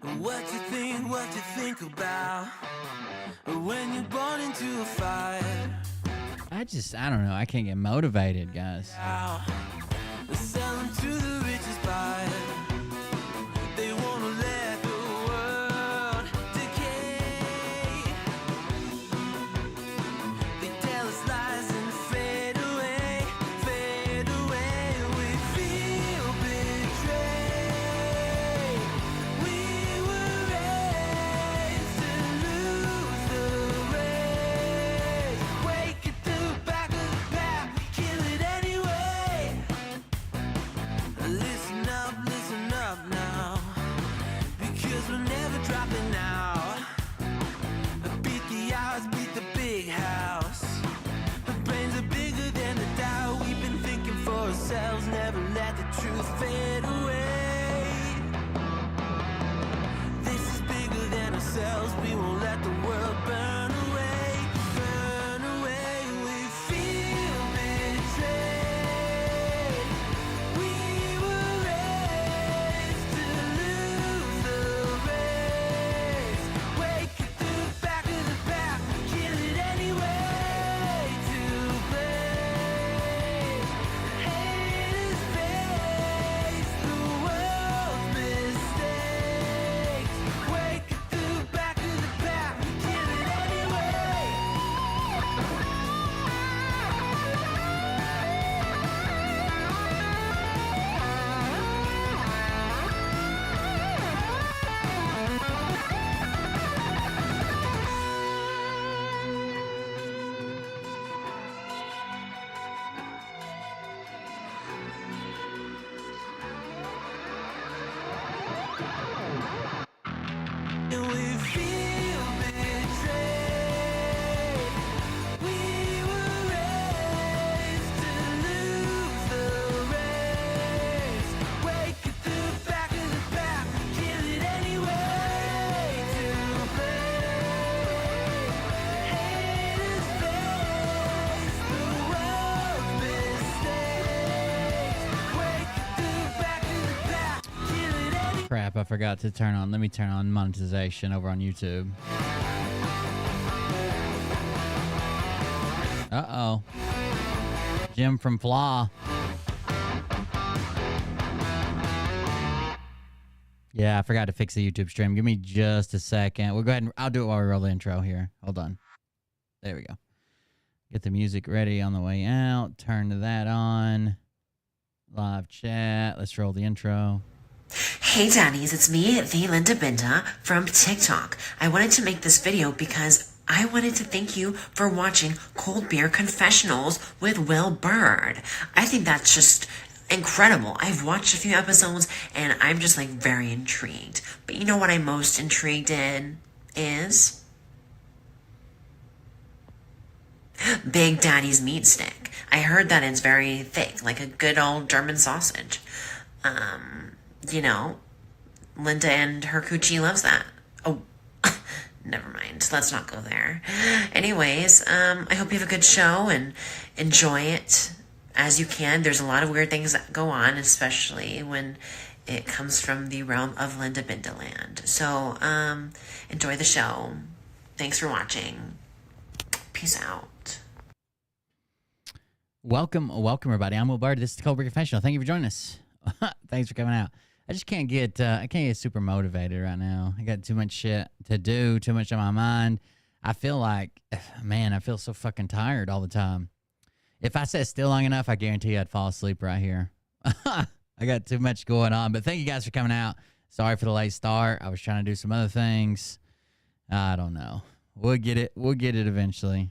What you think about when you're born into a fire? I don't know. I can't get motivated, guys. Sell them to the richest buyer. They wanna let the world decay. They tell us lies and fade away, fade away. We feel betrayed. We were raised to lose the race. Wake at the back of the pack, kill it anyway. Listen up now, because we're never dropping out. Beat the odds, beat the big house. The brains are bigger than the doubt. We've been thinking for ourselves, never let the truth fade away. This is bigger than ourselves, we won't let the world burn away, burn away. We feel betrayed. We were raised to lose the race. Wake at the back of the pack, kill it anyway. To blame, haters face the world's mistakes. Wake at the back of the pack, kill it anyway. And we feel betrayed. We were raised to lose the race. Wake at the back of the pack, kill it anyway. To blame, haters face the world's mistakes. Wake at the back of the pack, kill it anyway. Crap, I forgot to turn on. Let me turn on monetization over on YouTube. Uh-oh. Jim from Flaw. Yeah, I forgot to fix the YouTube stream. Give me just a second. We'll go ahead and I'll do it while we roll the intro here. Hold on. There we go. Get the music ready on the way out. Turn that on. Live chat. Let's roll the intro. Hey Daddies, it's me, the Linda Binda from TikTok. I wanted to make this video because I wanted to thank you for watching Cold Beer Confessionals with Will Bird. I think that's just incredible. I've watched a few episodes and I'm just like very intrigued. But you know what I'm most intrigued in is Big Daddy's meat stick. I heard that it's very thick, like a good old German sausage. You know, Linda and her coochie loves that. Oh, never mind. Let's not go there. Anyways, I hope you have a good show and enjoy it as you can. There's a lot of weird things that go on, especially when it comes from the realm of Linda Bindaland. So, enjoy the show. Thanks for watching. Peace out. Welcome, everybody. I'm Will Bird. This is the Cold Beer Confessional. Thank you for joining us. Thanks for coming out. I just can't get super motivated right now. I got too much shit to do, too much on my mind. I feel like, man, I feel so fucking tired all the time. If I sat still long enough, I guarantee I'd fall asleep right here. I got too much going on. But thank you guys for coming out. Sorry for the late start. I was trying to do some other things. I don't know. We'll get it. We'll get it eventually.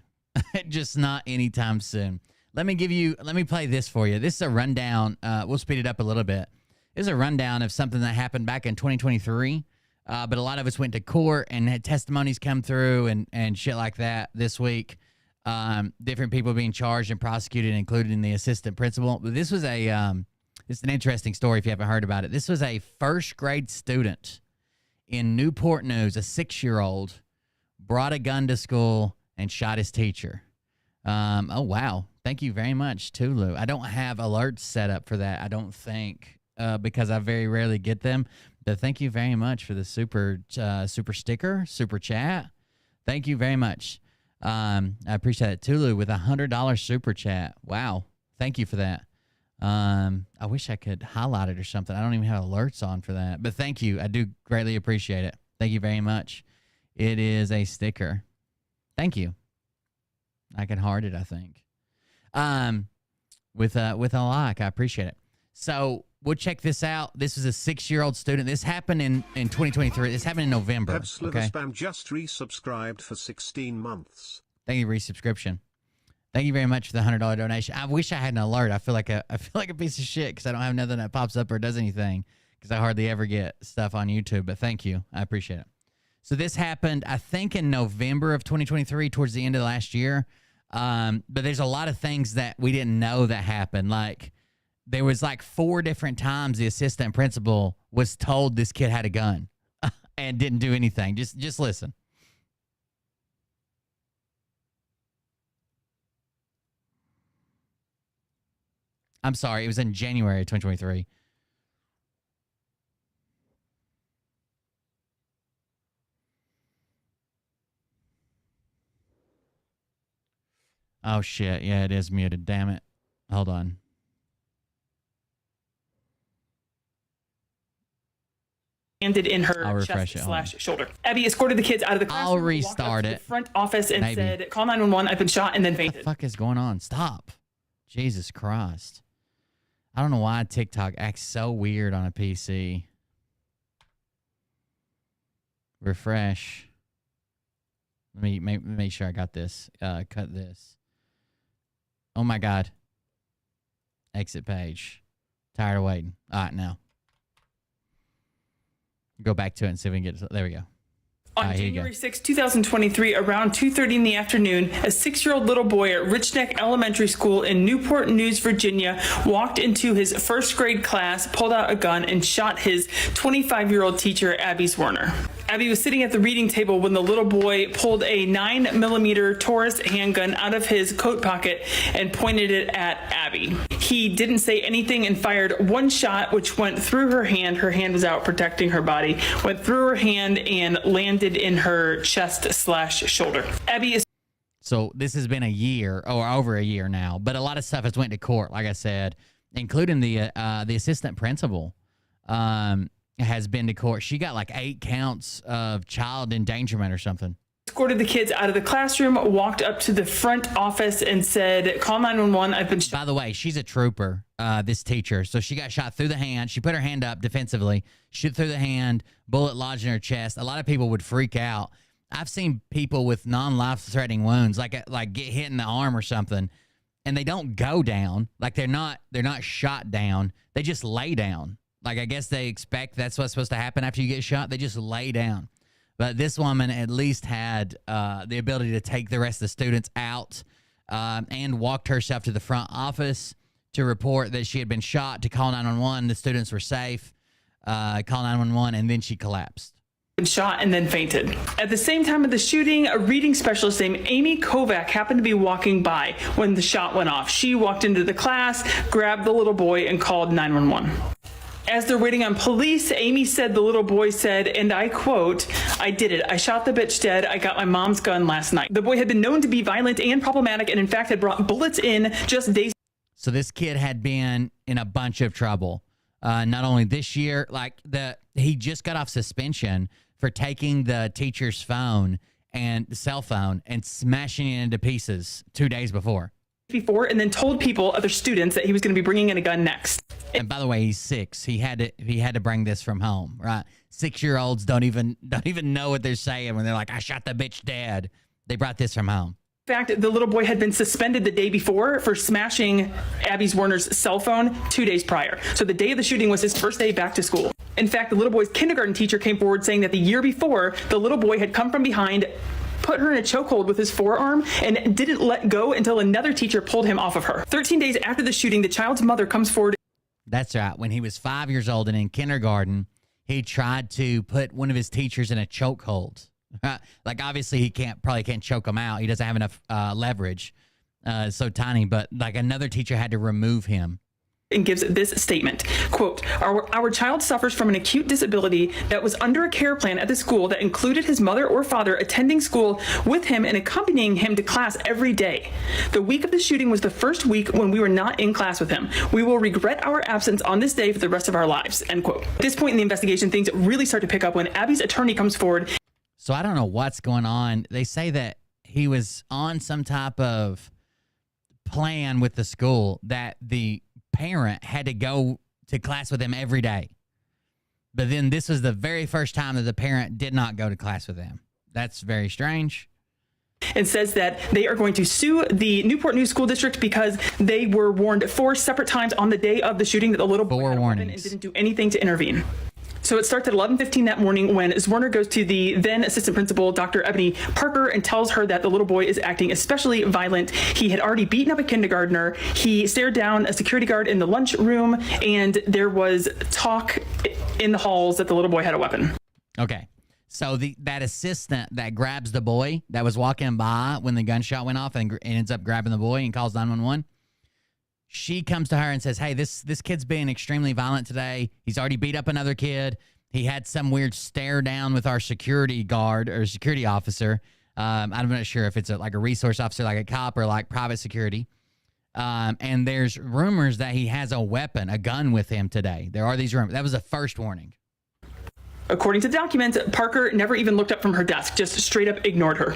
Just not anytime soon. Let me play this for you. This is a rundown. We'll speed it up a little bit. This is a rundown of something that happened back in 2023. But a lot of us went to court and had testimonies come through and shit like that this week. Different people being charged and prosecuted, including the assistant principal. But this was it's an interesting story if you haven't heard about it. This was a first grade student in Newport News, a 6-year-old, brought a gun to school and shot his teacher. Oh, wow. Thank you very much, Tulu. I don't have alerts set up for that, I don't think. because I very rarely get them. But thank you very much for the super sticker, super chat. Thank you very much. I appreciate it. Tulu with $100 super chat. Wow. Thank you for that. I wish I could highlight it or something. I don't even have alerts on for that. But thank you. I do greatly appreciate it. Thank you very much. It is a sticker. Thank you. I can heart it, I think. With a like. I appreciate it. So we'll check this out. This is a 6-year-old student. This happened in 2023. This happened in November. Okay? Spam just resubscribed for 16 months. Thank you for resubscription. Thank you very much for the $100 donation. I wish I had an alert. I feel like a piece of shit because I don't have nothing that pops up or does anything because I hardly ever get stuff on YouTube. But thank you. I appreciate it. So this happened, I think, in November of 2023, towards the end of last year. But there's a lot of things that we didn't know that happened. Like, there was like 4 different times the assistant principal was told this kid had a gun and didn't do anything. Just listen. I'm sorry, it was in January of 2023. Oh, shit. Yeah, it is muted. Damn it. Hold on. Landed in her I'll refresh chest / shoulder. Abby escorted the kids out of the classroom. I'll restart walked up to it. the front office and Maybe. said, "Call 911. I've been shot," and then What the fainted. fuck is going on? Stop. Jesus Christ. I don't know why TikTok acts so weird on a PC. Refresh. Let me make sure I got this. Cut this. Oh my God. Exit page. Tired of waiting. All right, now. Go back to it and see if we can get it. There we go. On January 6, 2023, around 2:30 in the afternoon, a 6-year-old little boy at Rich Neck Elementary School in Newport News, Virginia, walked into his first grade class, pulled out a gun, and shot his 25-year-old teacher, Abby Zwerner. Abby was sitting at the reading table when the little boy pulled a 9mm Taurus handgun out of his coat pocket and pointed it at Abby. He didn't say anything and fired one shot, which went through her hand. Her hand was out protecting her body, went through her hand and landed in her chest / shoulder. Abby is. So this has been a year or over a year now, but a lot of stuff has went to court, like I said, including the assistant principal has been to court. She got like 8 counts of child endangerment or something. Escorted the kids out of the classroom, walked up to the front office and said, "Call 911. I've been shot." By the way, she's a trooper, this teacher. So she got shot through the hand. She put her hand up defensively, shoot through the hand, bullet lodged in her chest. A lot of people would freak out. I've seen people with non-life-threatening wounds, like get hit in the arm or something, and they don't go down. Like they're not shot down. They just lay down. Like I guess they expect that's what's supposed to happen after you get shot. They just lay down. But this woman at least had the ability to take the rest of the students out and walked herself to the front office to report that she had been shot, to call 911. The students were safe. Call 911, and then she collapsed. Been shot and then fainted. At the same time of the shooting, a reading specialist named Amy Kovac happened to be walking by when the shot went off. She walked into the class, grabbed the little boy, and called 911. As they're waiting on police, Amy said the little boy said, and I quote, "I did it. I shot the bitch dead. I got my mom's gun last night." The boy had been known to be violent and problematic, and in fact had brought bullets in just days. So this kid had been in a bunch of trouble. Not only this year, he just got off suspension for taking the teacher's phone and the cell phone and smashing it into pieces 2 days before, and then told people, other students, that he was going to be bringing in a gun next. And by the way, he's 6. He had to bring this from home, right? 6-year-olds don't even know what they're saying when they're like, "I shot the bitch dead." They brought this from home. In fact, the little boy had been suspended the day before for smashing Abby Zwerner's cell phone 2 days prior. So the day of the shooting was his first day back to school. In fact, the little boy's kindergarten teacher came forward saying that the year before, the little boy had come from behind, put her in a chokehold with his forearm, and didn't let go until another teacher pulled him off of her. 13 days after the shooting, the child's mother comes forward. That's right. When he was 5 years old and in kindergarten, he tried to put one of his teachers in a chokehold. Like obviously he probably can't choke him out. He doesn't have enough leverage. It's so tiny, but like another teacher had to remove him. and gives this statement, quote, our child suffers from an acute disability that was under a care plan at the school that included his mother or father attending school with him and accompanying him to class every day. The week of the shooting was the first week when we were not in class with him. We will regret our absence on this day for the rest of our lives, end quote. At this point in the investigation, things really start to pick up when Abby's attorney comes forward. So I don't know what's going on. They say that he was on some type of plan with the school that the parent had to go to class with him every day. But then this was the very first time that the parent did not go to class with him. That's very strange. And says that they are going to sue the Newport News School District because they were warned 4 separate times on the day of the shooting that the little boy had a weapon and didn't do anything to intervene. So it starts at 11:15 that morning when Zwerner goes to the then assistant principal, Dr. Ebony Parker, and tells her that the little boy is acting especially violent. He had already beaten up a kindergartner. He stared down a security guard in the lunchroom, and there was talk in the halls that the little boy had a weapon. Okay. So that assistant that grabs the boy that was walking by when the gunshot went off and ends up grabbing the boy and calls 911, she comes to her and says, hey, this kid's being extremely violent today. He's already beat up another kid. He had some weird stare down with our security guard or security officer. I'm not sure if it's like a resource officer, like a cop or like private security. And there's rumors that he has a weapon, a gun with him today. There are these rumors. That was the first warning. According to documents, Parker never even looked up from her desk, just straight up ignored her.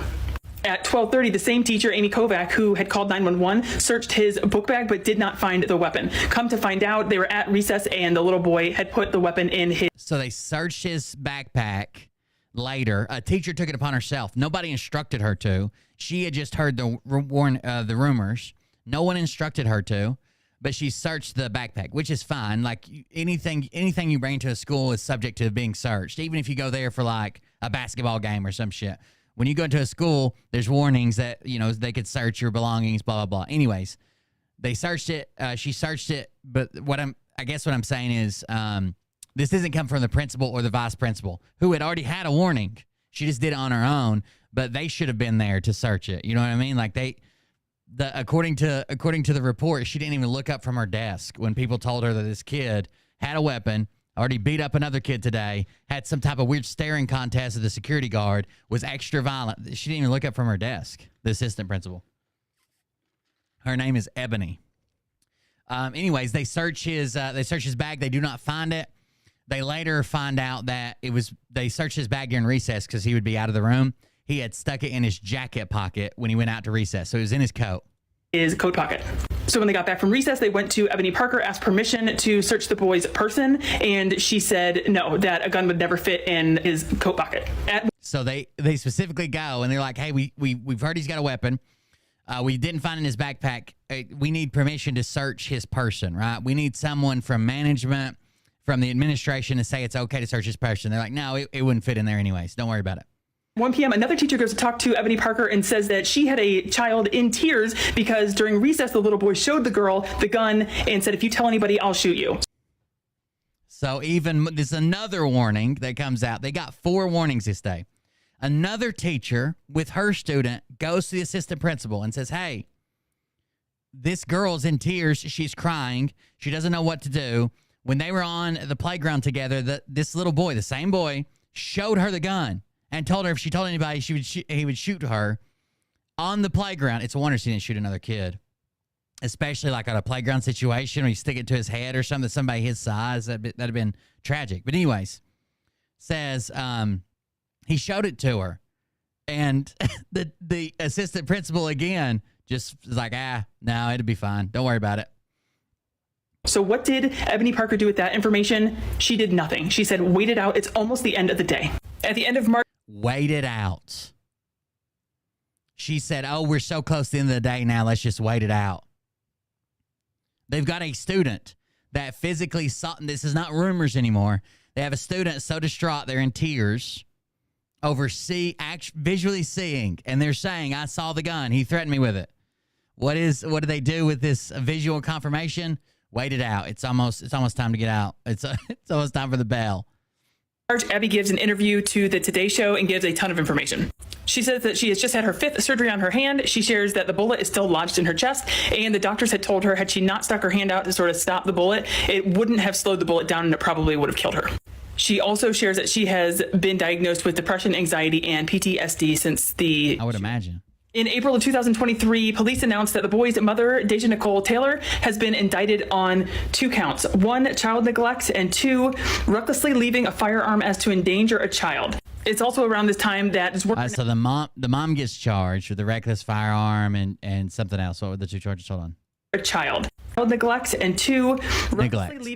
At 12:30, the same teacher, Amy Kovac, who had called 911, searched his book bag but did not find the weapon. Come to find out, they were at recess and the little boy had put the weapon in his... So they searched his backpack later. A teacher took it upon herself. Nobody instructed her to. She had just heard the rumors. No one instructed her to, but she searched the backpack, which is fine. Like anything you bring to a school is subject to being searched, even if you go there for like a basketball game or some shit. When you go into a school, there's warnings that, they could search your belongings, blah, blah, blah. Anyways, they searched it. She searched it. But what I'm saying is this doesn't come from the principal or the vice principal, who had already had a warning. She just did it on her own, but they should have been there to search it. You know what I mean? Like according to the report, she didn't even look up from her desk when people told her that this kid had a weapon, already beat up another kid today, had some type of weird staring contest with the security guard, was extra violent. She didn't even look up from her desk, the assistant principal. Her name is Ebony. Anyways, they search his bag. They do not find it. They later find out that they searched his bag during recess because he would be out of the room. He had stuck it in his jacket pocket when he went out to recess. So it was in his coat. His coat pocket. So when they got back from recess, they went to Ebony Parker, asked permission to search the boy's person, and she said no, that a gun would never fit in his coat pocket. So they specifically go, and they're like, hey, we've heard he's got a weapon. We didn't find it in his backpack. We need permission to search his person, right? We need someone from management, from the administration to say it's okay to search his person. They're like, no, it wouldn't fit in there anyways. Don't worry about it. 1 p.m., another teacher goes to talk to Ebony Parker and says that she had a child in tears because during recess, the little boy showed the girl the gun and said, if you tell anybody, I'll shoot you. So even there's another warning that comes out. They got 4 warnings this day. Another teacher with her student goes to the assistant principal and says, hey, this girl's in tears. She's crying. She doesn't know what to do. When they were on the playground together, this little boy, the same boy, showed her the gun and told her if she told anybody, he would shoot her on the playground. It's a wonder she didn't shoot another kid, especially like on a playground situation where you stick it to his head or something, somebody his size. That'd have been tragic. But anyways, says he showed it to her. And the assistant principal, again, just was like, no, it'll be fine. Don't worry about it. So what did Ebony Parker do with that information? She did nothing. She said, wait it out. It's almost the end of the day. At the end of March. Wait it out. She said, oh, we're so close to the end of the day now. Let's just wait it out. They've got a student that physically saw, this is not rumors anymore. They have a student so distraught, they're in tears over visually seeing, and they're saying, I saw the gun. He threatened me with it. What do they do with this visual confirmation? Wait it out. It's almost time to get out. It's almost time for the bell. Abby gives an interview to the Today Show and gives a ton of information. She says that she has just had her 5th surgery on her hand. She shares that the bullet is still lodged in her chest, and the doctors had told her had she not stuck her hand out to sort of stop the bullet, it wouldn't have slowed the bullet down and it probably would have killed her. She also shares that she has been diagnosed with depression, anxiety, and PTSD since I would imagine. In April of 2023, police announced that the boy's mother, Deja Nicole Taylor, has been indicted on 2 counts. 1, child neglect, and 2, recklessly leaving a firearm as to endanger a child. It's also around this time that So the mom gets charged with the reckless firearm and something else. What were the 2 charges? Hold on. a child. Child neglect, and 2,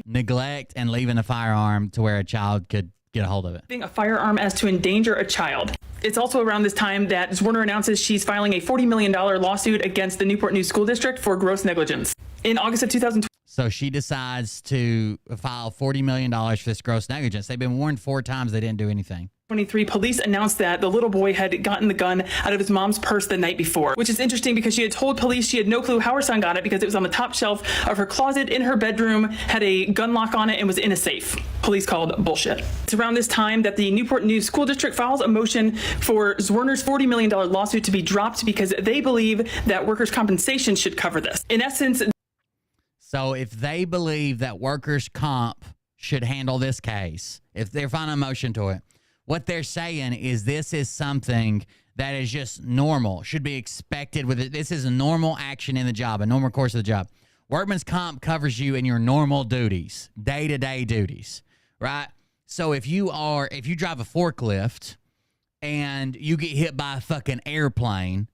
neglect and leaving a firearm to where a child could get a hold of it. Leaving a firearm as to endanger a child. It's also around this time that Zwerner announces she's filing a $40 million lawsuit against the Newport News School District for gross negligence. In August of 2020. So she decides to file $40 million for this gross negligence. They've been warned 4 times. They didn't do anything. 23, police announced that the little boy had gotten the gun out of his mom's purse the night before, which is interesting because she had told police she had no clue how her son got it because it was on the top shelf of her closet in her bedroom, had a gun lock on it, and was in a safe. Police called bullshit. It's around this time that the Newport News School District files a motion for Zwerner's $40 million lawsuit to be dropped because they believe that workers' compensation should cover this. In essence, so if they believe that workers' comp should handle this case, if they're filing a motion to it, what they're saying is this is something that is just normal, should be expected with it. This is a normal action in the job, a normal course of the job. Workman's comp covers you in your normal duties, day-to-day duties, right? So if you drive a forklift and you get hit by a fucking airplane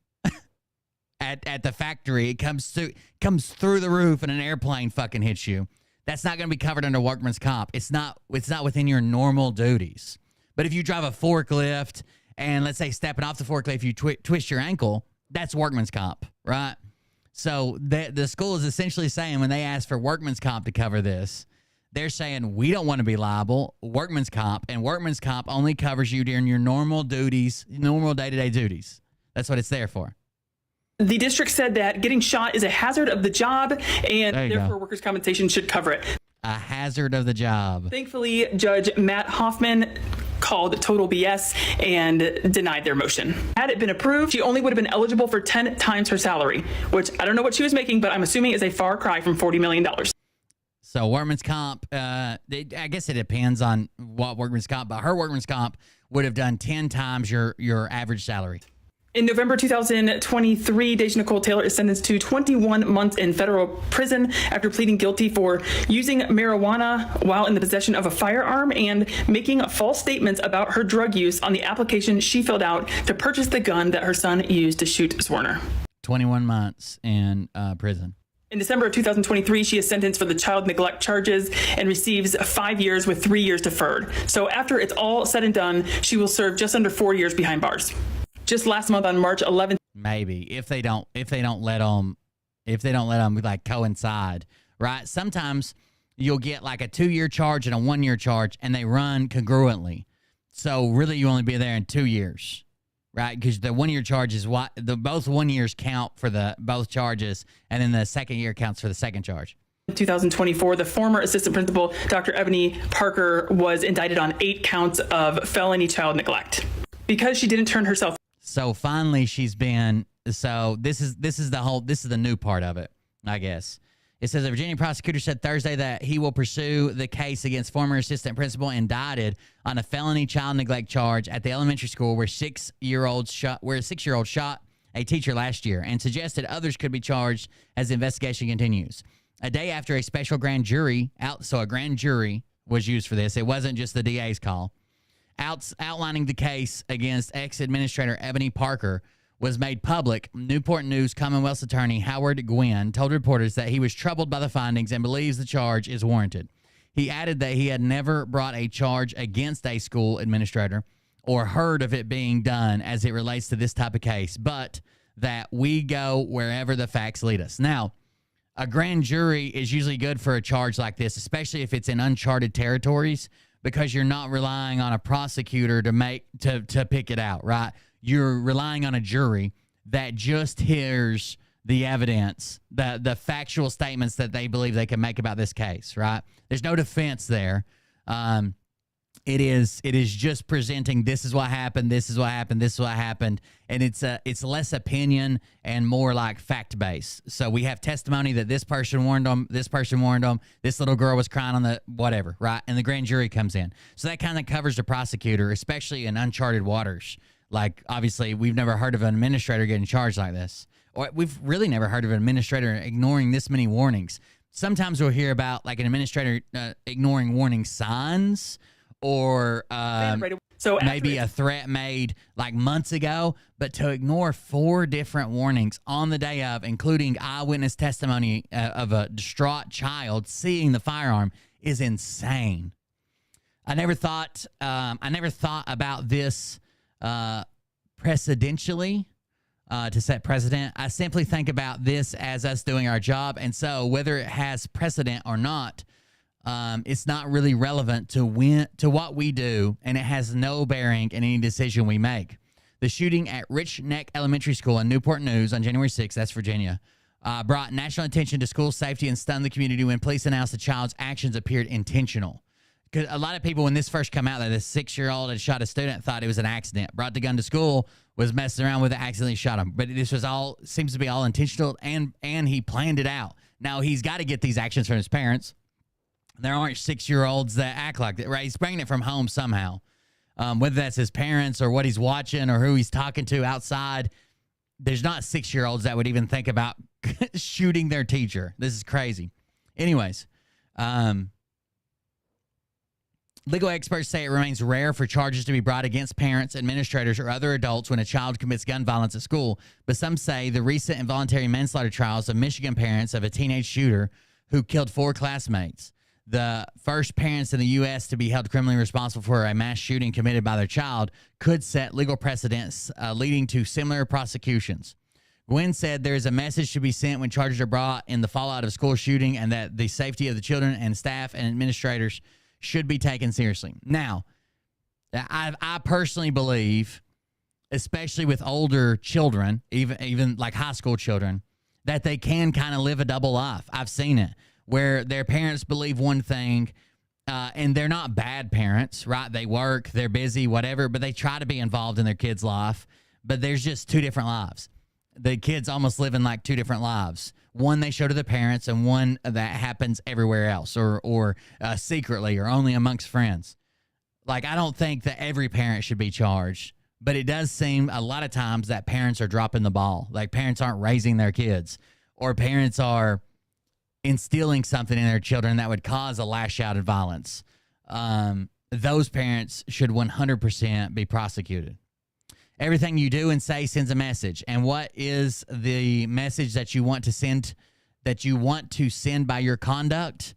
at the factory, it comes through the roof and an airplane fucking hits you, that's not going to be covered under workman's comp. It's not within your normal duties. But if you drive a forklift and let's say stepping off the forklift, you twist your ankle, that's workman's comp, right? So the school is essentially saying when they ask for workman's comp to cover this, they're saying we don't want to be liable, workman's comp, and workman's comp only covers you during your normal duties, normal day-to-day duties. That's what it's there for. The district said that getting shot is a hazard of the job and therefore workers' compensation should cover it. A hazard of the job. Thankfully, Judge Matt Hoffman called total BS and denied their motion. Had it been approved, she only would have been eligible for 10 times her salary, which I don't know what she was making, but I'm assuming is a far cry from $40 million. So workman's comp, I guess it depends on what workman's comp, but her workman's comp would have done 10 times your average salary. In November 2023, Deja Nicole Taylor is sentenced to 21 months in federal prison after pleading guilty for using marijuana while in the possession of a firearm and making false statements about her drug use on the application she filled out to purchase the gun that her son used to shoot Zwerner. 21 months in prison. In December of 2023, she is sentenced for the child neglect charges and receives 5 years with 3 years deferred. So after it's all said and done, she will serve just under 4 years behind bars. Just last month on March 11th, maybe if they don't let them like coincide, right? Sometimes you'll get like a 2-year charge and a 1-year charge, and they run congruently. So really, you only be there in 2 years, right? Because the 1-year charge is both 1 years count for both charges, and then the second year counts for the second charge. 2024, the former assistant principal, Dr. Ebony Parker, was indicted on 8 counts of felony child neglect because she didn't turn herself. So finally, she's been. So this is the new part of it, I guess. It says a Virginia prosecutor said Thursday that he will pursue the case against former assistant principal indicted on a felony child neglect charge at the elementary school where a 6-year-old shot a teacher last year, and suggested others could be charged as the investigation continues. A day after a special grand jury so a grand jury was used for this. It wasn't just the DA's call. Outlining the case against ex-administrator Ebony Parker was made public. Newport News Commonwealth's attorney Howard Gwynn told reporters that he was troubled by the findings and believes the charge is warranted. He added that he had never brought a charge against a school administrator or heard of it being done as it relates to this type of case, but that we go wherever the facts lead us. Now, a grand jury is usually good for a charge like this, especially if it's in uncharted territories, because you're not relying on a prosecutor to pick it out, right? You're relying on a jury that just hears the evidence, the factual statements that they believe they can make about this case, right? There's no defense there. It is just presenting, this is what happened, this is what happened, this is what happened, and it's less opinion and more like fact based. So we have testimony that this person warned them, this little girl was crying on the whatever, right? And the grand jury comes in. So that kind of covers the prosecutor, especially in uncharted waters. Like, obviously, we've never heard of an administrator getting charged like this, or we've really never heard of an administrator ignoring this many warnings. Sometimes we'll hear about like an administrator ignoring warning signs, or maybe a threat made like months ago, but to ignore 4 different warnings on the day of, including eyewitness testimony of a distraught child seeing the firearm, is insane. I never thought about this precedentially to set precedent. I simply think about this as us doing our job, and so whether it has precedent or not, it's not really relevant to what we do, and it has no bearing in any decision we make. The shooting at Rich Neck Elementary School in Newport News on January 6th, that's Virginia, brought national attention to school safety and stunned the community when police announced the child's actions appeared intentional. Because a lot of people, when this first came out, that this 6-year-old had shot a student, thought it was an accident. Brought the gun to school, was messing around with it, accidentally shot him. But this was seems to be all intentional, and he planned it out. Now, he's got to get these actions from his parents. There aren't 6-year-olds that act like that, right? He's bringing it from home somehow. Whether that's his parents or what he's watching or who he's talking to outside, there's not 6-year-olds that would even think about shooting their teacher. This is crazy. Anyways, legal experts say it remains rare for charges to be brought against parents, administrators, or other adults when a child commits gun violence at school. But some say the recent involuntary manslaughter trials of Michigan parents of a teenage shooter who killed 4 classmates, the first parents in the U.S. to be held criminally responsible for a mass shooting committed by their child, could set legal precedents leading to similar prosecutions. Gwen said there is a message to be sent when charges are brought in the fallout of school shooting, and that the safety of the children and staff and administrators should be taken seriously. Now, I personally believe, especially with older children, even like high school children, that they can kind of live a double life. I've seen it, where their parents believe one thing, and they're not bad parents, right? They work, they're busy, whatever, but they try to be involved in their kid's life. But there's just 2 different lives. The kids almost live in like 2 different lives. One they show to the parents, and one that happens everywhere else, or secretly, or only amongst friends. Like, I don't think that every parent should be charged, but it does seem a lot of times that parents are dropping the ball. Like, parents aren't raising their kids, or parents are instilling something in their children that would cause a lash out of violence. Those parents should 100% be prosecuted. Everything you do and say sends a message. And what is the message that you want to send, by your conduct?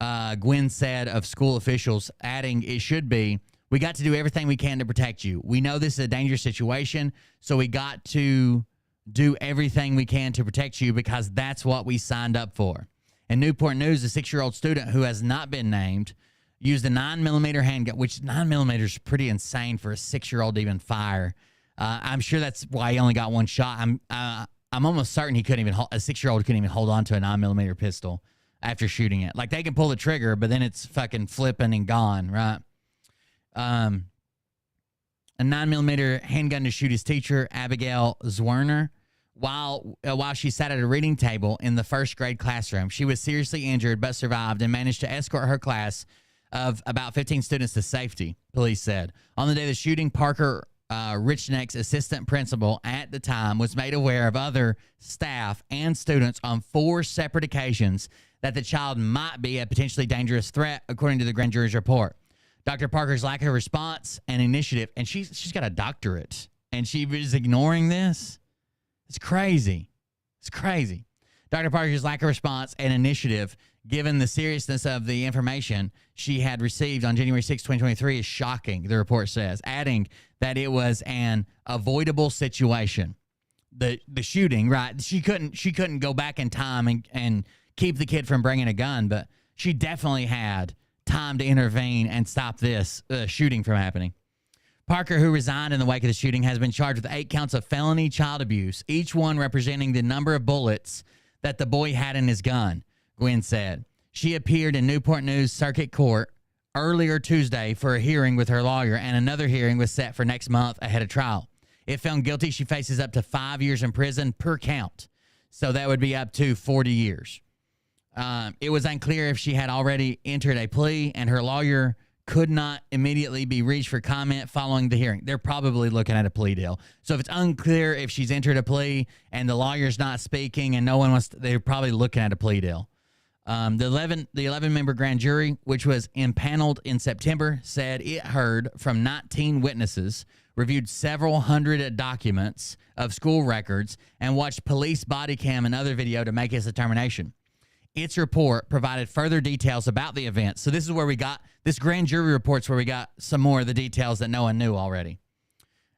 Gwen said of school officials, adding, it should be, we got to do everything we can to protect you. We know this is a dangerous situation, so we got to do everything we can to protect you because that's what we signed up for. In Newport News, a 6-year-old student who has not been named used a 9mm handgun, which 9mm is pretty insane for a 6-year-old to even fire. I'm sure that's why he only got 1 shot. I'm almost certain a 6-year-old couldn't even hold on to a 9mm pistol after shooting it. Like, they can pull the trigger, but then it's fucking flipping and gone, right? A 9mm handgun to shoot his teacher, Abigail Zwerner, while she sat at a reading table in the 1st grade classroom. She was seriously injured but survived and managed to escort her class of about 15 students to safety, police said. On the day of the shooting, Parker Richneck's assistant principal at the time was made aware of other staff and students on 4 separate occasions that the child might be a potentially dangerous threat, according to the grand jury's report. Dr. Parker's lack of response and initiative, and she's got a doctorate, and she was ignoring this. It's crazy. It's crazy. Dr. Parker's lack of response and initiative, given the seriousness of the information she had received on January 6, 2023, is shocking, the report says, adding that it was an avoidable situation. The shooting, right? She couldn't go back in time and keep the kid from bringing a gun, but she definitely had time to intervene and stop this shooting from happening. Parker, who resigned in the wake of the shooting, has been charged with 8 counts of felony child abuse, each one representing the number of bullets that the boy had in his gun, Gwen said. She appeared in Newport News Circuit Court earlier Tuesday for a hearing with her lawyer, and another hearing was set for next month ahead of trial. If found guilty, she faces up to 5 years in prison per count. So that would be up to 40 years. It was unclear if she had already entered a plea, and her lawyer could not immediately be reached for comment following the hearing. They're probably looking at a plea deal. So if it's unclear if she's entered a plea and the lawyer's not speaking and no one wants to, they're probably looking at a plea deal. The 11-member grand jury, which was impaneled in September, said it heard from 19 witnesses, reviewed several hundred documents of school records, and watched police body cam and other video to make its determination. Its report provided further details about the events. So this is where we got, this grand jury report's where we got some more of the details that no one knew already.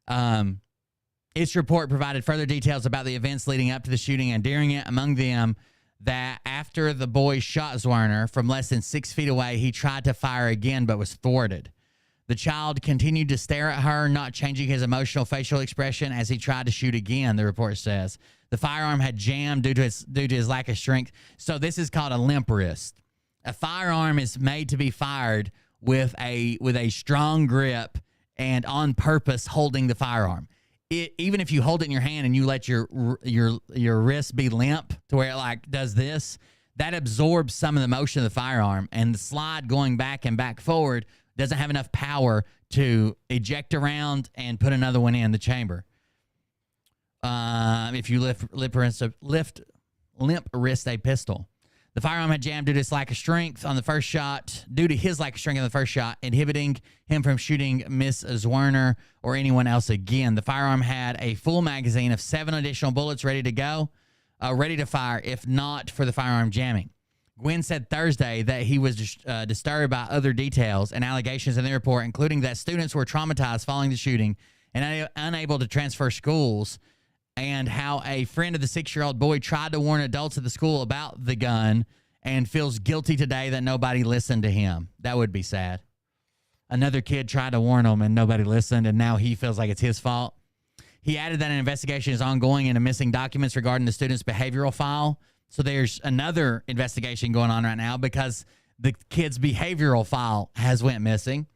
Its report provided further details about the events leading up to the shooting and during it, among them that after the boy shot Zwerner from less than 6 feet away, he tried to fire again but was thwarted. The child continued to stare at her, not changing his emotional facial expression as he tried to shoot again, the report says. The firearm had jammed due to his lack of strength. So this is called a limp wrist. A firearm is made to be fired with a strong grip and on purpose holding the firearm. Even if you hold it in your hand and you let your wrist be limp to where it like does this, that absorbs some of the motion of the firearm, and the slide going back and back forward doesn't have enough power to eject around and put another one in the chamber. If you limp wrist a pistol. The firearm had jammed due to his lack of strength on the first shot, inhibiting him from shooting Miss Zwerner or anyone else again. The firearm had a full magazine of 7 additional bullets ready to go, ready to fire if not for the firearm jamming. Gwynn said Thursday that he was disturbed by other details and allegations in the report, including that students were traumatized following the shooting and unable to transfer schools, and how a friend of the 6-year-old boy tried to warn adults at the school about the gun and feels guilty today that nobody listened to him. That would be sad. Another kid tried to warn him and nobody listened, and now he feels like it's his fault. He added that an investigation is ongoing into missing documents regarding the student's behavioral file. So there's another investigation going on right now because the kid's behavioral file has went missing.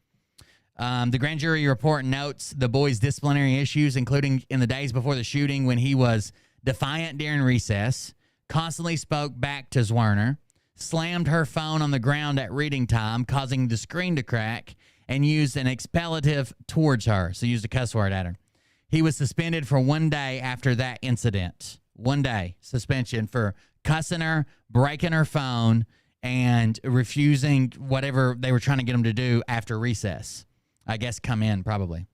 The grand jury report notes the boy's disciplinary issues, including in the days before the shooting when he was defiant during recess, constantly spoke back to Zwerner, slammed her phone on the ground at reading time, causing the screen to crack, and used an expletive towards her, so used a cuss word at her. He was suspended for 1 day after that incident. 1 day suspension for cussing her, breaking her phone, and refusing whatever they were trying to get him to do after recess. I guess come in, probably.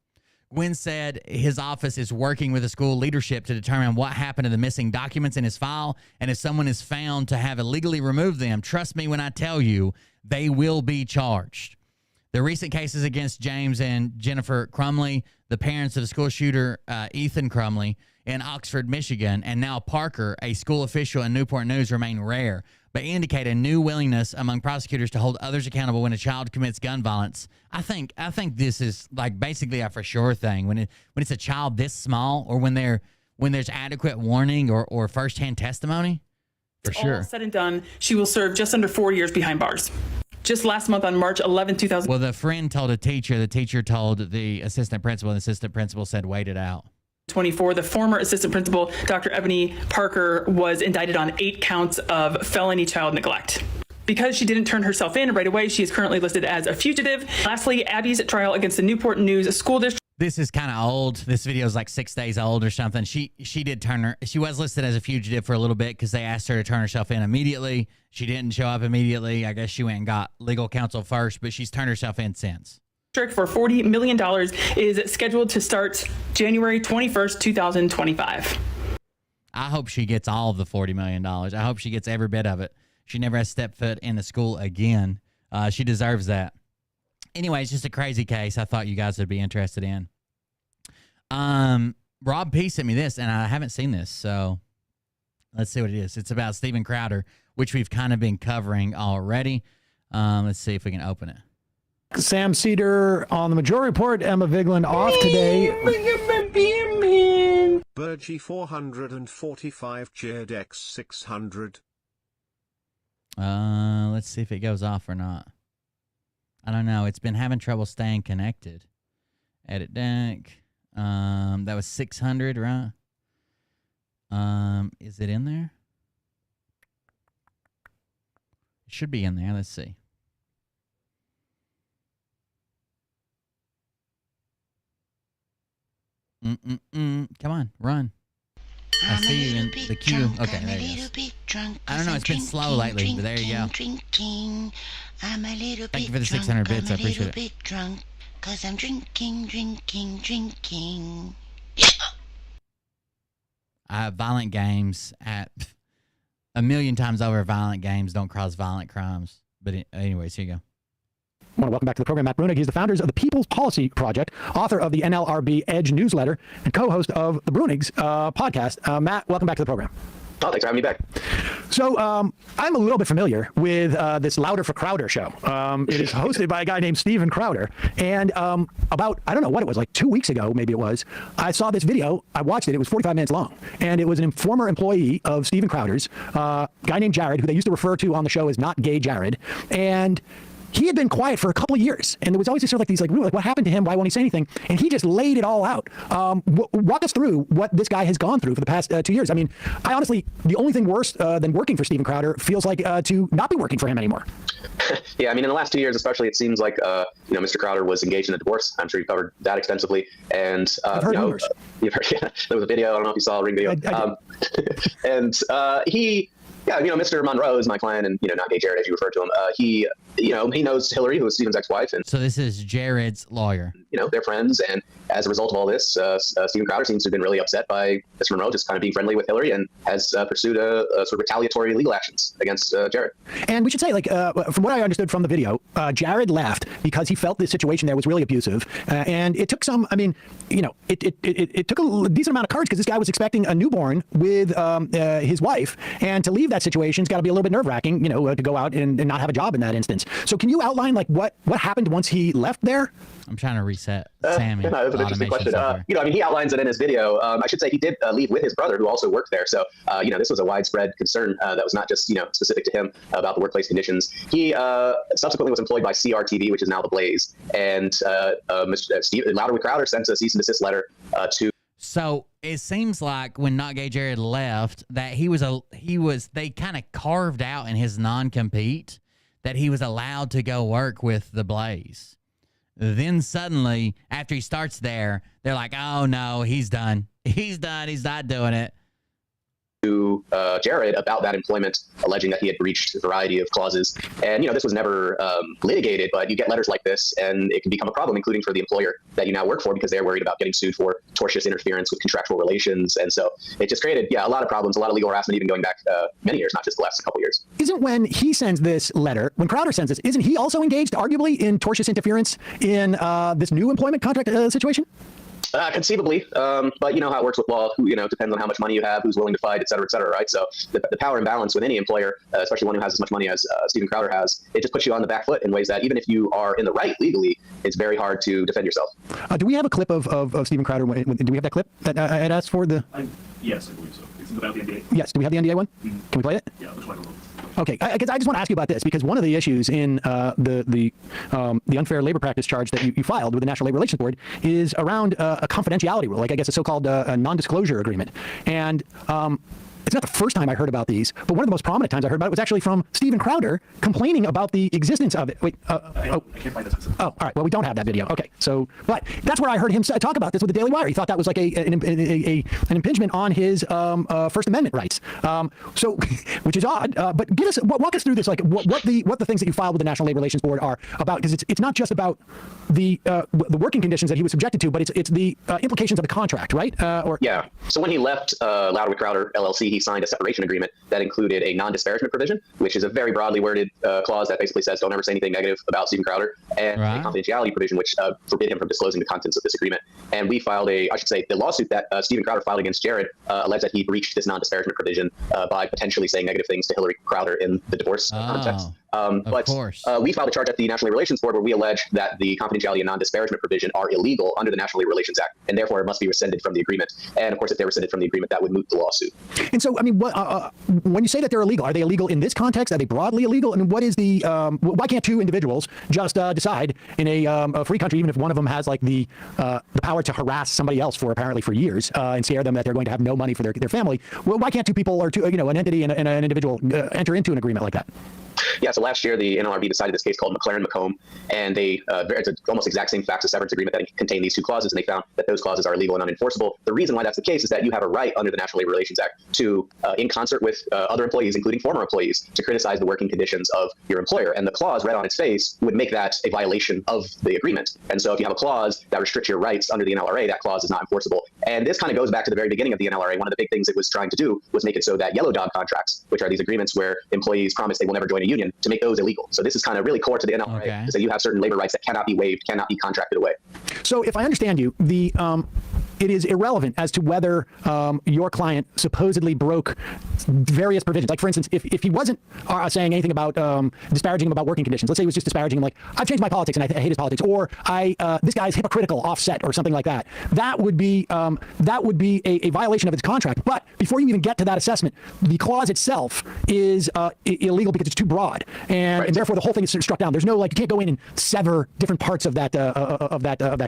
Gwynn said his office is working with the school leadership to determine what happened to the missing documents in his file, and if someone is found to have illegally removed them, trust me when I tell you, they will be charged. The recent cases against James and Jennifer Crumley, the parents of the school shooter Ethan Crumley in Oxford, Michigan, and now Parker, a school official in Newport News, remain rare, but indicate a new willingness among prosecutors to hold others accountable when a child commits gun violence. I think this is like basically a for sure thing when it's a child this small, or when there's adequate warning or firsthand testimony. For sure. All said and done, she will serve just under 4 years behind bars. Just last month on March 11, 2000. Well, the friend told a teacher, the teacher told the assistant principal, and the assistant principal said, wait it out. 24, the former assistant principal, Dr. Ebony Parker, was indicted on 8 counts of felony child neglect. Because she didn't turn herself in right away, she is currently listed as a fugitive. Lastly, Abby's trial against the Newport News School District. This is kind of old. This video is like 6 days old or something. She was listed as a fugitive for a little bit because they asked her to turn herself in immediately. She didn't show up immediately. I guess she went and got legal counsel first, but she's turned herself in since. For $40 million is scheduled to start January 21st, 2025. I hope she gets all of the $40 million. I hope she gets every bit of it. She never has stepped foot in the school again. She deserves that. Anyway, it's just a crazy case I thought you guys would be interested in. Rob P. sent me this, and I haven't seen this, so let's see what it is. It's about Steven Crowder, which we've kind of been covering already. Let's see if we can open it. Sam Cedar on the Majority Report. Emma Vigeland off today. Burgie 445 Jared X 600. Let's see if it goes off or not. I don't know. It's been having trouble staying connected. Edit deck. That was 600, right? Is it in there? It should be in there. Let's see. Come on, run. I see you in the queue. Okay, there you go. I don't know, it's been slow lately, but there you go. Thank you for the 600 bits, I appreciate it. Drunk, 'cause I'm drinking. Violent games at a million times over. Violent games don't cause violent crimes. But anyways, here you go. I want to welcome back to the program Matt Brunig. He's the founders of the People's Policy Project, author of the NLRB Edge newsletter, and co-host of the Brunigs podcast. Matt, welcome back to the program. Oh, thanks for having me back. So I'm a little bit familiar with this Louder for Crowder show. It is hosted by a guy named Steven Crowder. And about, I don't know what it was, like 2 weeks ago, maybe it was, I saw this video. I watched it. It was 45 minutes long. And it was a former employee of Steven Crowder's, a guy named Jared, who they used to refer to on the show as Not Gay Jared. And he had been quiet for a couple of years, and there was always just sort of like these like, what happened to him? Why won't he say anything? And he just laid it all out. Walk us through what this guy has gone through for the past 2 years. I mean, I honestly, the only thing worse than working for Steven Crowder feels like to not be working for him anymore. Yeah, I mean, in the last 2 years, especially, it seems like Mr. Crowder was engaged in a divorce. I'm sure you covered that extensively. And I've heard rumors. You've heard, yeah, there was a video. I don't know if you saw a ring video. And he. Yeah, Mr. Monroe is my client, and Not Gay Jared, as you refer to him. He knows Hillary, who is Steven's ex-wife, and so this is Jared's lawyer. They're friends, and as a result of all this, Steven Crowder seems to have been really upset by Mr. Monroe just kind of being friendly with Hillary, and has pursued a sort of retaliatory legal actions against Jared. And we should say, like, from what I understood from the video, Jared left because he felt the situation there was really abusive, and it took some. I mean, it took a decent amount of courage because this guy was expecting a newborn with his wife, and to leave that situation's got to be a little bit nerve-wracking, to go out and not have a job in that instance. So can you outline like what happened once he left there? I'm trying to reset Sammy. That's an interesting question. He outlines it in his video. I should say he did leave with his brother, who also worked there. So, this was a widespread concern that was not just, specific to him about the workplace conditions. He subsequently was employed by CRTV, which is now The Blaze. And Mr. Louder Crowder sent a cease and desist letter to. So it seems like when Not Gay Jared left, that they kind of carved out in his non-compete that he was allowed to go work with The Blaze. Then suddenly, after he starts there, they're like, oh no, he's done. He's done. He's not doing it. To Jared about that employment, alleging that he had breached a variety of clauses. And, this was never litigated, but you get letters like this, and it can become a problem, including for the employer that you now work for, because they're worried about getting sued for tortious interference with contractual relations. And so it just created, a lot of problems, a lot of legal harassment, even going back many years, not just the last couple of years. Isn't when he sends this letter, when Crowder sends this, isn't he also engaged, arguably, in tortious interference in this new employment contract situation? Conceivably, but you know how it works with law. Depends on how much money you have, who's willing to fight, et cetera, right? So the power imbalance with any employer, especially one who has as much money as Steven Crowder has, it just puts you on the back foot in ways that even if you are in the right legally, it's very hard to defend yourself. Do we have a clip of Steven Crowder? Do we have that clip that I had asked for? Yes, I believe so. Is it about the NDA? Yes. Do we have the NDA one? Mm-hmm. Can we play it? Yeah, let's play it. Okay, because I just want to ask you about this, because one of the issues in the unfair labor practice charge that you filed with the National Labor Relations Board is around a confidentiality rule, like I guess a so-called a non-disclosure agreement. And it's not the first time I heard about these, but one of the most prominent times I heard about it was actually from Steven Crowder complaining about the existence of it. Wait, I can't find this. Oh, all right. Well, we don't have that video. Okay, so, but that's where I heard him talk about this with the Daily Wire. He thought that was like an impingement on his First Amendment rights. So, which is odd. But walk us through this, like what the things that you filed with the National Labor Relations Board are about, because it's not just about the working conditions that he was subjected to, but it's the implications of the contract, right? Yeah. So when he left Louder with Crowder LLC, he signed a separation agreement that included a non-disparagement provision, which is a very broadly worded clause that basically says don't ever say anything negative about Steven Crowder, and a confidentiality provision which forbid him from disclosing the contents of this agreement. And we filed the lawsuit that Steven Crowder filed against Jared alleged that he breached this non-disparagement provision by potentially saying negative things to Hillary Crowder in the divorce context. But course. We filed a charge at the National Labor Relations Board where we allege that the confidentiality and non-disparagement provision are illegal under the National Labor Relations Act, and therefore it must be rescinded from the agreement. And of course, if they're rescinded from the agreement, that would moot the lawsuit. And so, I mean, when you say that they're illegal, are they illegal in this context? Are they broadly illegal? And what is the why can't two individuals just decide in a free country, even if one of them has like the power to harass somebody else for apparently for years and scare them that they're going to have no money for their family? Well, why can't two people or two, an entity and an individual enter into an agreement like that? Yeah, so last year the NLRB decided this case called McLaren-Macomb, and they it's almost exact same facts of severance agreement that contain these two clauses, and they found that those clauses are illegal and unenforceable. The reason why that's the case is that you have a right under the National Labor Relations Act to, in concert with other employees, including former employees, to criticize the working conditions of your employer. And the clause read on its face would make that a violation of the agreement. And so if you have a clause that restricts your rights under the NLRA, that clause is not enforceable. And this kind of goes back to the very beginning of the NLRA. One of the big things it was trying to do was make it so that yellow dog contracts, which are these agreements where employees promise they will never join a union, to make those illegal. So this is kind of really core to the NLRA, is that you have certain labor rights that cannot be waived, cannot be contracted away. So if I understand you, it is irrelevant as to whether your client supposedly broke various provisions. Like, for instance, if he wasn't saying anything about disparaging him about working conditions, let's say he was just disparaging him like, I've changed my politics and I hate his politics, or this guy's hypocritical offset or something like that. That would be a violation of his contract. But before you even get to that assessment, the clause itself is illegal because it's too broad, and therefore the whole thing is struck down. There's no, like, you can't go in and sever different parts of that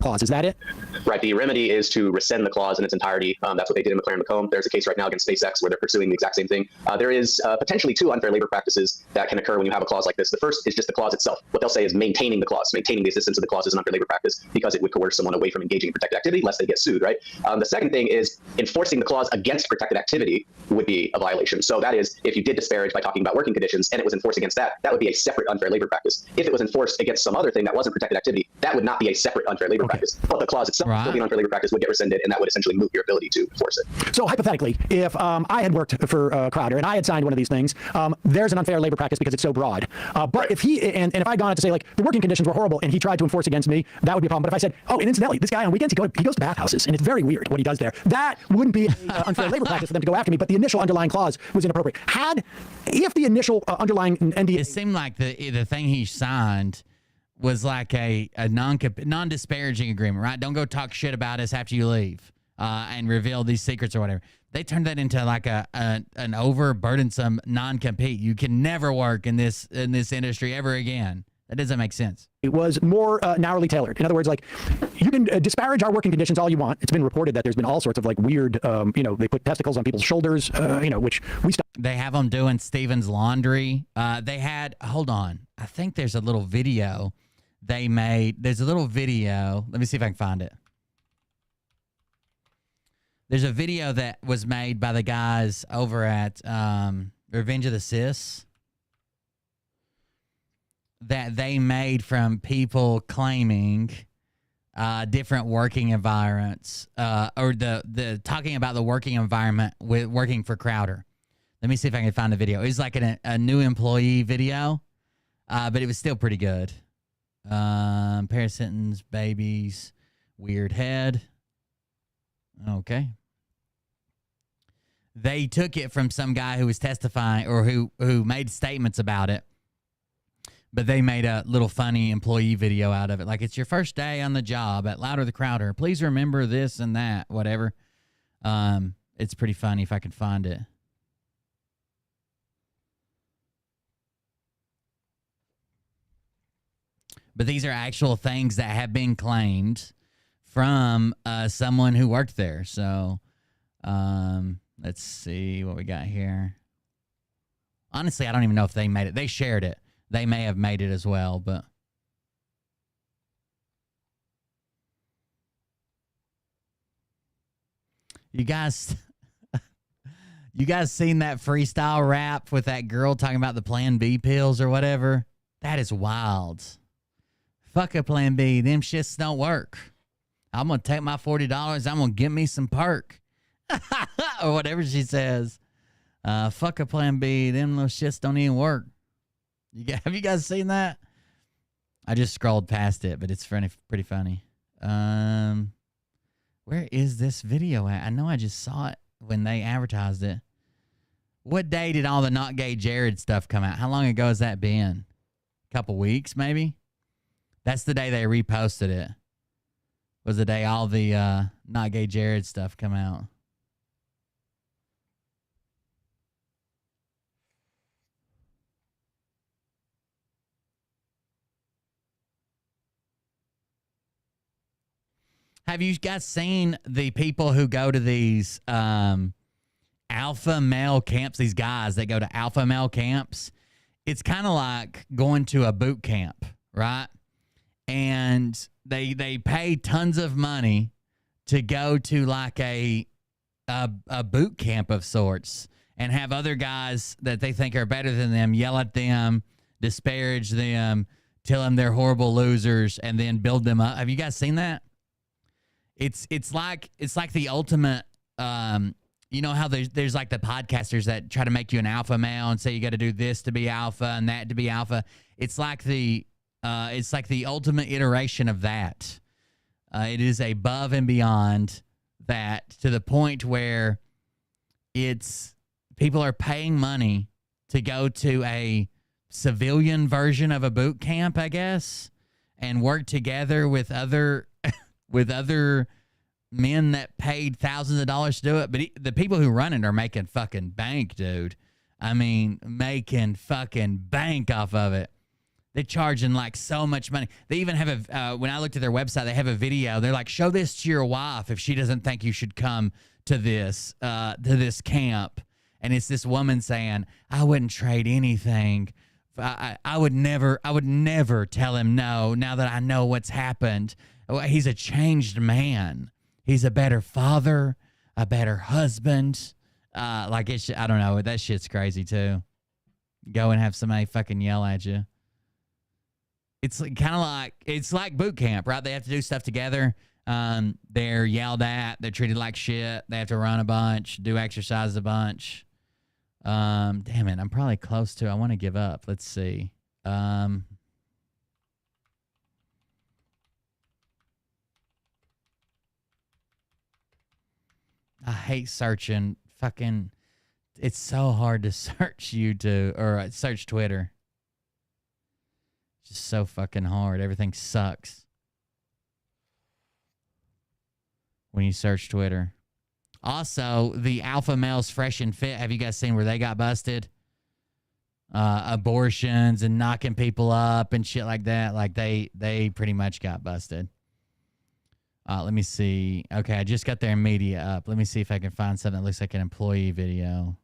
clause. Is that it? Right. The remedy is to rescind the clause in its entirety. That's what they did in McLaren-Macomb. There's a case right now against SpaceX where they're pursuing the exact same thing. There is potentially two unfair labor practices that can occur when you have a clause like this. The first is just the clause itself. What they'll say is maintaining the clause, maintaining the existence of the clause is an unfair labor practice because it would coerce someone away from engaging in protected activity lest they get sued, right? The second thing is enforcing the clause against protected activity would be a violation. So that is, if you did disparage by talking about working conditions and it was enforced against that, that would be a separate unfair labor practice. If it was enforced against some other thing that wasn't protected activity, that would not be a separate unfair labor practice. But the clause itself, still being unfair labor practice, would get rescinded, and that would essentially moot your ability to enforce it. So hypothetically, if I had worked for Crowder and I had signed one of these things, there's an unfair labor practice because it's so broad. But if he and if I had gone on to say, like, the working conditions were horrible and he tried to enforce against me, that would be a problem. But if I said, oh, and incidentally, this guy on weekends, he goes to bathhouses and it's very weird what he does there, that wouldn't be an unfair labor practice for them to go after me. But the initial underlying clause was inappropriate. If the initial underlying NDA, it seemed like the thing he signed was like a non-disparaging agreement, right? Don't go talk shit about us after you leave and reveal these secrets or whatever. They turned that into like an overburdensome non-compete. You can never work in this industry ever again. That doesn't make sense. It was more narrowly tailored. In other words, like, you can disparage our working conditions all you want. It's been reported that there's been all sorts of like weird, they put testicles on people's shoulders, which we stopped. They have them doing Steven's laundry. They had, hold on, I think there's a little video they made. There's a little video. Let me see if I can find it. There's a video that was made by the guys over at Revenge of the Sis that they made from people claiming different working environments or the talking about the working environment with working for Crowder. Let me see if I can find the video. It was like a new employee video, but it was still pretty good. Paris Hinton's babies, weird head. Okay. They took it from some guy who was testifying or who made statements about it, but they made a little funny employee video out of it. Like, it's your first day on the job at Louder the Crowder. Please remember this and that, whatever. It's pretty funny if I can find it. But these are actual things that have been claimed from someone who worked there. So let's see what we got here. Honestly, I don't even know if they made it. They shared it. They may have made it as well, but you guys seen that freestyle rap with that girl talking about the Plan B pills or whatever? That is wild. Fuck a Plan B. Them shits don't work. I'm going to take my $40. I'm going to get me some perk. Or whatever she says. Fuck a Plan B. Them little shits don't even work. Have you guys seen that? I just scrolled past it, but it's pretty funny. Where is this video at? I know I just saw it when they advertised it. What day did all the not gay Jared stuff come out? How long ago has that been? couple weeks maybe. That's the day they reposted it. Was the day all the not gay Jared stuff come out. Have you guys seen the people who go to these alpha male camps, these guys that go to alpha male camps? It's kind of like going to a boot camp, right? And they pay tons of money to go to like a boot camp of sorts and have other guys that they think are better than them yell at them, disparage them, tell them they're horrible losers, and then build them up. Have you guys seen that? It's like the ultimate. You know how there's like the podcasters that try to make you an alpha male and say you got to do this to be alpha and that to be alpha. It's like the ultimate iteration of that. It is above and beyond that, to the point where it's people are paying money to go to a civilian version of a boot camp, I guess, and work together with other men that paid thousands of dollars to do it. But the people who run it are making fucking bank, dude. I mean, making fucking bank off of it. They're charging like so much money. They even have when I looked at their website, they have a video. They're like, show this to your wife if she doesn't think you should come to this camp. And it's this woman saying, I wouldn't trade anything. I would never tell him no now that I know what's happened. He's a changed man. He's a better father, a better husband. I don't know. That shit's crazy too. Go and have somebody fucking yell at you. It's kind of like, it's like boot camp, right? They have to do stuff together. They're yelled at. They're treated like shit. They have to run a bunch, do exercise a bunch. Damn it. I'm probably close to, I want to give up. Let's see. I hate searching fucking, it's so hard to search YouTube or search Twitter. It's just so fucking hard. Everything sucks when you search Twitter. Also, the alpha males fresh and fit. Have you guys seen where they got busted? Abortions and knocking people up and shit like that. Like they pretty much got busted. Let me see. Okay, I just got their media up. Let me see if I can find something that looks like an employee video.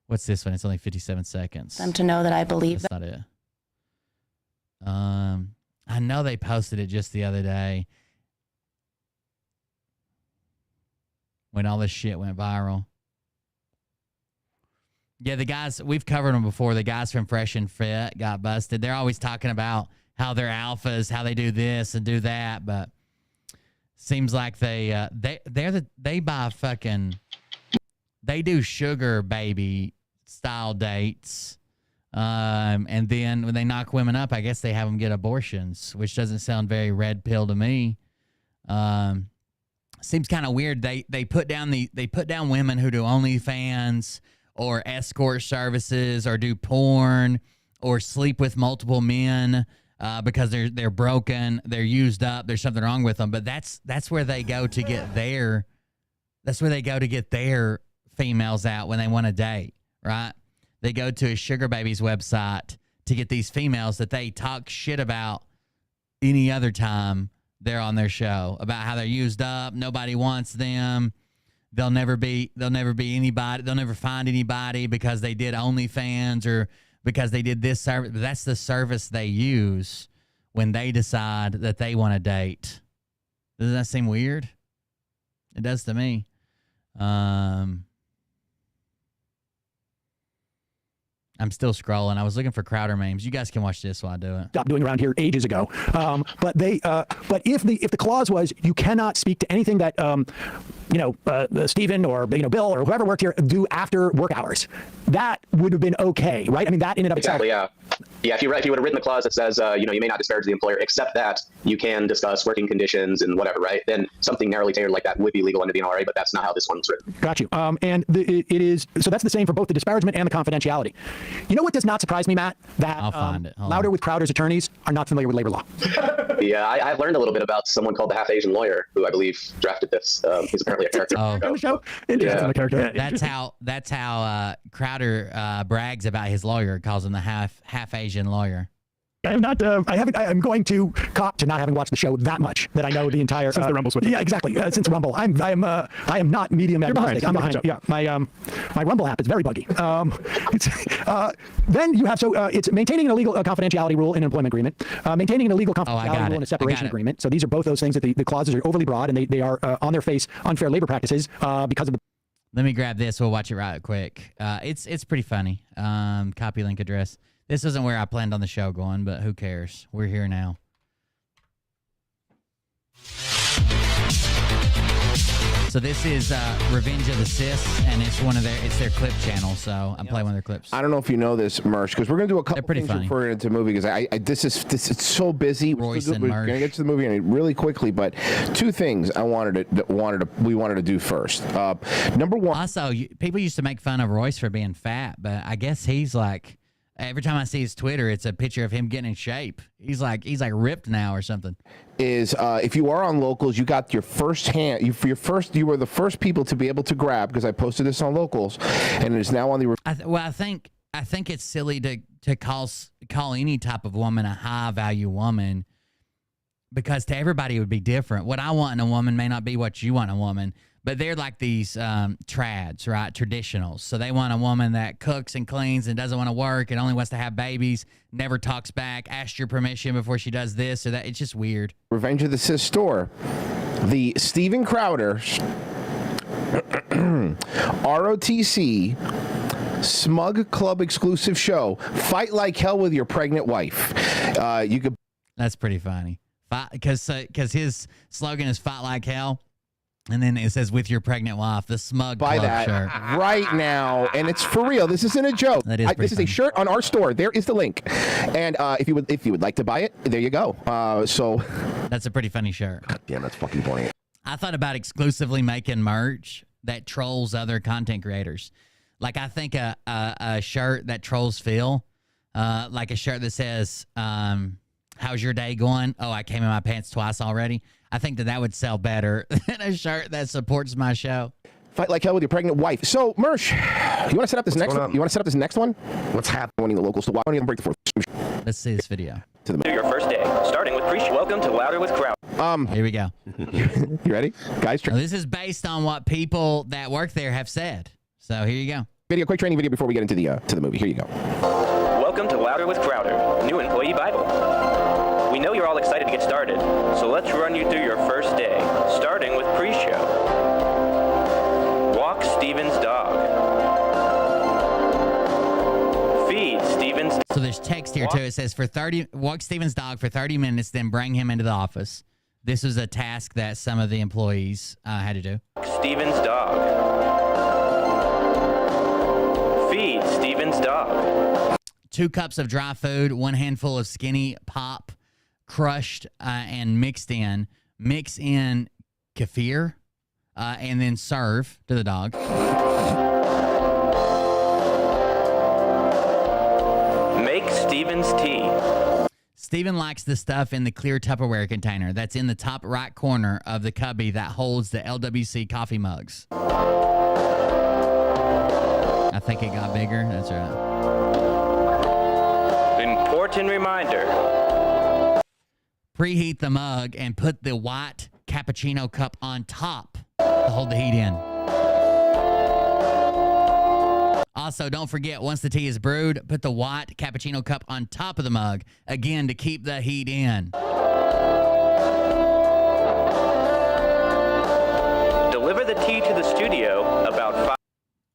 What's this one? It's only 57 seconds. Them to know that I believe That's not it. I know they posted it just the other day when all this shit went viral. Yeah, the guys, we've covered them before. The guys from Fresh and Fit got busted. They're always talking about how they're alphas, how they do this and do that, but seems like they buy fucking, they do sugar baby style dates. And then when they knock women up, I guess they have them get abortions, which doesn't sound very red pill to me. Seems kind of weird. They put down women who do OnlyFans or escort services or do porn or sleep with multiple men because they're broken, they're used up, there's something wrong with them. But that's where they go to get their females out when they want to date, right? They go to a sugar baby's website to get these females that they talk shit about any other time they're on their show, about how they're used up, nobody wants them, they'll never be anybody, they'll never find anybody because they did OnlyFans or because they did this service. But that's the service they use when they decide that they want to date. Doesn't that seem weird? It does to me. I'm still scrolling. I was looking for Crowder memes. You guys can watch this while I do it. Stopped doing around here ages ago. But if the clause was you cannot speak to anything that Stephen or Bill or whoever worked here do after work hours, that would have been okay, right? I mean, that in and of itself. Exactly. Yeah. If you would have written the clause that says, you may not disparage the employer, except that you can discuss working conditions and whatever, right? Then something narrowly tailored like that would be legal under the NLRA, but that's not how this one was written. Got you. And it is, so that's the same for both the disparagement and the confidentiality. You know what does not surprise me, Matt? That I'll find it. Hold Louder on. with Crowder's attorneys are not familiar with labor law. Yeah, I've learned a little bit about someone called the half Asian lawyer who I believe drafted this. He's apparently a character. Oh. On the show? Yeah. Character. That's how Crowder brags about his lawyer, calls him the half Asian lawyer. I'm not. I'm going to cop to not having watched the show that much that I know the entire. Since the Rumble switch. Yeah, exactly. Since Rumble, I am not medium agnostic. I'm behind. Yeah, my Rumble app is very buggy. Then you have it's maintaining an illegal confidentiality rule in an employment agreement, maintaining an illegal confidentiality rule in a separation agreement. So these are both those things that the clauses are overly broad and they are on their face unfair labor practices because of the. Let me grab this. We'll watch it right quick. It's pretty funny. Copy link address. This isn't where I planned on the show going, but who cares? We're here now. So this is Revenge of the Sis, and it's their clip channel. So I'm playing one of their clips. I don't know if you know this, Mersh, because we're gonna do a couple things funny. before we get into the movie. Because this is so busy. Royce We're and gonna Mersh. get to the movie really quickly, but two things we wanted to do first. Number one. Also, people used to make fun of Royce for being fat, but I guess he's like. Every time I see his Twitter, it's a picture of him getting in shape. He's like ripped now or something. Is if you are on Locals, you got your first hand. You were the first people to be able to grab, because I posted this on Locals, and it is now on the. I think it's silly to call any type of woman a high value woman, because to everybody it would be different. What I want in a woman may not be what you want in a woman. But they're like these trads, right? Traditionals. So they want a woman that cooks and cleans and doesn't want to work and only wants to have babies, never talks back, asks your permission before she does this or that. It's just weird. Revenge of the Sis store. The Steven Crowder ROTC Smug Club exclusive show. Fight like hell with your pregnant wife. You could. That's pretty funny. Because his slogan is "Fight like hell." And then it says, with your pregnant wife, the Smug Buy Club that shirt. right now, and it's for real. This isn't a joke. That is this is a shirt on our store. There is the link, and if you would like to buy it, there you go. So that's a pretty funny shirt. God damn, that's fucking funny. I thought about exclusively making merch that trolls other content creators. Like I think a shirt that trolls Phil, like a shirt that says, "How's your day going? Oh, I came in my pants twice already." I think that would sell better than a shirt that supports my show. Fight like hell with your pregnant wife. So, Mersh, you want to set up this next one? You want to set up this next one? What's happening in the Locals? Why don't you break the fourth? Let's see this video. To the your first day, starting with pre-show. Welcome to Louder with Crowd. Here we go. You ready, guys? Now, this is based on what people that work there have said. So here you go. Quick training video before we get into the movie. Here you go. Welcome to Louder with Crowder, new employee Bible. We know you're all excited to get started, so let's run you through your first day, starting with pre-show. Walk Steven's dog. Feed Steven's. So there's text here too. It says walk Steven's dog for 30 minutes, then bring him into the office. This was a task that some of the employees had to do. Steven's dog. Feed Steven's dog. 2 cups of dry food, 1 handful of skinny pop, crushed and mixed in. Mix in kefir, and then serve to the dog. Make Steven's tea. Steven likes the stuff in the clear Tupperware container that's in the top right corner of the cubby that holds the LWC coffee mugs. I think it got bigger. That's right. Important reminder. Preheat the mug and put the white cappuccino cup on top to hold the heat in. Also, don't forget, once the tea is brewed, put the white cappuccino cup on top of the mug, again, to keep the heat in. Deliver the tea to the studio about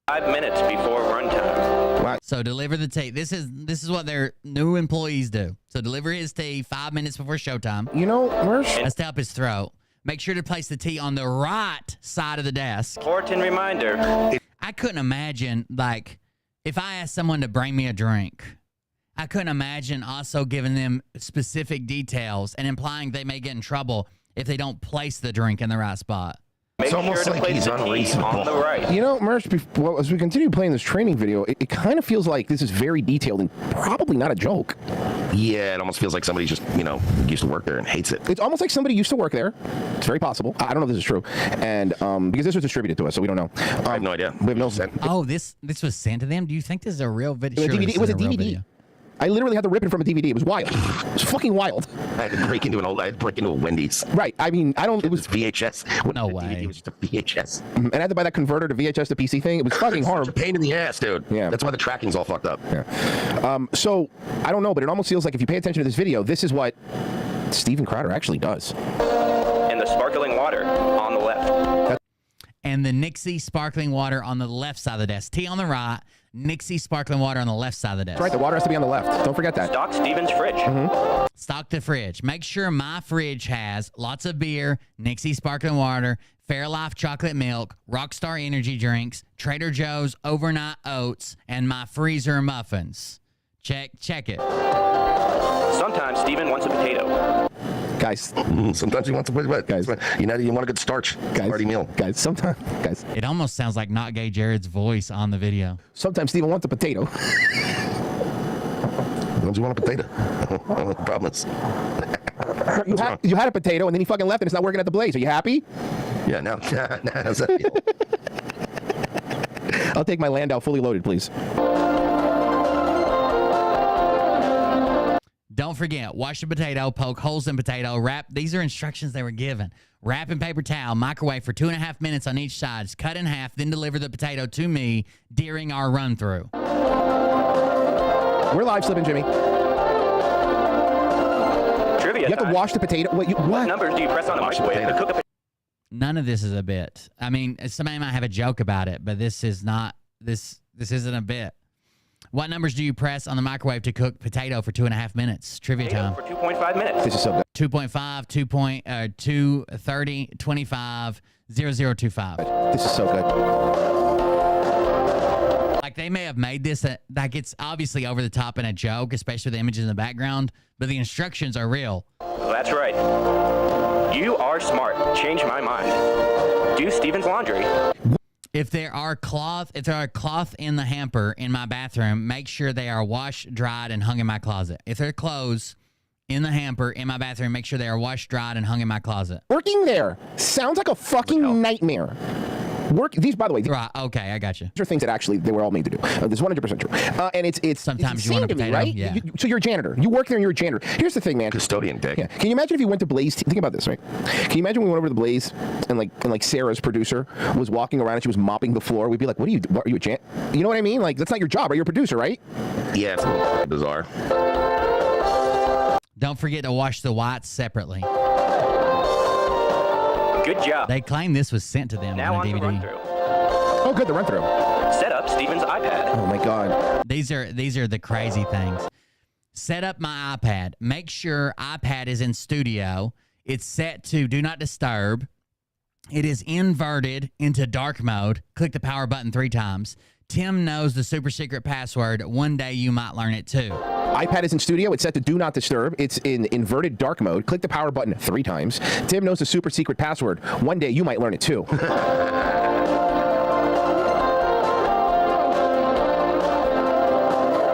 5 minutes before runtime. Wow. So deliver the tea. This is what their new employees do. So deliver his tea 5 minutes before showtime. You know, Mersh. That's to help his throat. Make sure to place the tea on the right side of the desk. Important reminder. I couldn't imagine, like, if I asked someone to bring me a drink, I couldn't imagine also giving them specific details and implying they may get in trouble if they don't place the drink in the right spot. Make sure to place the tea on the right. You know, Merch, well, as we continue playing this training video, it kind of feels like this is very detailed and probably not a joke. Yeah, it almost feels like somebody just, used to work there and hates it. It's almost like somebody used to work there. It's very possible. I don't know if this is true. And because this was distributed to us, so we don't know. I have no idea. We have no... Oh, this was sent to them? Do you think this is a real video? Sure, it was a DVD. Video. I literally had to rip it from a DVD. It was wild. It was fucking wild. I had to break into a Wendy's. Right. I mean, it was VHS. No way. DVD was just a VHS. And I had to buy that converter to VHS to PC thing. It was fucking hard. It's a pain in the ass, dude. Yeah. That's why the tracking's all fucked up. Yeah. So, I don't know, but it almost feels like if you pay attention to this video, this is what Steven Crowder actually does. And the sparkling water on the left. And the Nixie sparkling water on the left side of the desk. Tea on the right, Nixie sparkling water on the left side of the desk. That's right, the water has to be on the left. Don't forget that. Stock Steven's fridge. Mm-hmm. Stock the fridge. Make sure my fridge has lots of beer, Nixie sparkling water, Fairlife chocolate milk, Rockstar energy drinks, Trader Joe's overnight oats, and my freezer muffins. Check it. Sometimes Steven wants a potato. Guys. Sometimes you want to what? Guys. You want a good starch. Guys. Hearty meal. Guys, sometimes. Guys. It almost sounds like Not Gay Jared's voice on the video. Sometimes Steven wants a potato. Sometimes you want a potato. The problem is... You had a potato and then you fucking left and it's not working at the Blaze. Are you happy? Yeah, no. How's that feel? I'll take my Landau fully loaded, please. Don't forget, wash the potato, poke holes in potato, wrap. These are instructions they were given. Wrap in paper towel, microwave for 2.5 minutes on each side. Cut in half, then deliver the potato to me during our run-through. We're live, Slip and Jimmy. Trivia You have to time. wash the potato. What? Numbers do you press on a microwave to cook a None of this is a bit. I mean, somebody might have a joke about it, but this is not. This isn't a bit. What numbers do you press on the microwave to cook potato for 2.5 minutes? Trivia time. for 2.5 minutes? This is so good. 2.5, 2 30, 25, 0025. This is so good. Like, they may have made this, like, it's obviously over the top and a joke, especially the images in the background, but the instructions are real. That's right. You are smart. Change my mind. Do Steven's laundry. If there are cloth in the hamper in my bathroom, make sure they are washed, dried, and hung in my closet. If there are clothes in the hamper in my bathroom, make sure they are washed, dried, and hung in my closet. Working there sounds like a fucking nightmare. These, by the way, Right, okay, I got you. these are things that actually they were all made to do. This is 100% true. And it's Sometimes it's you want a insane to me, potato, right? yeah. So you're a janitor. You work there and you're a janitor. Here's the thing, man. Custodian, dick. Yeah. Can you imagine if you went to Blaze? Think about this, right? Can you imagine we went over to Blaze and like Sarah's producer was walking around and she was mopping the floor? We'd be like, "What are you a jan?" You know what I mean? Like, that's not your job, right? You're a producer, right? Yeah, it's bizarre. Don't forget to wash the whites separately. Good job. They claim this was sent to them Now on on a the DVD. run-through. Oh, good, the run through. Set up Steven's iPad. Oh my God. These are the crazy things. Set up my iPad. Make sure iPad is in studio. It's set to do not disturb. It is inverted into dark mode. Click the power button 3 times. Tim knows the super secret password. One day you might learn it too. iPad is in studio. It's set to do not disturb. It's in inverted dark mode. Click the power button 3 times. Tim knows the super secret password. One day you might learn it too.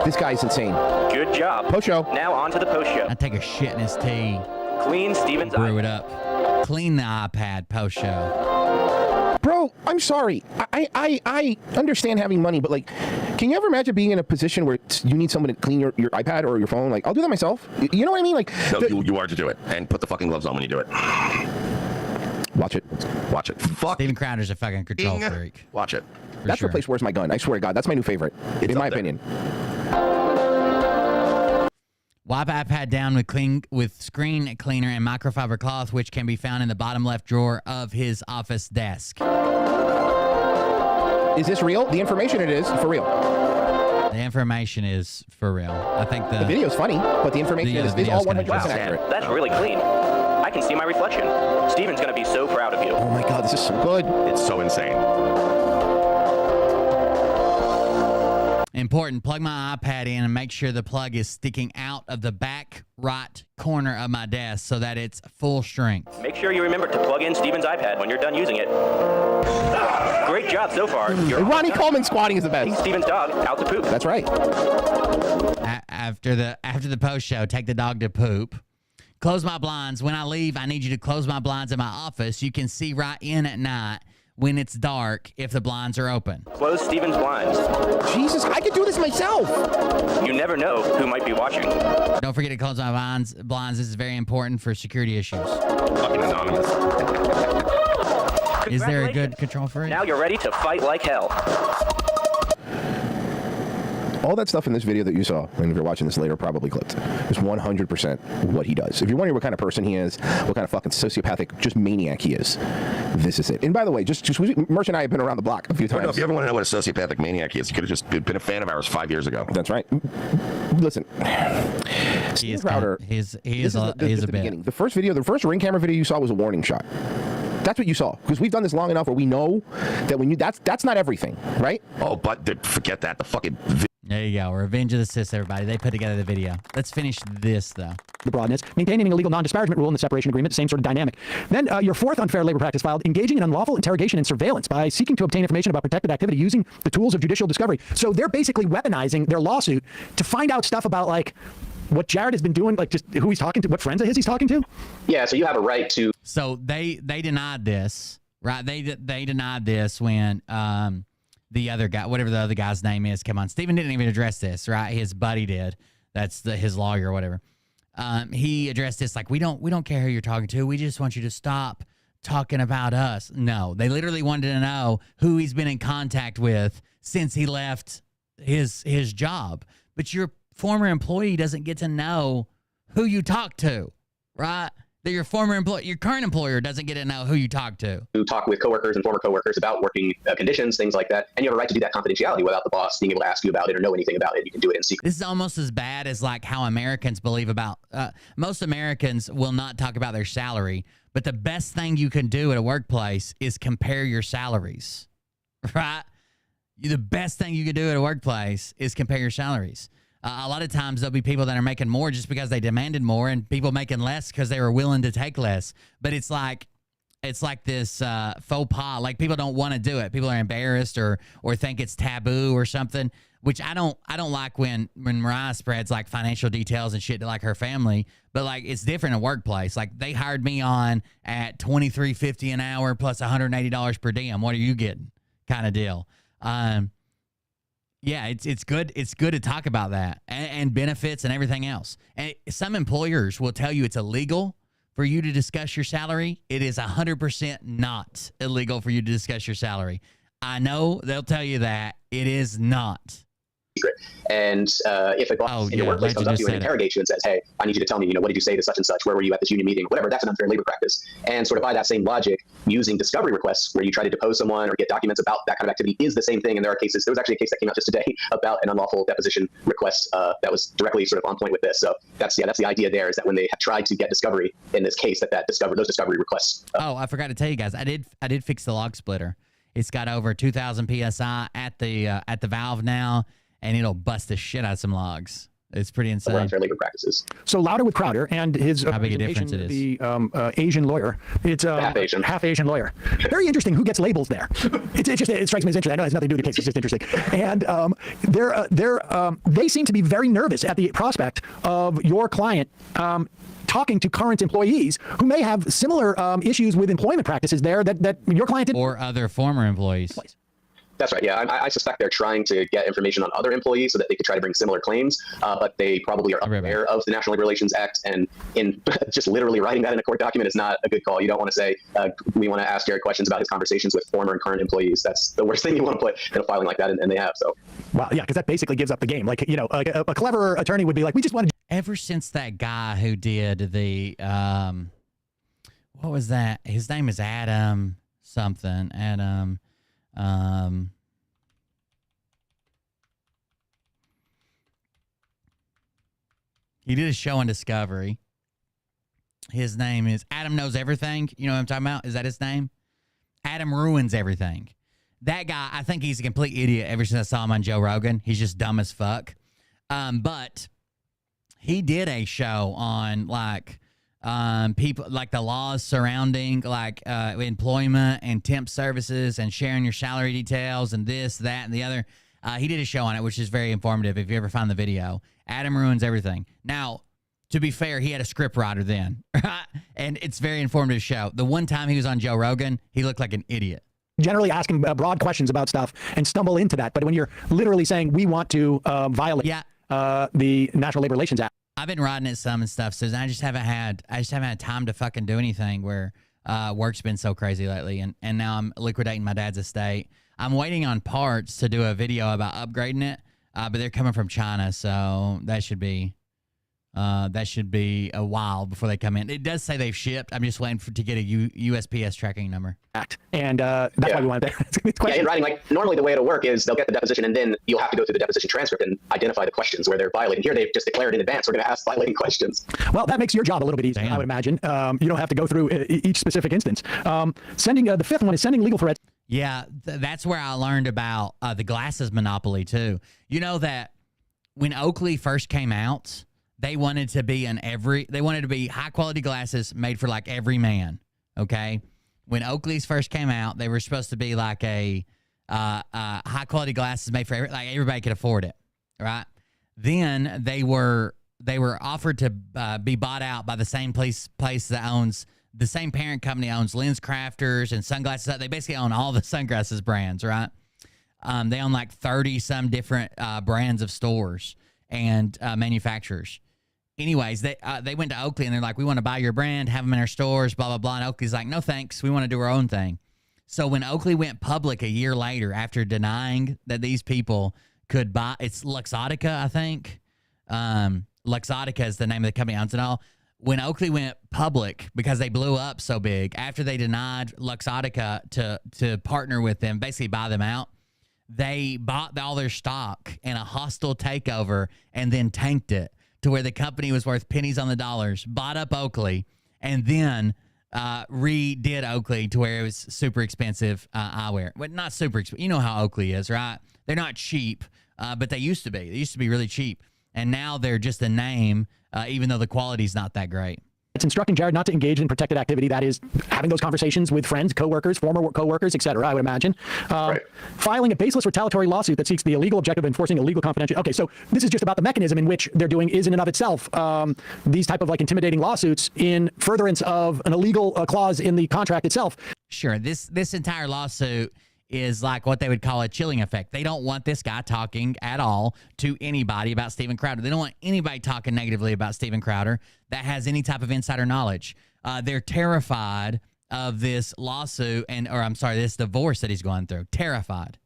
This guy's insane. Good job. Post show. Now on to the post show. I take a shit in his tea. Clean Steven's Brew iPad. it up. Clean the iPad post show. Bro, I'm sorry. I understand having money, but like, can you ever imagine being in a position where you need someone to clean your iPad or your phone? Like, I'll do that myself. You know what I mean? Like, No, you are to do it. And put the fucking gloves on when you do it. watch it. Watch it. Fuck. Steven Crowder's a fucking control freak. Watch it. That's sure. replaced Where's My Gun. I swear to God, that's my new favorite, It's in my up there. opinion. Wipe iPad down with screen cleaner and microfiber cloth, which can be found in the bottom left drawer of his office desk. Is this real? The information it is for real. The information is for real. I think The video's funny, but the information Yeah, is the all video's kinda 100% wild. accurate. That's really clean. I can see my reflection. Steven's gonna be so proud of you. Oh my God, this is so good. It's so insane. Important, plug my iPad in and make sure the plug is sticking out of the back right corner of my desk so that it's full strength. Make sure you remember to plug in Steven's iPad when you're done using it. Great job so far. Ronnie Coleman squatting is the best. Steven's dog out to poop. That's right. After the post show, take the dog to poop. Close my blinds. When I leave, I need you to close my blinds in my office. You can see right in at night when it's dark if the blinds are open. Close Steven's blinds. Jesus, I could do this myself. You never know who might be watching. Don't forget to close my blinds. This is very important for security issues. Fucking anonymous. Is there a good control freak? Now you're ready to fight like hell. All that stuff in this video that you saw, and if you're watching this later, probably clipped, is 100% what he does. If you're wondering what kind of person he is, what kind of fucking sociopathic, just maniac he is, this is it. And by the way, just Merch and I have been around the block a few times. No, if you ever want to know what a sociopathic maniac is, you could have just been a fan of ours 5 years ago. That's right. Listen, He's Crowder. He is a the bit. beginning. The first ring camera video you saw was a warning shot. That's what you saw, because we've done this long enough where we know that when you that's not everything, right? Oh, but forget that. The fucking. There you go. Revenge of the Sis, everybody. They put together the video. Let's finish this, though. The broadness, maintaining an illegal non-disparagement rule in the separation agreement, same sort of dynamic. Then your fourth unfair labor practice filed, engaging in unlawful interrogation and surveillance by seeking to obtain information about protected activity using the tools of judicial discovery. So they're basically weaponizing their lawsuit to find out stuff about, like, what Jared has been doing, like just who he's talking to, what friends of his he's talking to. Yeah, so you have a right to. So they denied this, right? They denied this when the other guy, whatever the other guy's name is, come on, Stephen didn't even address this, right? His buddy did. That's his lawyer or whatever. He addressed this like, we don't care who you're talking to. We just want you to stop talking about us. No, they literally wanted to know who he's been in contact with since he left his job. But your former employee doesn't get to know who you talk to, right? That your current employer doesn't get to know who you talk to. You talk with coworkers and former coworkers about working conditions, things like that, and you have a right to do that confidentiality without the boss being able to ask you about it or know anything about it. You can do it in secret. This is almost as bad as like how Americans believe about. Most Americans will not talk about their salary, but the best thing you can do at a workplace is compare your salaries, right? The best thing you can do at a workplace is compare your salaries. A lot of times there'll be people that are making more just because they demanded more, and people making less because they were willing to take less. But it's like this faux pas. Like people don't want to do it. People are embarrassed or think it's taboo or something. Which I don't like when Mariah spreads like financial details and shit to like her family. But like it's different in a workplace. Like they hired me on at $23.50 an hour plus $180 per diem. What are you getting? Kind of deal. Yeah, it's good. It's good to talk about that and benefits and everything else. And some employers will tell you it's illegal for you to discuss your salary. It is 100% not illegal for you to discuss your salary. I know they'll tell you that. It is not. And if a boss in your workplace comes up to you and interrogates you and says, hey, I need you to tell me, what did you say to such and such? Where were you at this union meeting? Whatever, that's an unfair labor practice. And sort of by that same logic, using discovery requests where you try to depose someone or get documents about that kind of activity is the same thing. And there are cases, there was actually a case that came out just today about an unlawful deposition request that was directly sort of on point with this. So that's the idea there, is that when they have tried to get discovery in this case, those discovery requests. Oh, I forgot to tell you guys, I did fix the log splitter. It's got over 2,000 PSI at the valve now. And it'll bust the shit out of some logs. It's pretty insane. Unfair labor practices. So Louder with Crowder and his how big a difference it is. The Asian lawyer. It's half Asian lawyer. Very interesting. Who gets labels there? It strikes me as interesting. I know it has nothing to do with the case. It's just interesting. And they seem to be very nervous at the prospect of your client talking to current employees who may have similar issues with employment practices there that your client did, or other former employees. That's right. Yeah, I suspect they're trying to get information on other employees so that they could try to bring similar claims, but they probably are unaware of the National Labor Relations Act, and in just literally writing that in a court document is not a good call. You don't want to say, we want to ask Jared questions about his conversations with former and current employees. That's the worst thing you want to put in a filing like that, and they have. So, well, yeah, because that basically gives up the game. Like, a clever attorney would be like, we just wanted. Ever since that guy who did the, what was that? His name is Adam something. He did a show on Discovery. his name is Adam Knows Everything. You know what I'm talking about? Is that his name? Adam Ruins Everything. That guy, I think he's a complete idiot ever since I saw him on Joe Rogan. He's just dumb as fuck. But he did a show on like people, like the laws surrounding like employment and temp services and sharing your salary details and this, that, and the other. He did a show on it, which is very informative if you ever find the video. Adam Ruins Everything. Now, to be fair, he had a script writer then, right? And it's a very informative show. The one time he was on Joe Rogan, he looked like an idiot. Generally asking broad questions about stuff and stumble into that. But when you're literally saying we want to violate the National Labor Relations Act. I've been riding it some and stuff, so I just haven't had time to fucking do anything where work's been so crazy lately. And now I'm liquidating my dad's estate. I'm waiting on parts to do a video about upgrading it, but they're coming from China, so that should be a while before they come in. It does say they've shipped. I'm just waiting to get a USPS tracking number. And that's why we wanted to. Yeah, in writing, like normally the way it'll work is they'll get the deposition and then you'll have to go through the deposition transcript and identify the questions where they're violating. Here they've just declared in advance we're going to ask violating questions. Well, that makes your job a little bit easier, I would imagine. You don't have to go through each specific instance. Sending the fifth one is sending legal threats. Yeah, that's where I learned about the glasses monopoly too. You know that when Oakley first came out, they wanted to be high quality glasses made for like every man. Okay. When Oakley's first came out, they were supposed to be like a high quality glasses made for like everybody could afford it. Right. Then they were offered to be bought out by the same place that owns the same parent company owns Lens Crafters and Sunglasses. They basically own all the sunglasses brands. Right. They own like 30 some different brands of stores and manufacturers. Anyways, they went to Oakley and they're like, we want to buy your brand, have them in our stores, blah, blah, blah. And Oakley's like, no, thanks. We want to do our own thing. So when Oakley went public a year later after denying that these people could buy, it's Luxottica, I think. Luxottica is the name of the company owns it all. When Oakley went public, because they blew up so big, after they denied Luxottica to partner with them, basically buy them out, they bought all their stock in a hostile takeover and then tanked it to where the company was worth pennies on the dollars, bought up Oakley, and then redid Oakley to where it was super expensive eyewear. But not super expensive. You know how Oakley is, right? They're not cheap, but they used to be. They used to be really cheap. And now they're just a name, even though the quality's not that great. It's instructing Jared not to engage in protected activity. That is having those conversations with friends, coworkers, former coworkers, etc. I would imagine. Filing a baseless retaliatory lawsuit that seeks the illegal objective of enforcing illegal confidentiality. Okay, so this is just about the mechanism in which they're doing is in and of itself these type of like intimidating lawsuits in furtherance of an illegal clause in the contract itself. Sure, this entire lawsuit is like what they would call a chilling effect. They don't want this guy talking at all to anybody about Steven Crowder. They don't want anybody talking negatively about Steven Crowder that has any type of insider knowledge. They're terrified of this lawsuit this divorce that he's going through. Terrified.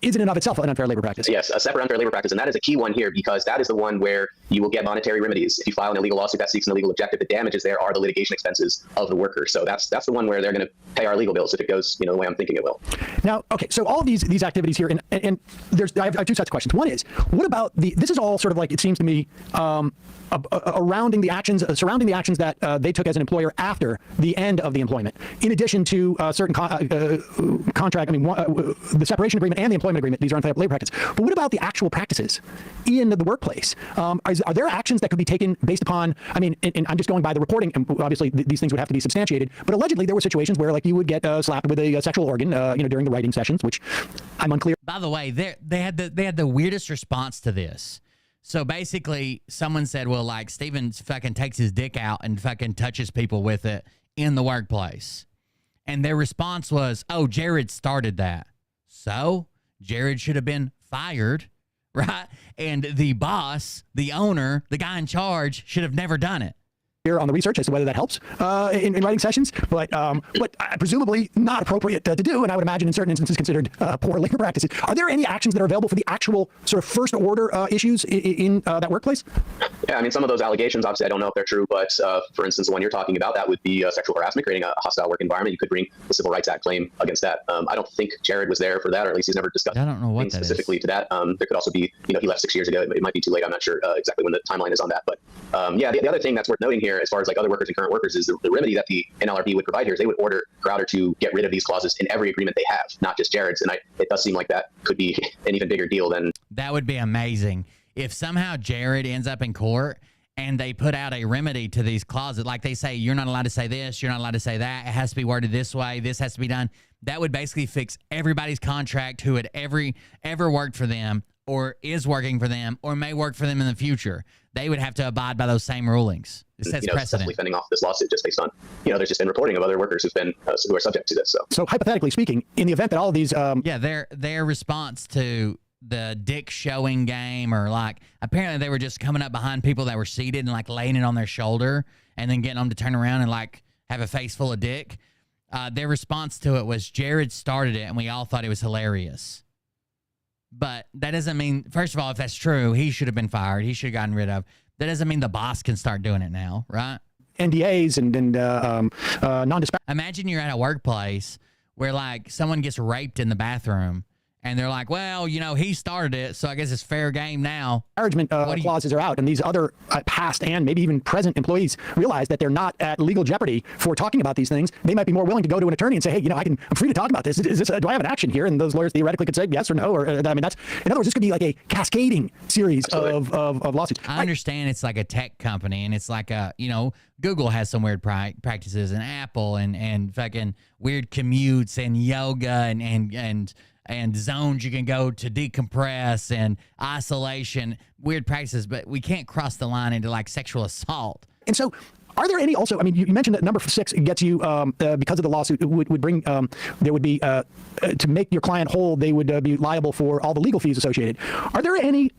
Is in and of itself an unfair labor practice? Yes, a separate unfair labor practice. And that is a key one here because that is the one where you will get monetary remedies. If you file an illegal lawsuit that seeks an illegal objective, the damages there are the litigation expenses of the worker. So that's the one where they're going to pay our legal bills if it goes the way I'm thinking it will. Now, okay, so all of these activities here, and I have two sets of questions. One is, what about this is all sort of like, it seems to me, surrounding the actions that they took as an employer after the end of the employment, in addition to certain contract, the separation agreement and the employment agreement. These are unfair labor practices. But what about the actual practices in the workplace? Are there actions that could be taken based upon, and I'm just going by the reporting, and obviously these things would have to be substantiated, but allegedly there were situations where like you would get slapped with a sexual organ, during the writing sessions, which I'm unclear. By the way, they had the weirdest response to this. So basically, someone said, well, like, Steven fucking takes his dick out and fucking touches people with it in the workplace. And their response was, oh, Jared started that. So Jared should have been fired, right? And the boss, the owner, the guy in charge should have never done it. Here on the research as to whether that helps in writing sessions, but presumably not appropriate to do, and I would imagine in certain instances considered poor labor practices. Are there any actions that are available for the actual sort of first order issues in that workplace? Yeah, some of those allegations, obviously, I don't know if they're true, but for instance, the one you're talking about, that would be sexual harassment, creating a hostile work environment. You could bring the Civil Rights Act claim against that. I don't think Jared was there for that, or at least he's never discussed anything specifically to that. There could also be, he left 6 years ago. It might be too late. I'm not sure exactly when the timeline is on that. But the other thing that's worth noting here here, as far as like other workers and current workers, is the remedy that the NLRB would provide here is they would order Crowder to get rid of these clauses in every agreement they have, not just Jared's. And it does seem like that could be an even bigger deal than. That would be amazing if somehow Jared ends up in court and they put out a remedy to these clauses. Like they say, you're not allowed to say this, you're not allowed to say that. It has to be worded this way. This has to be done. That would basically fix everybody's contract who had ever worked for them or is working for them or may work for them in the future. They would have to abide by those same rulings. It sets precedent. Definitely fending off this lawsuit just based on, there's just been reporting of other workers who've been who are subject to this. So hypothetically speaking, in the event that all of these, their response to the dick showing game, or like apparently they were just coming up behind people that were seated and like laying it on their shoulder and then getting them to turn around and like have a face full of dick. Their response to it was Jared started it and we all thought it was hilarious. But that doesn't mean, first of all, if that's true, he should have been fired. He should have gotten rid of. That doesn't mean the boss can start doing it now, right? NDAs and non-disparagement. Imagine you're at a workplace where like someone gets raped in the bathroom and they're like, well, he started it, so I guess it's fair game now. Disparagement clauses are out, and these other past and maybe even present employees realize that they're not at legal jeopardy for talking about these things. They might be more willing to go to an attorney and say, hey, I'm free to talk about this. Is this do I have an action here? And those lawyers theoretically could say yes or no. Or that's, in other words, this could be like a cascading series of lawsuits. I understand it's like a tech company, and it's like Google has some weird practices, and Apple and fucking weird commutes and yoga and zones you can go to decompress and isolation, weird practices, but we can't cross the line into like sexual assault. And so are there any also, you mentioned that number 6 gets you, because of the lawsuit, would bring, there would be, to make your client whole, they would be liable for all the legal fees associated. Are there any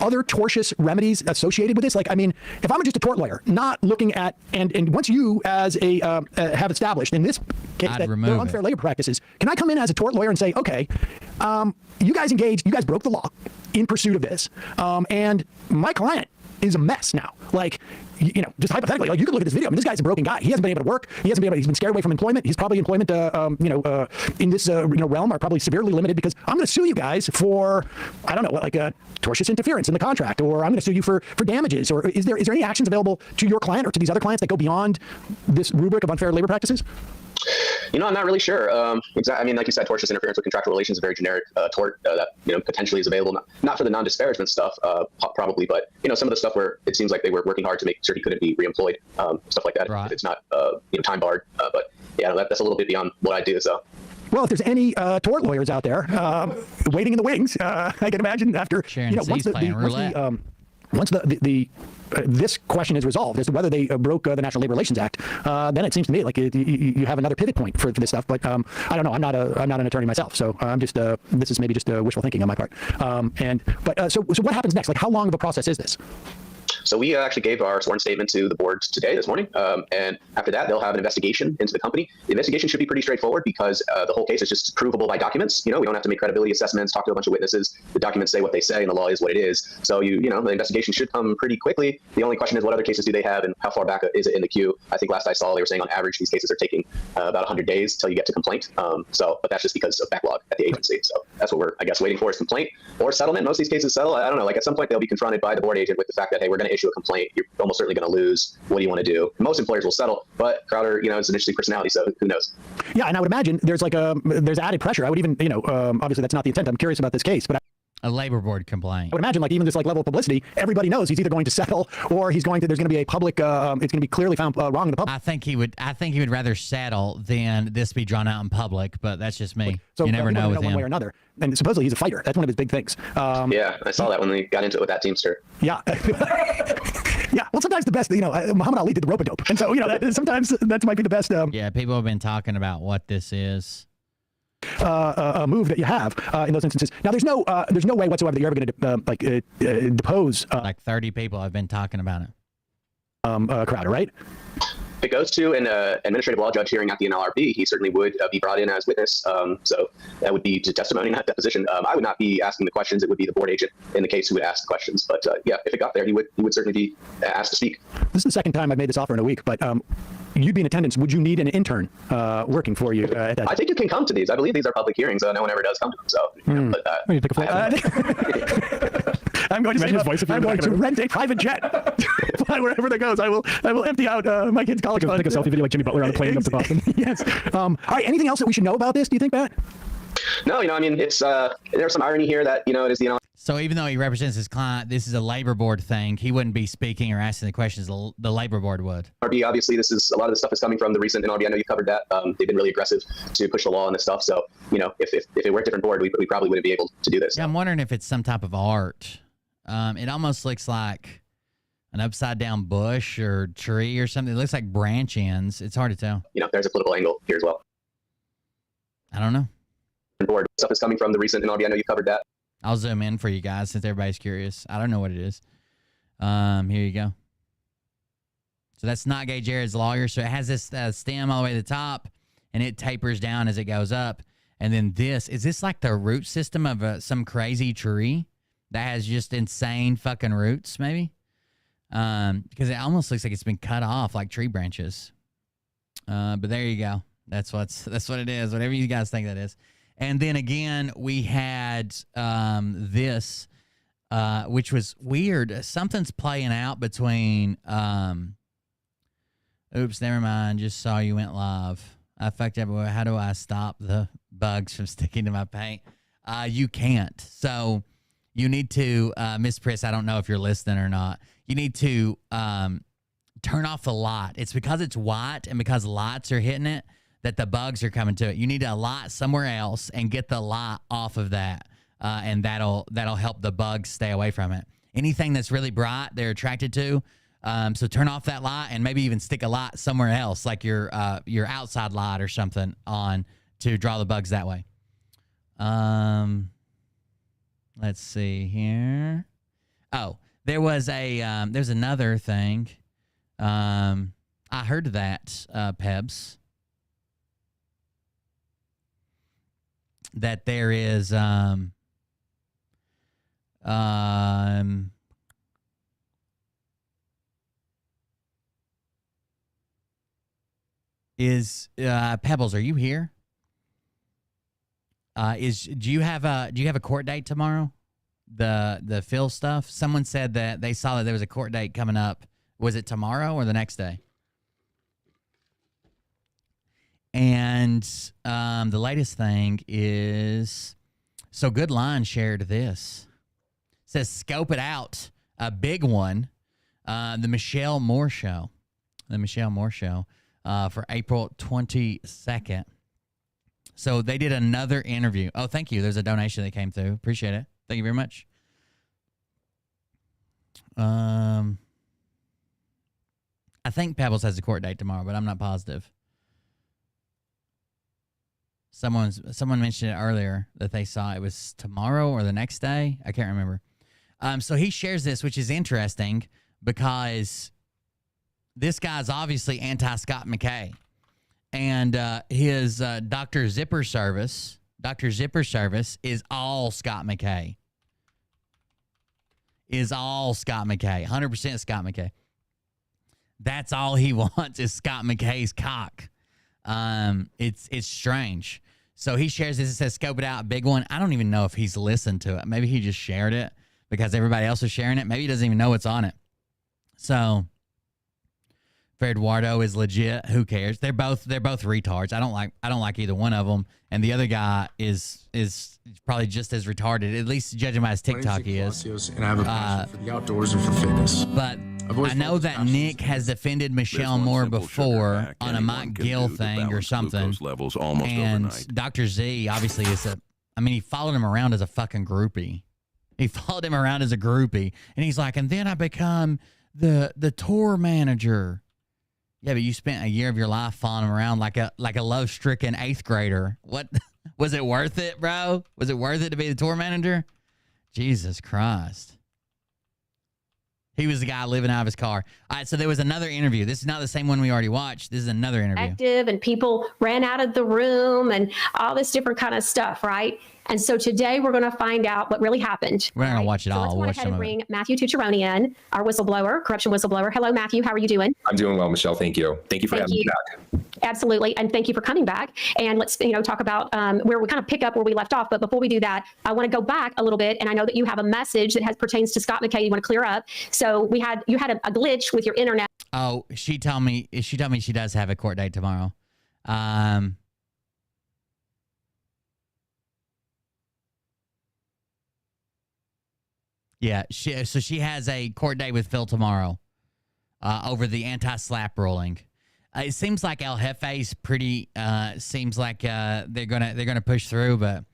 other tortious remedies associated with this? Like, if I'm just a tort lawyer, not looking at, and once you as a have established in this case that there are unfair labor practices, can I come in as a tort lawyer and say, okay, you guys broke the law in pursuit of this, and my client is a mess now. Like, just hypothetically, like you could look at this video. This guy's a broken guy. He hasn't been able to work. He's been scared away from employment. He's probably employment, in this, realm are probably severely limited because I'm going to sue you guys for, I don't know, like tortious interference in the contract, or I'm going to sue you for damages. Or is there any actions available to your client or to these other clients that go beyond this rubric of unfair labor practices? I'm not really sure. Exactly. Like you said, tortious interference with contractual relations is a very generic tort that potentially is available, not for the non-disparagement stuff, probably, but some of the stuff where it seems like they were working hard to make sure he couldn't be reemployed, stuff like that. Right. It's not time barred, but yeah, that's a little bit beyond what I do. So. Well, if there's any tort lawyers out there waiting in the wings, I can imagine after once this question is resolved as to whether they broke the National Labor Relations Act, then it seems to me like you have another pivot point for this stuff. But I don't know. I'm not an attorney myself, so I'm just this is maybe just wishful thinking on my part. So what happens next? Like, how long of a process is this? So we actually gave our sworn statement to the board this morning. And after that, they'll have an investigation into the company. The investigation should be pretty straightforward because the whole case is just provable by documents. We don't have to make credibility assessments, talk to a bunch of witnesses. The documents say what they say and the law is what it is. So the investigation should come pretty quickly. The only question is what other cases do they have and how far back is it in the queue? I think last I saw, they were saying on average, these cases are taking about 100 days till you get to complaint. But that's just because of backlog at the agency. So that's what we're, I guess, waiting for is complaint or settlement. Most of these cases settle. I don't know. Like at some point they'll be confronted by the board agent with the fact that, hey, we're going to issue a complaint. You're almost certainly going to lose. What do you want to do? Most employers will settle, but Crowder, is an interesting personality, so who knows? Yeah, and I would imagine there's added pressure. I would even, obviously that's not the intent. I'm curious about this case, but a labor board complaint. I would imagine even this level of publicity, everybody knows he's either going to settle or there's going to be a public, it's going to be clearly found wrong in the public. I think he would rather settle than this be drawn out in public, but that's just me. So you never know with him. One way or another. And supposedly he's a fighter. That's one of his big things. Yeah, I saw that when they got into it with that Teamster. Yeah. Yeah. Well, sometimes the best, Muhammad Ali did the rope-a-dope. And so, sometimes that might be the best. Yeah, people have been talking about what this is. A move that you have in those instances. Now, there's no way whatsoever that you're ever going to depose. Like 30 people have been talking about it. Crowder, right? If it goes to an administrative law judge hearing at the NLRB, he certainly would be brought in as witness. So that would be to testimony, not deposition. I would not be asking the questions. It would be the board agent in the case who would ask the questions. But yeah, if it got there, he would certainly be asked to speak. This is the second time I've made this offer in a week, but you'd be in attendance. Would you need an intern working for you at that? I think you can come to these. I believe these are public hearings. No one ever does come to them. So, I'm going to Imagine his voice if you were I'm in the going back to of the rent a private jet. Fly wherever that goes. I will empty out my kids' college fund. Take a selfie video like Jimmy Butler on the plane up to Boston. Yes. All right. Anything else that we should know about this? Do you think, Pat? No, I mean, it's there's some irony here that, it is the So even though he represents his client, this is a labor board thing. He wouldn't be speaking or asking the questions. The labor board would. NLRB. Obviously, a lot of this stuff is coming from the recent NLRB. I know you covered that. They've been really aggressive to push the law on this stuff. So, if it were a different board, we probably wouldn't be able to do this. Yeah, I'm wondering if it's some type of art. It almost looks like an upside down bush or tree or something. It looks like branch ends. It's hard to tell. There's a political angle here as well. I don't know. Board stuff is coming from the recent NLRB. I know you covered that. I'll zoom in for you guys since everybody's curious. I don't know what it is. Here you go. So that's Not Gay Jared's lawyer. So it has this stem all the way to the top, and it tapers down as it goes up. And then is this like the root system of some crazy tree that has just insane fucking roots, maybe? Because it almost looks like it's been cut off like tree branches. But there you go. That's what it is. Whatever you guys think that is. And then again, we had this, which was weird. Something's playing out between. Oops, never mind. Just saw you went live. I fucked up. How do I stop the bugs from sticking to my paint? You can't. So you need to, Miss Priss, I don't know if you're listening or not. You need to turn off the light. It's because it's white and because lights are hitting it that the bugs are coming to it. You need to light somewhere else and get the light off of that, and that'll help the bugs stay away from it. Anything that's really bright, they're attracted to. So turn off that light and maybe even stick a light somewhere else, like your outside light or something on to draw the bugs that way. Let's see here. Oh, there's another thing. I heard that, Pebs. That there is Pebbles, are you here? Do you have a court date tomorrow? The Phil stuff? Someone said that they saw that there was a court date coming up. Was it tomorrow or the next day? And the latest thing is, so Good Line shared this. It says, scope it out. A big one. The Michelle Moore Show. The Michelle Moore Show for April 22nd. So they did another interview. Oh, thank you. There's a donation that came through. Appreciate it. Thank you very much. I think Pebbles has a court date tomorrow, but I'm not positive. Someone mentioned it earlier that they saw it was tomorrow or the next day. I can't remember. So he shares this, which is interesting because this guy's obviously anti-Scott McKay. And his Dr. Zipper service is all Scott McKay. Is all Scott McKay. 100% Scott McKay. That's all he wants is Scott McKay's cock. It's strange. So he shares this. It says, scope it out, big one. I don't even know if he's listened to it. Maybe he just shared it because everybody else is sharing it. Maybe he doesn't even know what's on it. So Fred Eduardo is legit. Who cares? They're both retards. I don't like either one of them. And the other guy is probably just as retarded. At least judging by his TikTok, he is. And I have a passion for the outdoors and for fitness. But I know that Nick has defended Michelle Moore before on a Mike Gill thing or something. And Dr. Z obviously he followed him around as a fucking groupie. He followed him around as a groupie. And he's like, and then I become the tour manager. Yeah, but you spent a year of your life following him around like a love-stricken 8th grader. What was it worth it, bro? Was it worth it to be the tour manager? Jesus Christ. He was the guy living out of his car. All right, so there was another interview. This is not the same one we already watched. This is another interview. Active, and people ran out of the room and all this different kind of stuff, right? And so today we're going to find out what really happened. We're not going to watch it all. Let's go watch ahead some and of bring Matthew Tucciarone in, our whistleblower, corruption whistleblower. Hello, Matthew. How are you doing? I'm doing well, Michelle. Thank you. Thank you for having me back. Absolutely. And thank you for coming back. And let's, talk about where we kind of pick up where we left off. But before we do that, I want to go back a little bit. And I know that you have a message that pertains to Scott McKay you want to clear up. So you had a glitch with your internet. Oh, she told me she does have a court date tomorrow. Yeah, she has a court date with Phil tomorrow over the anti-slap ruling. It seems like El Jefe's pretty. Seems like they're gonna push through, but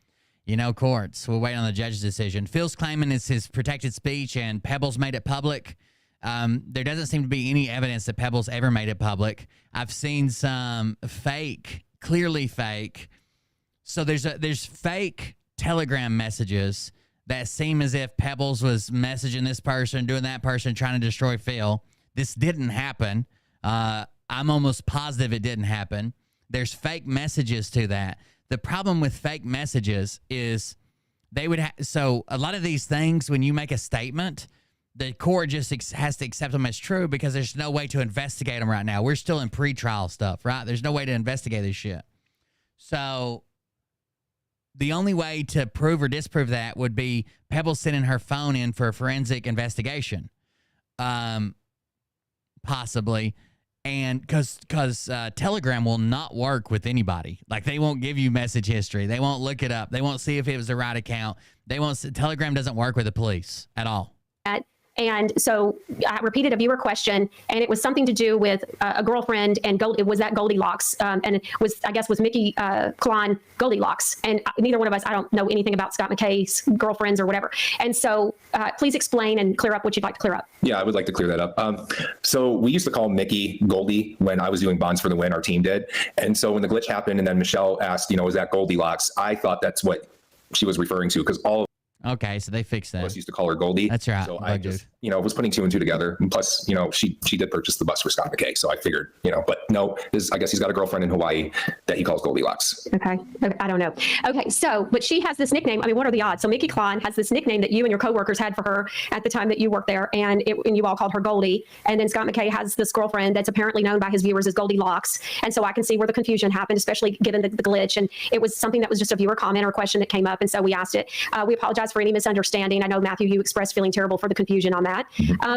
courts. We'll wait on the judge's decision. Phil's claiming it's his protected speech, and Pebbles made it public. There doesn't seem to be any evidence that Pebbles ever made it public. I've seen some fake, clearly fake. So there's fake Telegram messages that seem as if Pebbles was messaging this person, doing that person, trying to destroy Phil. This didn't happen. I'm almost positive it didn't happen. There's fake messages to that. The problem with fake messages is they would so a lot of these things, when you make a statement, the court just has to accept them as true because there's no way to investigate them right now. We're still in pretrial stuff, right? There's no way to investigate this shit. So the only way to prove or disprove that would be Pebbles sending her phone in for a forensic investigation, possibly. And because Telegram will not work with anybody. Like, they won't give you message history. They won't look it up. They won't see if it was the right account. Telegram doesn't work with the police at all. And so I repeated a viewer question, and it was something to do with a girlfriend and it was that Goldilocks, and it was, I guess, was Mickey Klein Goldilocks. And neither one of us, I don't know anything about Scott McKay's girlfriends or whatever. And so please explain and clear up what you'd like to clear up. Yeah, I would like to clear that up. So we used to call Mickey Goldie when I was doing Bonds for the Win, our team did. And so when the glitch happened and then Michelle asked, is that Goldilocks? I thought that's what she was referring to, because all Okay, so they fixed that. I used to call her Goldie. That's right. So I just, was putting two and two together. And plus, she did purchase the bus for Scott McKay. So I figured, but no, I guess he's got a girlfriend in Hawaii that he calls Goldilocks. Okay. I don't know. Okay. So, but she has this nickname. I mean, what are the odds? So Mickey Klein has this nickname that you and your coworkers had for her at the time that you worked there. And you all called her Goldie. And then Scott McKay has this girlfriend that's apparently known by his viewers as Goldilocks. And so I can see where the confusion happened, especially given the glitch. And it was something that was just a viewer comment or a question that came up. And so we asked it. We apologize for any misunderstanding. I know, Matthew, you expressed feeling terrible for the confusion on that.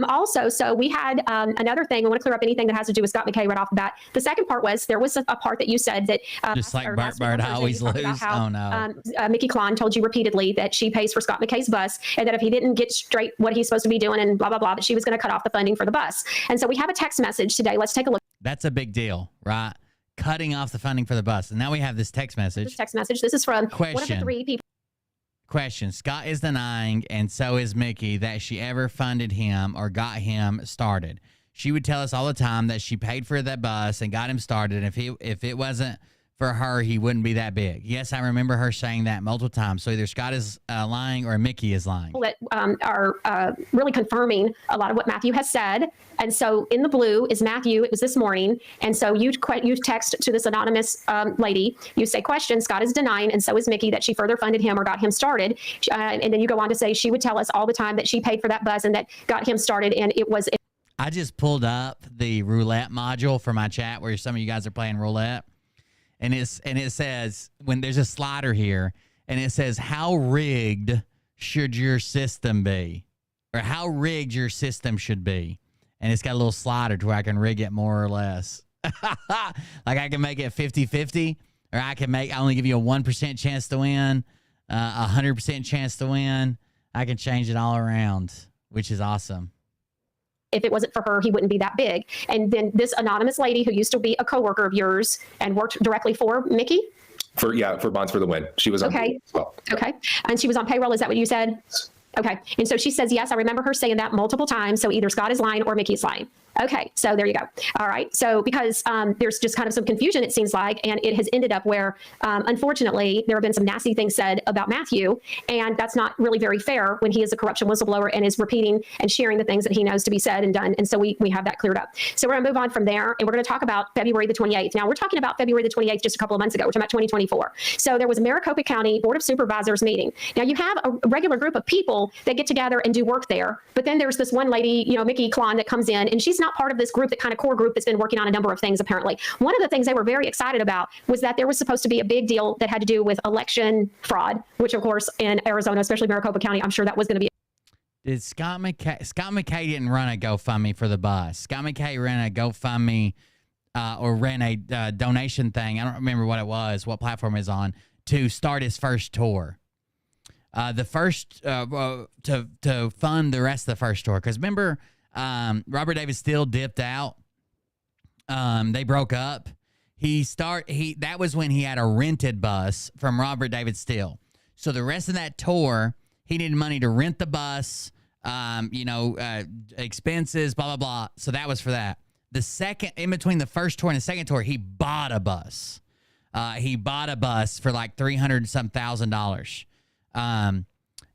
Also, so we had another thing. I want to clear up anything that has to do with Scott McKay right off the bat. The second part was there was a part that you said that just like Bart always lose. How, oh no. Mickey Klein told you repeatedly that she pays for Scott McKay's bus, and that if he didn't get straight what he's supposed to be doing and blah blah blah, that she was going to cut off the funding for the bus. And so we have a text message today. Let's take a look. That's a big deal, right? Cutting off the funding for the bus, and now we have this text message. This is from one of the three people. Question. Scott is denying, and so is Mickey, that she ever funded him or got him started. She would tell us all the time that she paid for that bus and got him started. And if it wasn't for her, he wouldn't be that big. Yes, I remember her saying that multiple times. So either Scott is lying or Mickey is lying. That are really confirming a lot of what Matthew has said. And so in the blue is Matthew. It was this morning. And so you text to this anonymous lady. You say, question, Scott is denying, and so is Mickey, that she further funded him or got him started. And then you go on to say she would tell us all the time that she paid for that bus and that got him started. And it was... I just pulled up the roulette module for my chat where some of you guys are playing roulette. And it says, when there's a slider here, and it says, how rigged should your system be? Or how rigged your system should be. And it's got a little slider to where I can rig it more or less. Like I can make it 50-50, or I only give you a 1% chance to win, 100% chance to win. I can change it all around, which is awesome. If it wasn't for her, he wouldn't be that big. And then this anonymous lady who used to be a coworker of yours and worked directly for Mickey? For Bonds for the Win. She was on payroll as well. Okay. And she was on payroll. Is that what you said? Okay. And so she says, yes, I remember her saying that multiple times. So either Scott is lying or Mickey's lying. Okay, so there you go. All right, so because there's just kind of some confusion, it seems like, and it has ended up where, unfortunately, there have been some nasty things said about Matthew, and that's not really very fair when he is a corruption whistleblower and is repeating and sharing the things that he knows to be said and done, and so we have that cleared up. So we're going to move on from there, and we're going to talk about February the 28th. Now, we're talking about February the 28th just a couple of months ago. We're talking about 2024. So there was a Maricopa County Board of Supervisors meeting. Now, you have a regular group of people that get together and do work there, but then there's this one lady, Mickey Klein, that comes in, and she's not part of this group, that kind of core group that's been working on a number of things, apparently. One of the things they were very excited about was that there was supposed to be a big deal that had to do with election fraud, which, of course, in Arizona, especially Maricopa County, I'm sure that was going to be. Did Scott McKay didn't run a GoFundMe for the bus. Scott McKay ran a GoFundMe or ran a donation thing. I don't remember what it was, what platform it's on, to start his first tour. The first to fund the rest of the first tour. Because remember, Robert David Steele dipped out. They broke up. That was when he had a rented bus from Robert David Steele. So the rest of that tour, he needed money to rent the bus, expenses, blah, blah, blah. So that was for that. The second, in between the first tour and the second tour, he bought a bus. He bought a bus for like $300,000.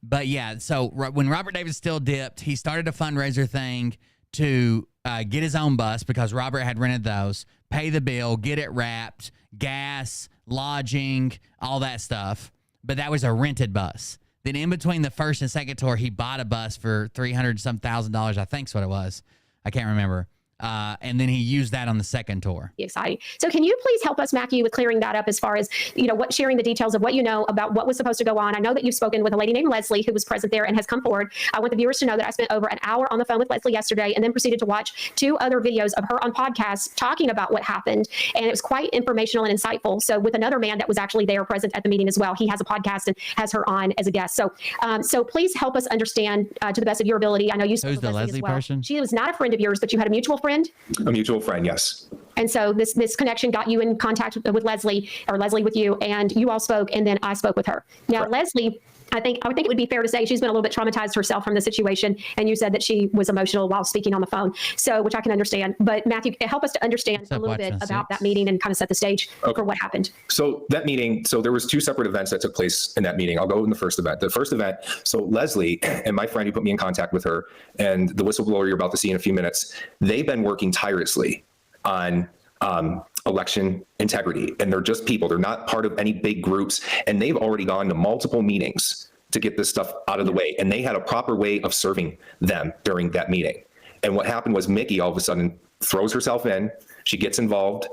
But yeah, so when Robert David Steele dipped, he started a fundraiser thing to get his own bus because Robert had rented those, pay the bill, get it wrapped, gas, lodging, all that stuff. But that was a rented bus. Then in between the first and second tour, he bought a bus for $300,000, I think is what it was. I can't remember. And then he used that on the second tour. Exciting. So can you please help us, Mackie, with clearing that up as far as, sharing the details of what you know about what was supposed to go on? I know that you've spoken with a lady named Leslie who was present there and has come forward. I want the viewers to know that I spent over an hour on the phone with Leslie yesterday and then proceeded to watch 2 other videos of her on podcasts talking about what happened. And it was quite informational and insightful. So with another man that was actually there present at the meeting as well. He has a podcast and has her on as a guest. So so please help us understand to the best of your ability. I know you spoke Who's with the Leslie as well. person? She was not a friend of yours, but you had a mutual friend? A mutual friend, yes. And so this connection got you in contact with Leslie, or Leslie with you, and you all spoke, and then I spoke with her. Now, right. Leslie, I would think it would be fair to say she's been a little bit traumatized herself from the situation, and you said that she was emotional while speaking on the phone, so which I can understand. But Matthew, help us to understand a little bit about that meeting and kind of set the stage for what happened. So that meeting, there was 2 separate events that took place in that meeting. I'll go in the first event. The first event, so Leslie and my friend who put me in contact with her and the whistleblower you're about to see in a few minutes, they've been working tirelessly on election integrity, and they're just people. They're not part of any big groups, and they've already gone to multiple meetings to get this stuff out of the way, and they had a proper way of serving them during that meeting. And what happened was Mickey all of a sudden throws herself in, she gets involved,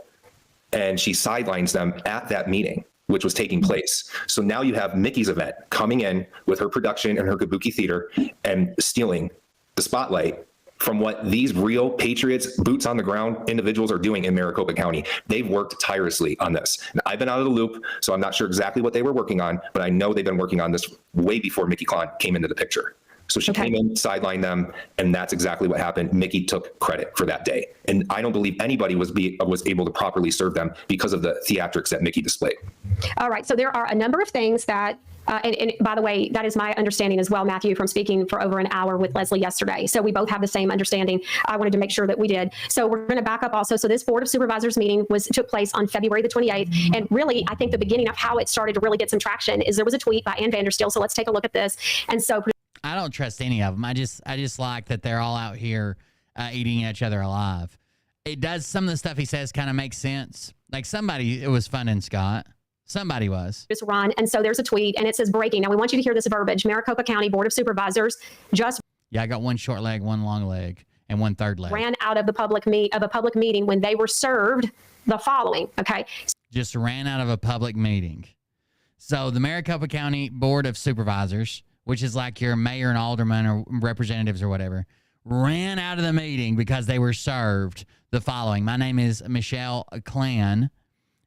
and she sidelines them at that meeting, which was taking place. So now you have Mickey's event coming in with her production and her kabuki theater and stealing the spotlight from what these real patriots, boots on the ground individuals are doing in Maricopa County. They've worked tirelessly on this. Now, I've been out of the loop, so I'm not sure exactly what they were working on, but I know they've been working on this way before Mickey Klon came into the picture. So she came in, sidelined them, and that's exactly what happened. Mickey took credit for that day. And I don't believe anybody was able to properly serve them because of the theatrics that Mickey displayed. All right, so there are a number of things that and by the way, that is my understanding as well, Matthew, from speaking for over an hour with Leslie yesterday. So we both have the same understanding. I wanted to make sure that we did. So we're going to back up also. So this Board of Supervisors meeting took place on February the 28th. And really, I think the beginning of how it started to really get some traction is there was a tweet by Ann Vandersteel. So let's take a look at this. And so I don't trust any of them. I just like that they're all out here eating each other alive. It does, some of the stuff he says kind of makes sense. Like it was funding Scott. Somebody was. Just run. And so there's a tweet and it says breaking. Now we want you to hear this verbiage. Maricopa County Board of Supervisors just. Yeah, I got one short leg, one long leg, and one third leg. Ran out of a public meeting when they were served the following. Okay. Just ran out of a public meeting. So the Maricopa County Board of Supervisors, which is like your mayor and alderman or representatives or whatever, ran out of the meeting because they were served the following. My name is Michelle Klan,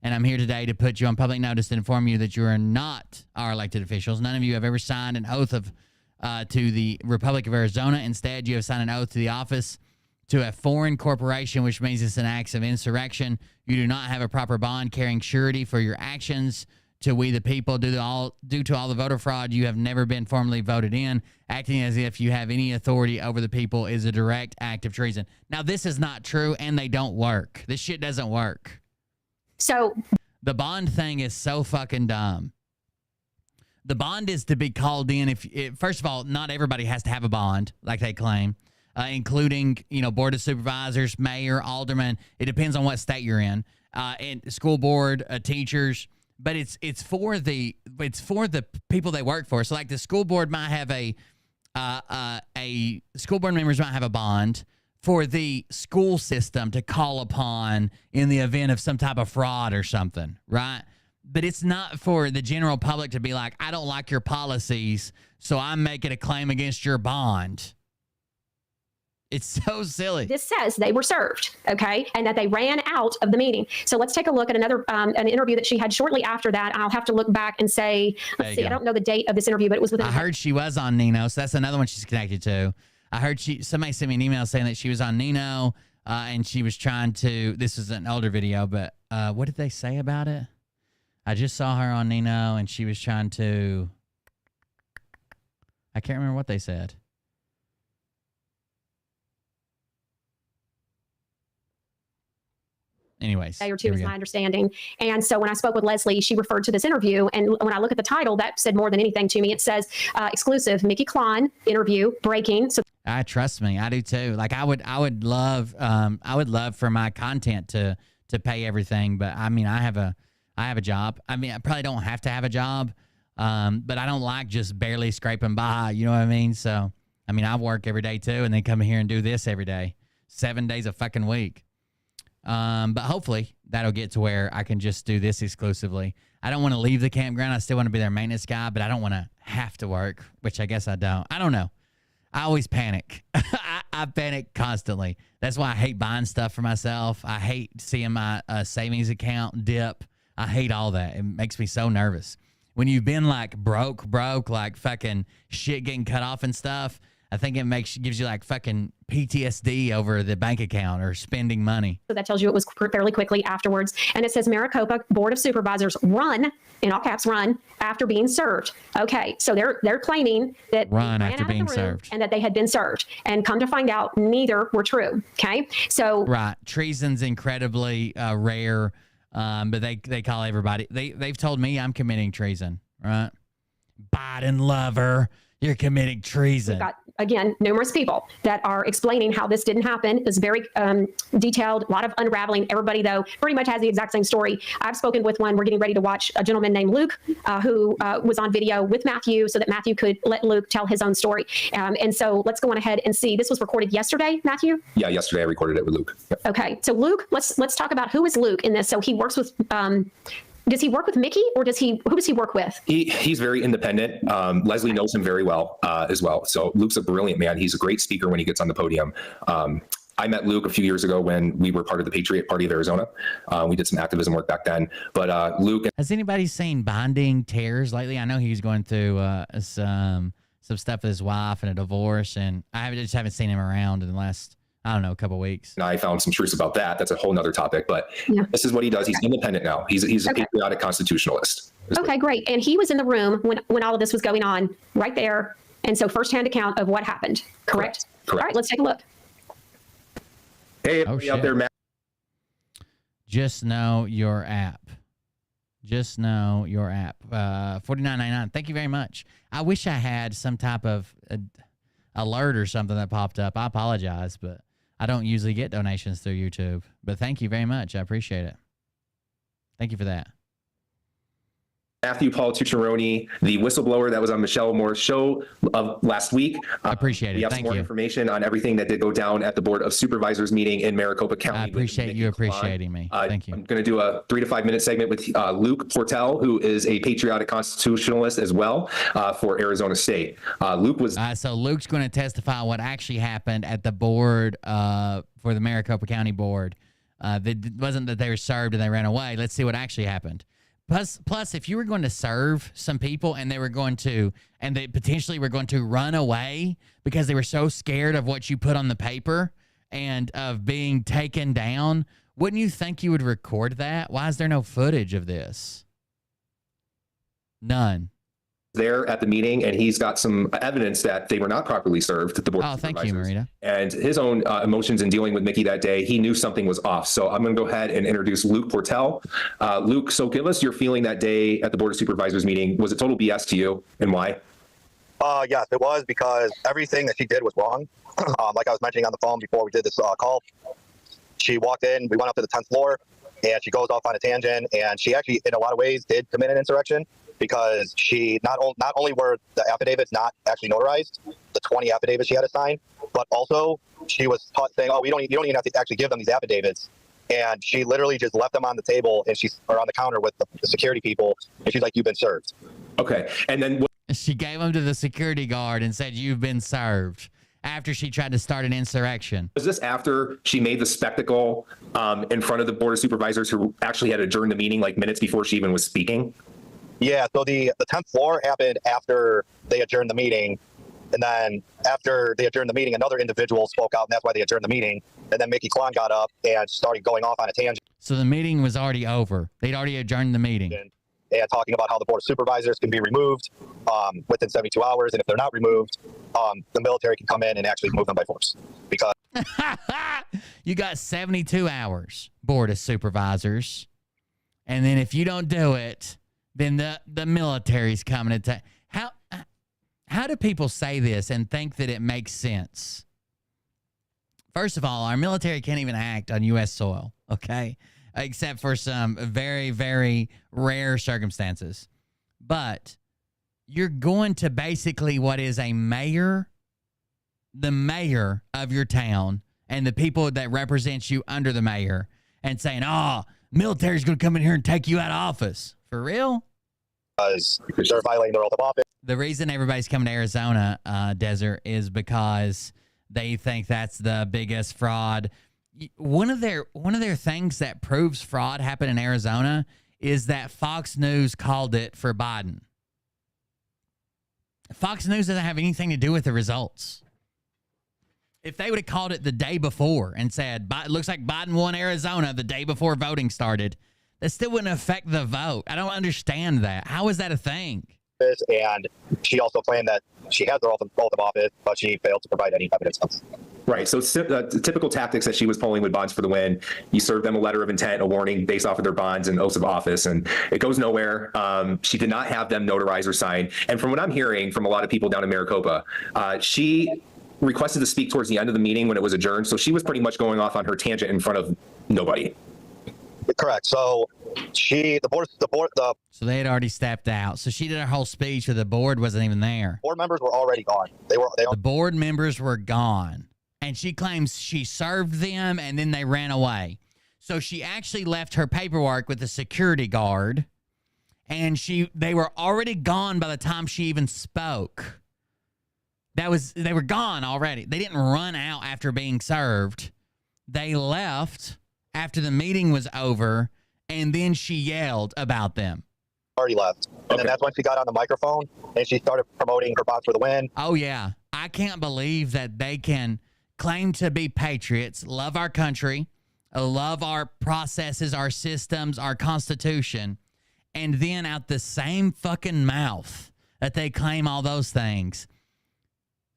and I'm here today to put you on public notice to inform you that you are not our elected officials. None of you have ever signed an oath to the Republic of Arizona. Instead, you have signed an oath to the office to a foreign corporation, which means it's an act of insurrection. You do not have a proper bond carrying surety for your actions. To we the people, due to all the voter fraud, you have never been formally voted in. Acting as if you have any authority over the people is a direct act of treason. Now, this is not true, and they don't work. This shit doesn't work. So the bond thing is so fucking dumb. The bond is to be called in first of all, not everybody has to have a bond like they claim, including, Board of Supervisors, mayor, alderman. It depends on what state you're in, and school board, teachers. But it's for the people they work for. So like the school board might have a school board members might have a bond for the school system to call upon in the event of some type of fraud or something, right? But it's not for the general public to be like, I don't like your policies, so I'm making a claim against your bond. It's so silly. This says they were served, okay, and that they ran out of the meeting. So let's take a look at another an interview that she had shortly after that. And I'll have to look back and say, let's see, I don't know the date of this interview, but it was within. I heard she was on Nino, so that's another one she's connected to. I heard somebody sent me an email saying that she was on Nino, and she was trying to. This is an older video, but what did they say about it? I just saw her on Nino, and she was trying to. I can't remember what they said. Anyways, day or two is my understanding. And so when I spoke with Leslie, she referred to this interview. And when I look at the title, that said more than anything to me. It says exclusive Mickey Klon interview breaking. So trust me, I do too. Like I would love for my content to pay everything. But I mean, I have a job. I mean, I probably don't have to have a job. But I don't like just barely scraping by. You know what I mean? So, I mean, I work every day too, and then come here and do this every day, 7 days a fucking week. But hopefully that'll get to where I can just do this exclusively. I don't want to leave the campground. I still want to be their maintenance guy, but I don't want to have to work, which I guess I don't. I don't know. I always panic. I panic constantly. That's why I hate buying stuff for myself. I hate seeing my savings account dip. I hate all that. It makes me so nervous. When you've been like broke, like fucking shit getting cut off and stuff, I think it gives you like fucking PTSD over the bank account or spending money. that tells you it was fairly quickly afterwards. And it says Maricopa Board of Supervisors run, in all caps, run after being served. Okay, so they're claiming that run they ran after out of being the room served and that they had been served. And come to find out, neither were true. Okay, so right, treason's incredibly rare, but they call everybody. They've told me I'm committing treason. Right, Biden lover. You're committing treason. We've got, again, numerous people that are explaining how this didn't happen. It's very detailed, a lot of unraveling. Everybody, though, pretty much has the exact same story. I've spoken with one. We're getting ready to watch a gentleman named Luke, who was on video with Matthew so that Matthew could let Luke tell his own story. And so let's go on ahead and see. This was recorded yesterday, Matthew? Yeah, yesterday I recorded it with Luke. Yep. Okay, so Luke, let's talk about who is Luke in this. So he works with... does he work with Mickey, or who does he work with? He's very independent. Leslie knows him very well as well. So Luke's a brilliant man. He's a great speaker when he gets on the podium. I met Luke a few years ago when we were part of the Patriot Party of Arizona. We did some activism work back then. But Luke... Has anybody seen Binding Tears lately? I know he was going through some stuff with his wife and a divorce, and I just haven't seen him around in the last... I don't know, a couple of weeks. And I found some truths about that. That's a whole nother topic, but this is what he does. He's independent now. He's a patriotic constitutionalist. Okay, great. And he was in the room when all of this was going on, right there. And so firsthand account of what happened, correct? All right, let's take a look. Hey, out there, Matt. Just know your app. Just know your app. $49.99. Thank you very much. I wish I had some type of alert or something that popped up. I apologize, but I don't usually get donations through YouTube, but thank you very much. I appreciate it. Thank you for that. Matthew Paul Tucciaroni, the whistleblower that was on Michelle Moore's show of last week. I appreciate it. We have Thank some more you. information on everything that did go down at the Board of Supervisors meeting in Maricopa County. I appreciate you appreciating me. Thank you. I'm going to do a 3 to 5 minute segment with Luke Portell, who is a patriotic constitutionalist as well for Arizona State. Luke was... so Luke's going to testify what actually happened at the board for the Maricopa County Board. It wasn't that they were served and they ran away. Let's see what actually happened. Plus, if you were going to serve some people and they potentially were going to run away because they were so scared of what you put on the paper and of being taken down, wouldn't you think you would record that? Why is there no footage of this? None. There at the meeting, and he's got some evidence that they were not properly served at the Board of Thank Supervisors. you, Marita. And his own emotions in dealing with Mickey that day, he knew something was off. So I'm going to go ahead and introduce Luke Portell. Luke, so give us your feeling that day at the Board of Supervisors meeting. Was it total BS to you, and why? Yes, it was, because everything that she did was wrong. Like I was mentioning on the phone before we did this call, she walked in, we went up to the 10th floor, and she goes off on a tangent, and she actually, in a lot of ways, did commit an insurrection, because she not only were the affidavits not actually notarized, the 20 affidavits she had to sign, but also she was saying, "Oh, you don't even have to actually give them these affidavits." And she literally just left them on the table or on the counter with the security people. And she's like, "You've been served." Okay. And then she gave them to the security guard and said, "You've been served," after she tried to start an insurrection. Was this after she made the spectacle in front of the Board of Supervisors who actually had adjourned the meeting like minutes before she even was speaking? Yeah. So the 10th floor happened after they adjourned the meeting. And then after they adjourned the meeting, another individual spoke out, and that's why they adjourned the meeting. And then Mickey Klon got up and started going off on a tangent. So the meeting was already over. They'd already adjourned the meeting. And talking about how the Board of Supervisors can be removed within 72 hours. And if they're not removed, the military can come in and actually move them by force. Because you got 72 hours, Board of Supervisors. And then if you don't do it, then the military's coming to take. How do people say this and think that it makes sense? First of all, our military can't even act on U.S. soil, okay? Except for some very, very rare circumstances. But you're going to basically what is a mayor, the mayor of your town, and the people that represent you under the mayor, and saying, "Oh, military's going to come in here and take you out of office." For real? Because they're violating their oath of office. The reason everybody's coming to Arizona, Desert, is because they think that's the biggest fraud. One of their things that proves fraud happened in Arizona is that Fox News called it for Biden. Fox News doesn't have anything to do with the results. If they would have called it the day before and said, "It looks like Biden won Arizona the day before voting started," that still wouldn't affect the vote. I don't understand that. How is that a thing? And she also claimed that she had the oath of office, but she failed to provide any evidence of it. Right. So typical tactics that she was pulling with Bonds for the Win. You serve them a letter of intent, a warning based off of their bonds and oaths of office, and it goes nowhere. She did not have them notarize or sign. And from what I'm hearing from a lot of people down in Maricopa, she requested to speak towards the end of the meeting when it was adjourned. So she was pretty much going off on her tangent in front of nobody. Correct. So So they had already stepped out. So she did her whole speech, but the board wasn't even there. Board members were already gone. The board members were gone, and she claims she served them, and then they ran away. So she actually left her paperwork with the security guard, and they were already gone by the time she even spoke. They were gone already. They didn't run out after being served. They left after the meeting was over, and then she yelled about them. Already left. And then that's when she got on the microphone and she started promoting her Bonds for the Win. Oh, yeah. I can't believe that they can claim to be patriots, love our country, love our processes, our systems, our Constitution, and then out the same fucking mouth that they claim all those things,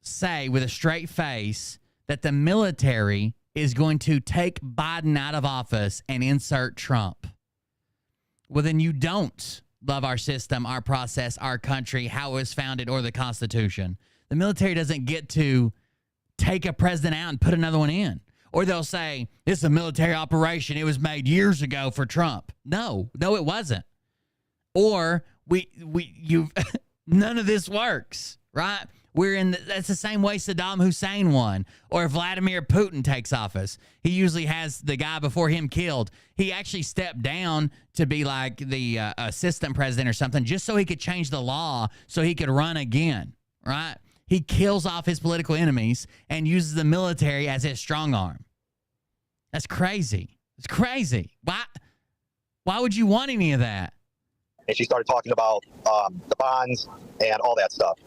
say with a straight face that the military is going to take Biden out of office and insert Trump. Well, then you don't love our system, our process, our country, how it was founded, or the Constitution. The military doesn't get to take a president out and put another one in. Or they'll say, "This is a military operation. It was made years ago for Trump." No, it wasn't. Or none of this works, right? That's the same way Saddam Hussein won, or Vladimir Putin takes office. He usually has the guy before him killed. He actually stepped down to be like the assistant president or something, just so he could change the law so he could run again, right? He kills off his political enemies and uses the military as his strong arm. That's crazy. It's crazy. Why would you want any of that? And she started talking about the bonds and all that stuff.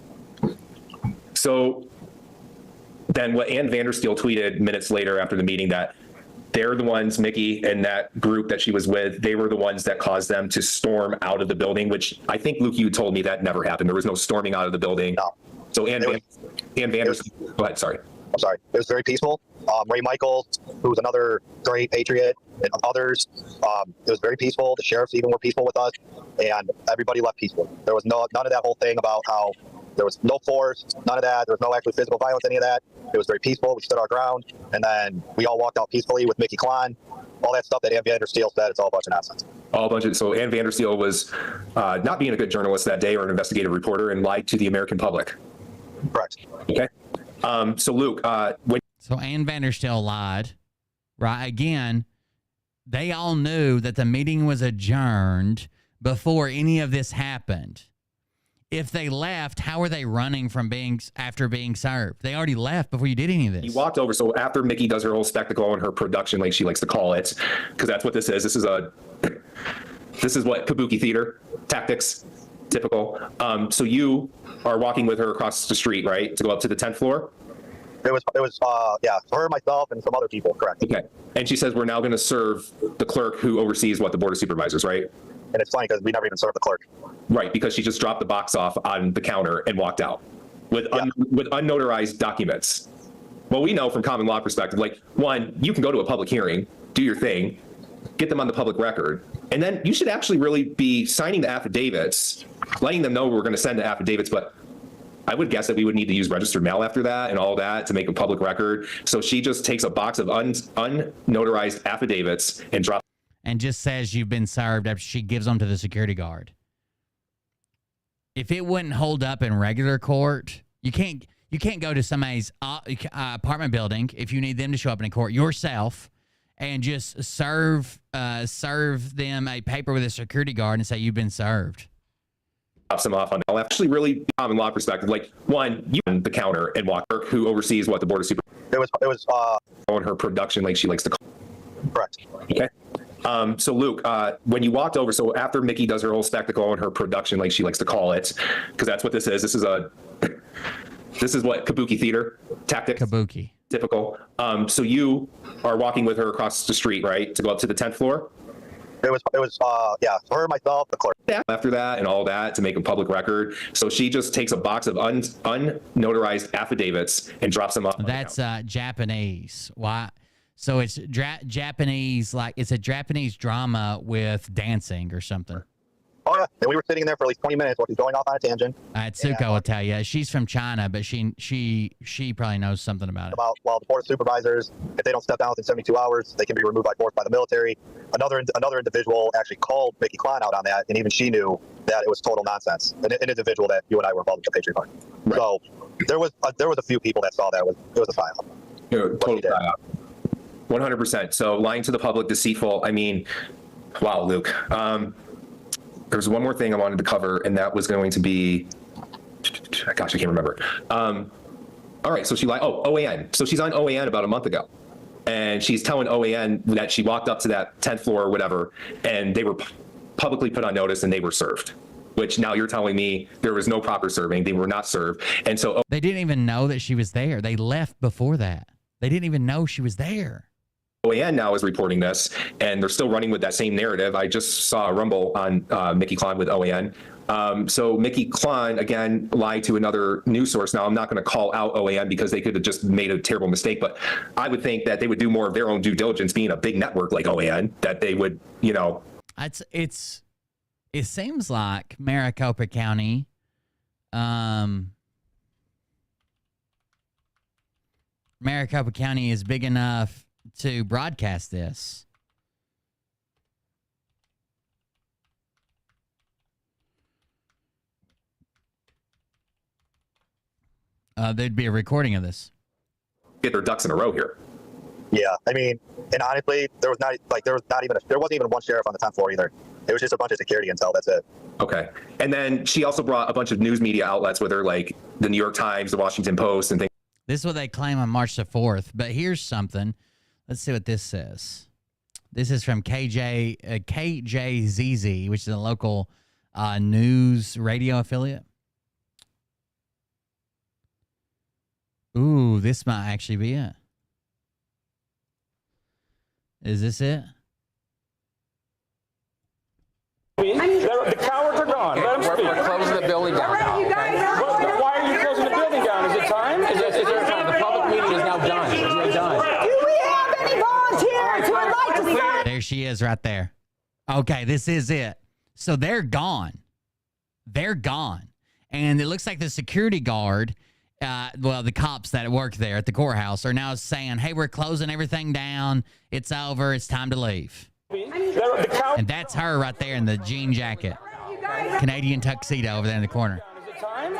So then what Ann Vandersteel tweeted minutes later after the meeting, that they're the ones, Mickey and that group that she was with, they were the ones that caused them to storm out of the building, which I think, Luke, you told me that never happened. There was no storming out of the building. No. So Ann Vandersteel, go ahead, sorry. I'm sorry. It was very peaceful. Ray Michaels, who was another great patriot, and others, it was very peaceful. The sheriffs even were peaceful with us, and everybody left peaceful. There was none of that whole thing about how there was no force, none of that. There was no actual physical violence, any of that. It was very peaceful. We stood our ground, and then we all walked out peacefully with Mickey Klon. All that stuff that Ann Vandersteel said, it's all a bunch of nonsense. So Ann Vandersteel was not being a good journalist that day or an investigative reporter and lied to the American public. Correct. Okay. So Luke, So Ann Vandersteel lied, right? Again, they all knew that the meeting was adjourned before any of this happened. If they left, how are they running from after being served? They already left before you did any of this. You walked over. So after Mickey does her whole spectacle and her production, like she likes to call it, because that's what this is. This is what kabuki theater tactics, typical. So you are walking with her across the street, right, to go up to the 10th floor. It was her, myself, and some other people, correct. Okay. And she says, we're now going to serve the clerk who oversees the board of supervisors, right? And it's funny because we never even served the clerk. Right, because she just dropped the box off on the counter and walked out with unnotarized documents. Well, we know from common law perspective, like, one, you can go to a public hearing, do your thing, get them on the public record, and then you should actually really be signing the affidavits, letting them know we're going to send the affidavits, but I would guess that we would need to use registered mail after that and all that to make a public record. So she just takes a box of unnotarized affidavits and drops. And just says you've been served after she gives them to the security guard. If it wouldn't hold up in regular court, you can't go to somebody's apartment building if you need them to show up in court yourself and just serve them a paper with a security guard and say you've been served. Drops them off on actually really common law perspective. Like, one, you on the counter and walk her who oversees the board of supervisors. It was on her production, like she likes to call. Correct. Okay. So Luke, when you walked over, so after Mickey does her whole spectacle and her production, like she likes to call it, because that's what this is. This is what kabuki theater tactics. Kabuki. Typical. So you are walking with her across the street, right, to go up to the 10th floor. It was her, myself, the clerk. After that and all that to make a public record. So she just takes a box of unnotarized affidavits and drops them off. That's Japanese. Why? So it's Japanese, like it's a Japanese drama with dancing or something. Oh yeah, and we were sitting there for at least 20 minutes while she's going off on a tangent. Tsuko will tell you. She's from China, but she probably knows something about it. Well, the board of supervisors, if they don't step down within 72 hours, they can be removed by force by the military. Another individual actually called Mickey Klein out on that, and even she knew that it was total nonsense. An individual that you and I were involved with the Patriot Party. Right. So there was a few people that saw that it was a psyop. Total psyop. 100%. So lying to the public, deceitful. I mean, wow, Luke. There's one more thing I wanted to cover, and that was going to be, gosh, I can't remember. All right, so she lied. Oh, OAN. So she's on OAN about a month ago, and she's telling OAN that she walked up to that 10th floor or whatever, and they were publicly put on notice and they were served. Which now you're telling me there was no proper serving. They were not served, and so they didn't even know that she was there. They left before that. They didn't even know she was there. OAN now is reporting this, and they're still running with that same narrative. I just saw a rumble on Mickey Klein with OAN. So Mickey Klein, again, lied to another news source. Now, I'm not going to call out OAN because they could have just made a terrible mistake, but I would think that they would do more of their own due diligence, being a big network like OAN, that they would, It seems like Maricopa County, Maricopa County is big enough to broadcast this. There'd be a recording of this. Get their ducks in a row here. Yeah, I mean, and honestly, there wasn't even one sheriff on the 10th floor either. It was just a bunch of security intel. That's it. Okay. And then she also brought a bunch of news media outlets with her, like the New York Times, the Washington Post, and things. This is what they claim on March the 4th. But here's something. Let's see what this says. This is from KJZZ, which is a local news radio affiliate. Ooh, this might actually be it. Is this it? The cowards are gone. Let them speak. We're closing the building down. Why are you closing the building down? Is it time? Is there time? The public meeting is now done. It's done. Do we have any volunteers who would like to sign? There she is right there. Okay, this is it. So they're gone. They're gone. And it looks like the security guard, the cops that work there at the courthouse are now saying, hey, we're closing everything down. It's over. It's time to leave. And that's her right there in the jean jacket. Canadian tuxedo over there in the corner.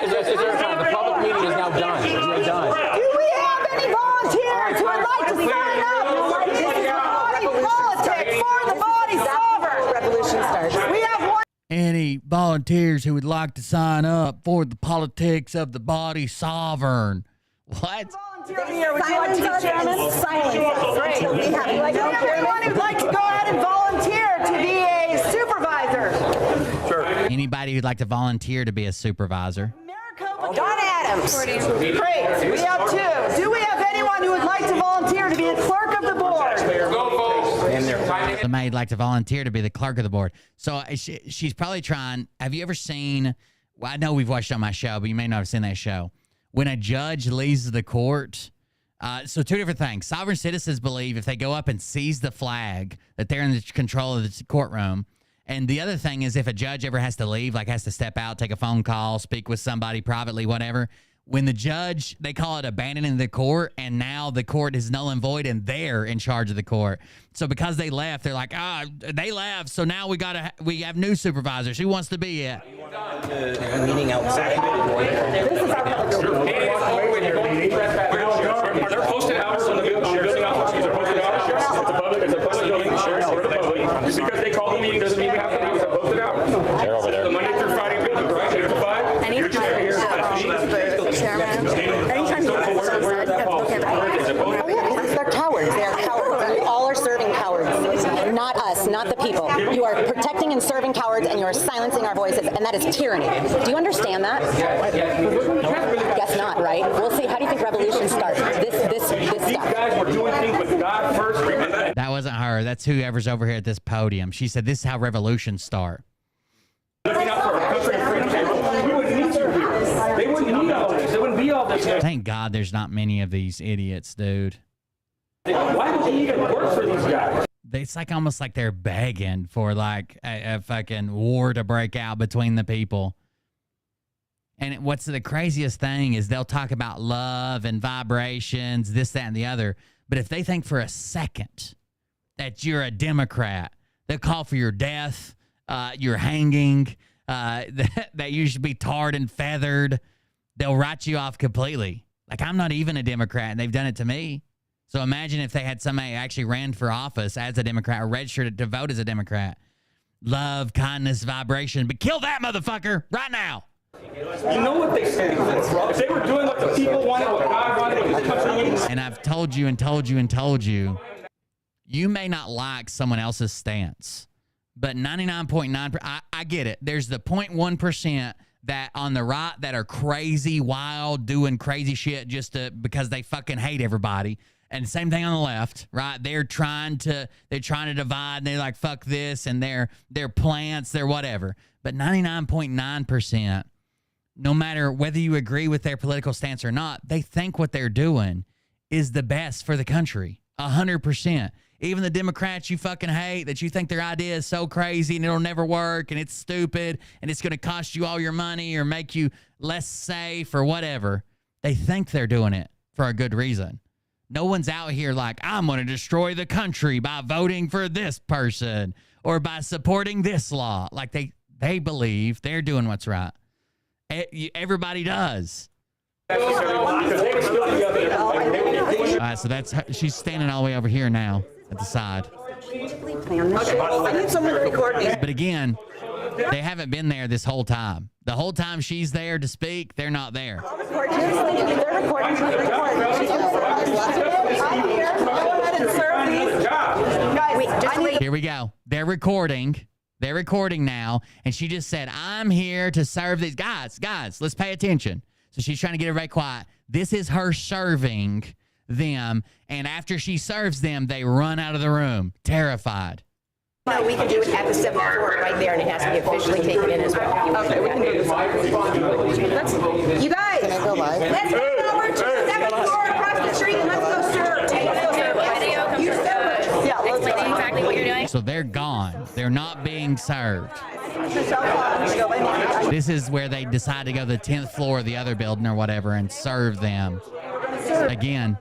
Is there time? The public meeting is now done. It's done. Do we have any volunteers who would like to sign up? This is body politics for the body sovereign. Revolution starts. We have one. Any volunteers who would like to sign up for the politics of the body sovereign? What? Here, would you like to be chairman? Silence. Great. We have anyone who'd like to go ahead and volunteer to be a supervisor? Sure. Anybody who'd like to volunteer to be a supervisor? Don Adams. Great. We have two. Do we have anyone who would like to volunteer to be a clerk of the board? Somebody'd like to volunteer to be the clerk of the board. So she's probably trying. Have you ever seen? Well, I know we've watched it on my show, but you may not have seen that show. When a judge leaves the court, so two different things. Sovereign citizens believe if they go up and seize the flag, that they're in the control of the courtroom. And the other thing is if a judge ever has to leave, like has to step out, take a phone call, speak with somebody privately, whatever, when the judge, they call it abandoning the court, and now the court is null and void, and they're in charge of the court. So because they left, they're like, they left, so now we have new supervisors. Who wants to be it? Meeting outside. This is our they're posted hours on the building offices. They're posted hours. It's a public building. The sheriff's for the public. Just because they call the meeting doesn't mean we have to leave. It's a posted hours. They're over there. The Monday through Friday building, right? 8 to 5. You're just here. Anytime they're cowards. They are cowards. You all are serving cowards. Not us, not the people. You are protecting and serving cowards, and you are silencing our voices, and that is tyranny. Do you understand that? Guess not, right? We'll see. How do you think revolution starts? This stuff. Guys were doing things with God first. That wasn't her. That's whoever's over here at this podium. She said, this is how revolutions start. Looking out for our country and freedom. We wouldn't need you here. They wouldn't need all this. There wouldn't be all this. Thank God there's not many of these idiots, dude. Why would we even work for these guys? It's like almost like they're begging for like a fucking war to break out between the people. And what's the craziest thing is they'll talk about love and vibrations, this, that, and the other. But if they think for a second that you're a Democrat, they'll call for your death, your hanging, that you should be tarred and feathered. They'll write you off completely. Like, I'm not even a Democrat, and they've done it to me. So imagine if they had somebody who actually ran for office as a Democrat or registered to vote as a Democrat. Love, kindness, vibration. But kill that motherfucker right now. You know what they say. If they were doing what the people wanted, what God wanted, what this country needs. And I've told you and told you and told you, you may not like someone else's stance, but 99.9%, I get it. There's the 0.1% that on the right that are crazy, wild, doing crazy shit just because they fucking hate everybody. And same thing on the left, right? They're trying to divide, and they're like, fuck this, and they're plants, they're whatever. But 99.9%, no matter whether you agree with their political stance or not, they think what they're doing is the best for the country. 100%. Even the Democrats you fucking hate, that you think their idea is so crazy and it'll never work and it's stupid and it's going to cost you all your money or make you less safe or whatever, they think they're doing it for a good reason. No one's out here like, I'm going to destroy the country by voting for this person or by supporting this law. Like they believe they're doing what's right. Everybody does. All right, so she's standing all the way over here now at the side. I need someone to record me. But again, they haven't been there this whole time. The whole time she's there to speak, they're not there. They're recording. Here we go. They're recording. They're recording now. And she just said, I'm here to serve these guys. Guys, let's pay attention. So she's trying to get everybody quiet. This is her serving them. And after she serves them, they run out of the room, terrified. No, we can do it at the 7th floor right there, and it has to be officially taken in as well. Okay, we can do this. You guys, Can I go live? let's go over to the 7th floor across the street and let's go serve. Yeah, let's go. Exactly what you're doing. So they're gone. They're not being served. This is where they decide to go to the 10th floor of the other building or whatever and serve them. Again.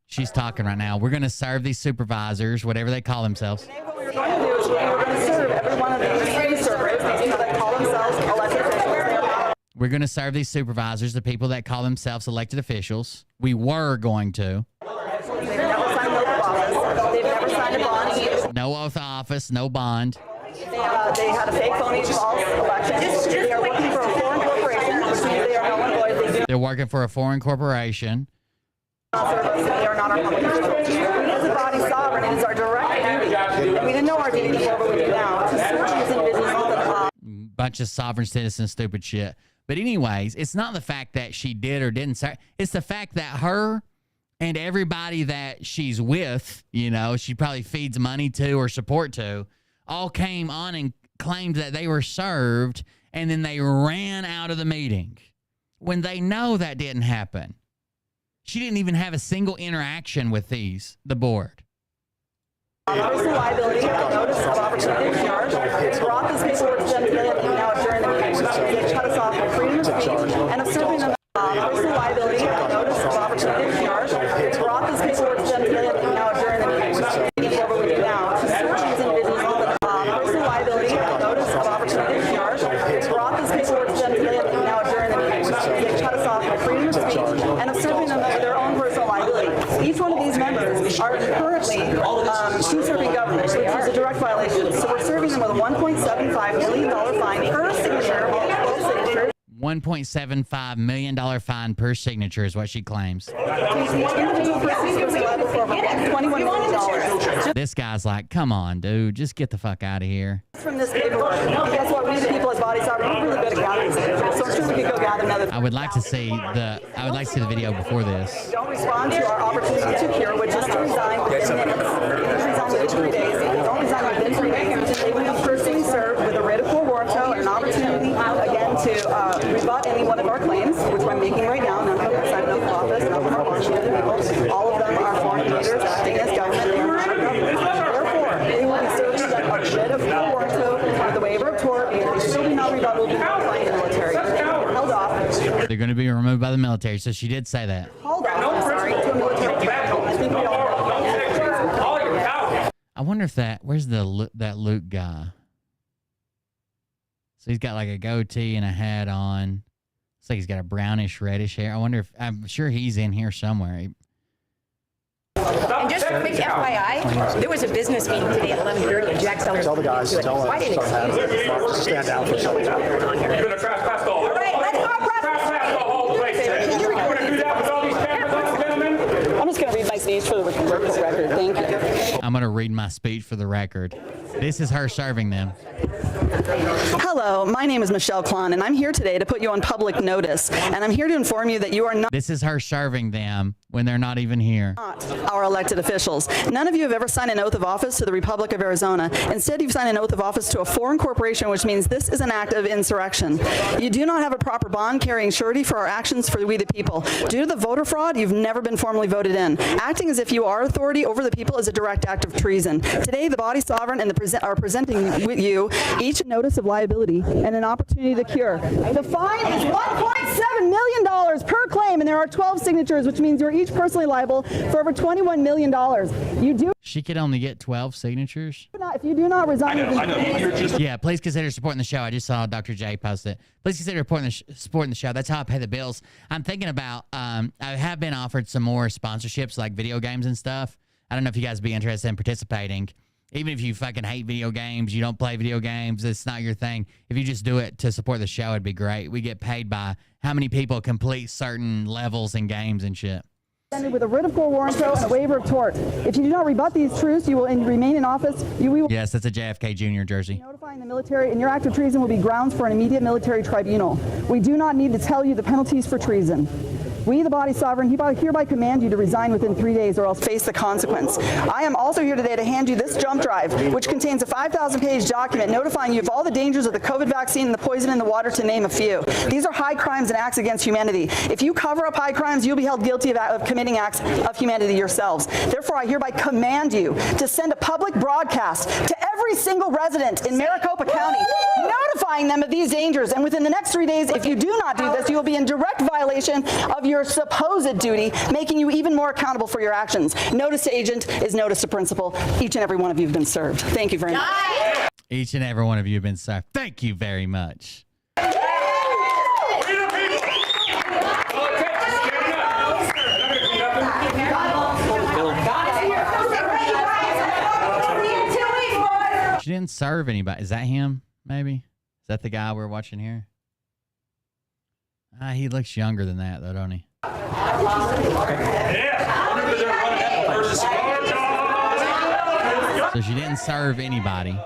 She's talking right now. We're going to serve these supervisors, whatever they call themselves. We're going to serve every one of these free servers that call themselves elected officials. We're going to serve these supervisors, the people that call themselves elected officials. We were going to. They've never signed an oath of office. They've never signed a bond. No oath of office, no bond. They had a fake, phony, false election. They are working for a foreign corporation, which means they are null and void. They're working for a foreign corporation. They are not our public officials. We as a body sovereign, it is our direct duty. And we didn't know our duty before, but we do now. To serve these individuals. Bunch of sovereign citizen stupid shit. But anyways, it's not the fact that she did or didn't serve. It's the fact that her and everybody that she's with, you know, she probably feeds money to or support to, all came on and claimed that they were served, and then they ran out of the meeting when they know that didn't happen. She didn't even have a single interaction with the board. Personal liability, notice of opportunity to charge, brought this paperwork to them today and now during the meeting, which they cut us off from freedom of speech and of serving them. Personal liability, notice of opportunity to charge, brought this paperwork to them today and now during the meeting, which before we do now. To serve these individuals, personal liability, notice of opportunity to charge, brought this paperwork to them today and now during the meeting, which they cut us off from freedom of speech and of serving them of their own personal liability. Each one of these members are currently serving government, which is a direct violation. So we're serving them with a $1.75 million fine per signature. $1.75 million fine per signature is what she claims. This guy's like, come on, dude, just get the fuck out of here. From this paperwork, guess what? We the people as body sovereign, we're really good at gathering signatures. So I'm sure we could go gather another. I would like to see the video before this. Don't respond to our opportunity to cure, which is to resign within minutes. Resign within 3 days. If you don't resign within 3 days, they will be personally served with a writ of quo warranto and an opportunity again to rebut any one of our claims, which I'm making right now. None of them are signed up for office, none of them are Washington people. All of them are foreign leaders acting as government. They are not our government. Therefore, they will be serving them a writ of quo warranto with the waiver of tort, and they still do not rebut will be notified in the military. They will be held off. They're going to be removed by the military, so she did say that. Hold on, I'm sorry, to a military trial. I think we all know. I wonder if where's that Luke guy? So he's got like a goatee and a hat on. Looks like he's got a brownish reddish hair. I wonder if, I'm sure he's in here somewhere. And just a quick FYI, there was a business meeting today at 11:30 and Jack Sellers. Tell the guys, tell Why didn't us. Stand down for a second. You're going to trespass the whole. All right, let's go. Trespass the whole place. You're going to do that with all these cameras on, gentlemen? I'm just going to read my speech for the record. Thank you. I'm going to read my speech for the record. This is her serving them. Hello, my name is Michelle Klon, and I'm here today to put you on public notice. And I'm here to inform you that you are not. This is her serving them when they're not even here. Our elected officials. None of you have ever signed an oath of office to the Republic of Arizona. Instead, you've signed an oath of office to a foreign corporation, which means this is an act of insurrection. You do not have a proper bond carrying surety for our actions for we the people. Due to the voter fraud, you've never been formally voted in. Acting as if you are authority over the people is a direct act of treason. Today, the body sovereign and are presenting with you each a notice of liability and an opportunity to cure. The fine is $1.7 million per claim, and there are 12 signatures, which means you're each personally liable for over $21 million. You do. She could only get 12 signatures. If you do not resign, yeah, please consider supporting the show. I just saw Dr. J post it. Please consider supporting the show. That's how I pay the bills. I'm thinking about, I have been offered some more sponsorships like video games and stuff. I don't know if you guys would be interested in participating. Even if you fucking hate video games, you don't play video games, it's not your thing. If you just do it to support the show, it'd be great. We get paid by how many people complete certain levels in games and shit. With a writ of quo warranto and a waiver of tort. If you do not rebut these truths, you will remain in office. Yes, that's a JFK Jr. jersey. Notifying the military, and your act of treason will be grounds for an immediate military tribunal. We do not need to tell you the penalties for treason. We, the body sovereign, hereby command you to resign within 3 days or else face the consequence. I am also here today to hand you this jump drive, which contains a 5,000-page document notifying you of all the dangers of the COVID vaccine and the poison in the water, to name a few. These are high crimes and acts against humanity. If you cover up high crimes, you'll be held guilty of committing acts of humanity yourselves. Therefore, I hereby command you to send a public broadcast to every single resident in Maricopa County, notifying them of these dangers. And within the next 3 days, if you do not do this, you will be in direct violation of your supposed duty, making you even more accountable for your actions. Notice to agent is notice to principal. Each and every one of you have been served. Thank you very much. Each and every one of you have been served. Thank you very much. We didn't serve anybody. Is that him? Maybe. Is that the guy we're watching here? He looks younger than that, though, don't he? So she didn't serve anybody.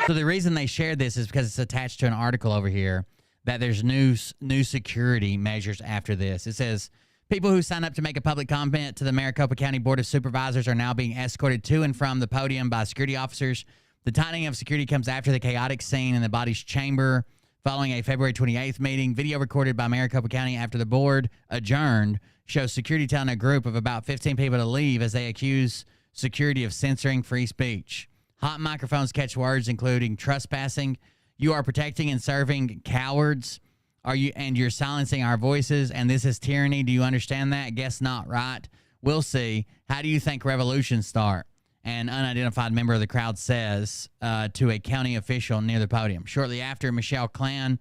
So the reason they shared this is because it's attached to an article over here that there's new security measures after this. It says people who sign up to make a public comment to the Maricopa County Board of Supervisors are now being escorted to and from the podium by security officers. The tightening of security comes after the chaotic scene in the body's chamber following a February 28th meeting. Video recorded by Maricopa County after the board adjourned shows security telling a group of about 15 people to leave as they accuse security of censoring free speech. Hot microphones catch words including trespassing. You are protecting and serving cowards. You're silencing our voices, and this is tyranny. Do you understand that? Guess not, right? We'll see. How do you think revolutions start? An unidentified member of the crowd says to a county official near the podium. Shortly after, Michelle Klan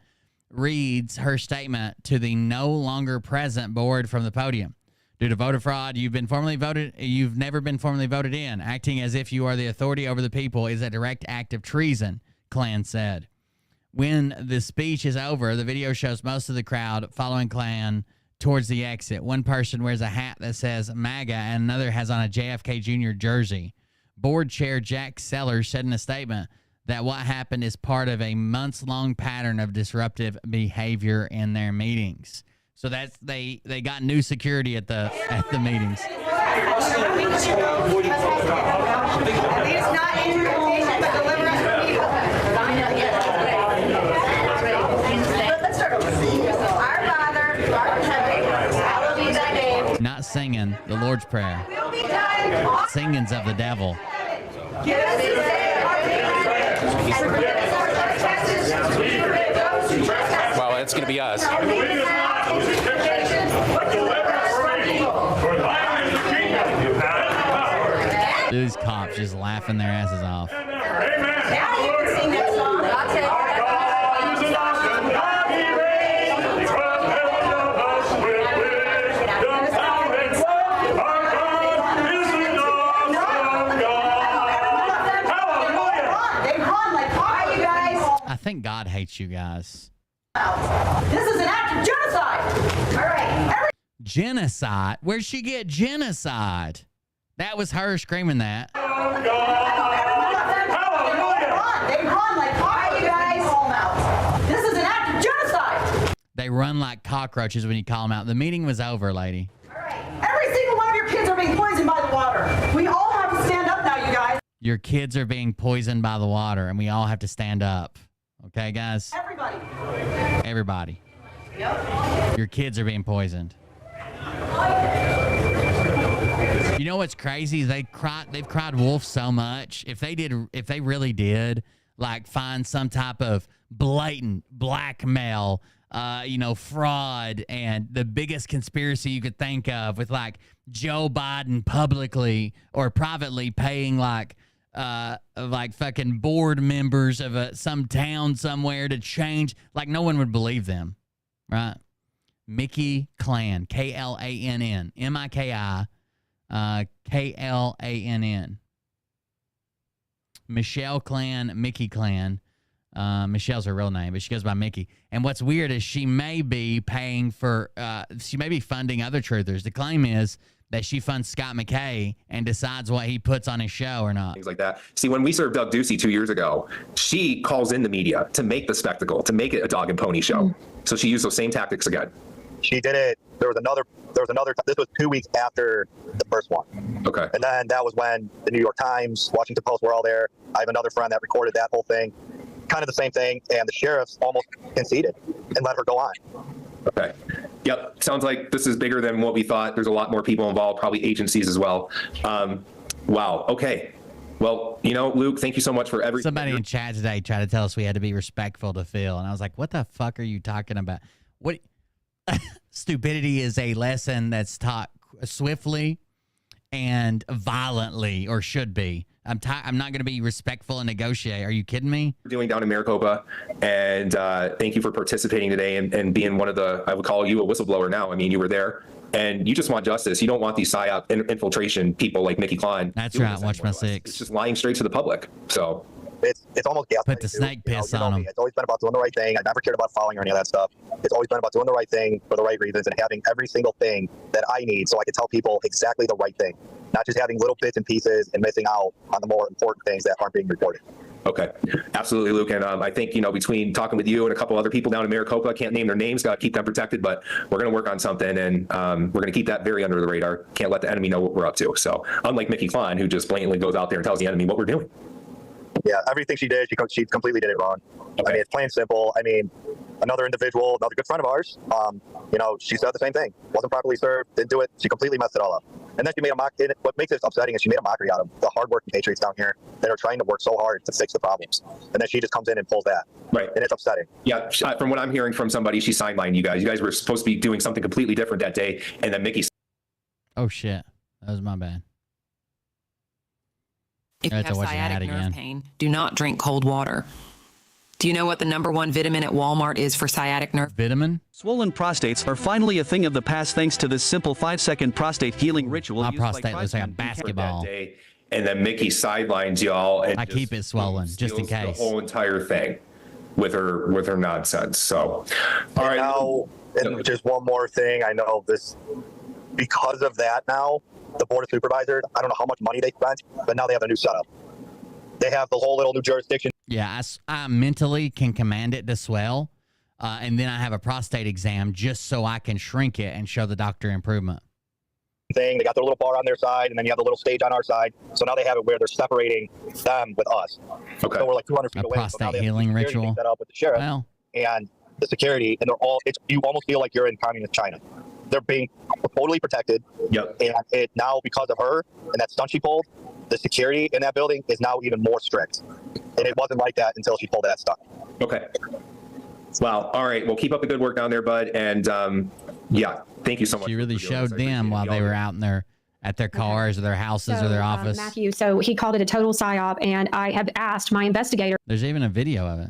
reads her statement to the no longer present board from the podium. Due to voter fraud, you've never been formally voted in. Acting as if you are the authority over the people is a direct act of treason, Klan said. When the speech is over, the video shows most of the crowd following Klan towards the exit. One person wears a hat that says MAGA and another has on a JFK Jr. jersey. Board Chair Jack Sellers said in a statement that what happened is part of a months-long pattern of disruptive behavior in their meetings. So that's they got new security at the meetings. Not singing the Lord's Prayer. Singing's of the devil. Well, it's going to be us. These cops just laughing their asses off. Now you can sing that song. I'll take I think God hates you guys. This is an act of genocide. All right. Genocide? Where'd she get genocide? That was her screaming that. They run like you guys. This is an act of genocide. They run like cockroaches when you call them out. The meeting was over, lady. All right. Every single one of your kids are being poisoned by the water. We all have to stand up now, you guys. Your kids are being poisoned by the water, and we all have to stand up. Okay, guys? Everybody. Yep. Your kids are being poisoned. You know what's crazy? They've cried wolf so much. If they really did, like, find some type of blatant blackmail, fraud, and the biggest conspiracy you could think of with, like, Joe Biden publicly or privately paying, like fucking board members of some town somewhere to change, like, no one would believe them, right? Mickey Klan, K-L-A-N-N, M-I-K-I, K-L-A-N-N. Michelle Klan, Mickey Klan. Michelle's her real name, but she goes by Mickey. And what's weird is she may be paying for, she may be funding other truthers. The claim is that she funds Scott McKay and decides what he puts on his show or not. Things like that. See, when we served Doug Ducey 2 years ago, she calls in the media to make the spectacle, to make it a dog and pony show. So she used those same tactics again. She did it. There was another, this was 2 weeks after the first one. Okay. And then that was when the New York Times, Washington Post were all there. I have another friend that recorded that whole thing. Kind of the same thing. And the sheriffs almost conceded and let her go on. Okay. Yep. Sounds like this is bigger than what we thought. There's a lot more people involved, probably agencies as well. Wow. Okay. Well, Luke, thank you so much for everything. Somebody in chat today tried to tell us we had to be respectful to Phil. And I was like, what the fuck are you talking about? What? Stupidity is a lesson that's taught swiftly and violently, or should be. I'm not going to be respectful and negotiate. Are you kidding me? We're doing down in Maricopa, and thank you for participating today and being one of the, I would call you a whistleblower now. I mean, you were there, and you just want justice. You don't want these PSYOP infiltration people like Mickey Klein. That's right. Watch my six. It's just lying straight to the public. So it's it's almost gaslighting. Put the snake piss on them. It's always been about doing the right thing. I never cared about following or any of that stuff. It's always been about doing the right thing for the right reasons and having every single thing that I need so I can tell people exactly the right thing, not just having little bits and pieces and missing out on the more important things that aren't being reported. Okay, absolutely, Luke. And I think, between talking with you and a couple other people down in Maricopa, I can't name their names, got to keep them protected, but we're going to work on something, and we're going to keep that very under the radar. Can't let the enemy know what we're up to. So unlike Mickey Klein, who just blatantly goes out there and tells the enemy what we're doing. Yeah, everything she did, she completely did it wrong. Okay. I mean, it's plain and simple. I mean, another individual, another good friend of ours, she said the same thing. Wasn't properly served, didn't do it. She completely messed it all up. And then she made a mock. What makes it upsetting is she made a mockery out of the hardworking patriots down here that are trying to work so hard to fix the problems. And then she just comes in and pulls that. Right. And it's upsetting. Yeah, from what I'm hearing from somebody, she sidelined you guys. You guys were supposed to be doing something completely different that day, and then Mickey. Oh, shit. That was my bad. If you have sciatic nerve pain, do not drink cold water. Do you know what the #1 vitamin at Walmart is for sciatic nerve? Vitamin? Swollen prostates are finally a thing of the past thanks to this simple 5-second prostate healing ritual. My prostate looks like a basketball. And then Mickey sidelines y'all. And I keep it swollen just in case. The whole entire thing with her nonsense. So, all right. Now, and just one more thing. I know this, because of that now, the Board of Supervisors, I don't know how much money they spent, but now they have a new setup. They have the whole little new jurisdiction. Yeah, I mentally can command it to swell, and then I have a prostate exam just so I can shrink it and show the doctor improvement. They got their little bar on their side, and then you have the little stage on our side. So now they have it where they're separating them with us. Okay. So we're like 200 feet a away. Prostate healing ritual. Set up with the sheriff and the security, and they're all. You almost feel like you're in communist China. They're being totally protected. Yep. And it now, because of her and that stunt she pulled, the security in that building is now even more strict. And it wasn't like that until she pulled that stunt. Okay. Wow. All right. Well, keep up the good work down there, bud. And yeah, thank you so much. She really showed them while they were out in at their cars or their houses or their office. Matthew, so he called it a total psyop, and I have asked my investigator. There's even a video of it.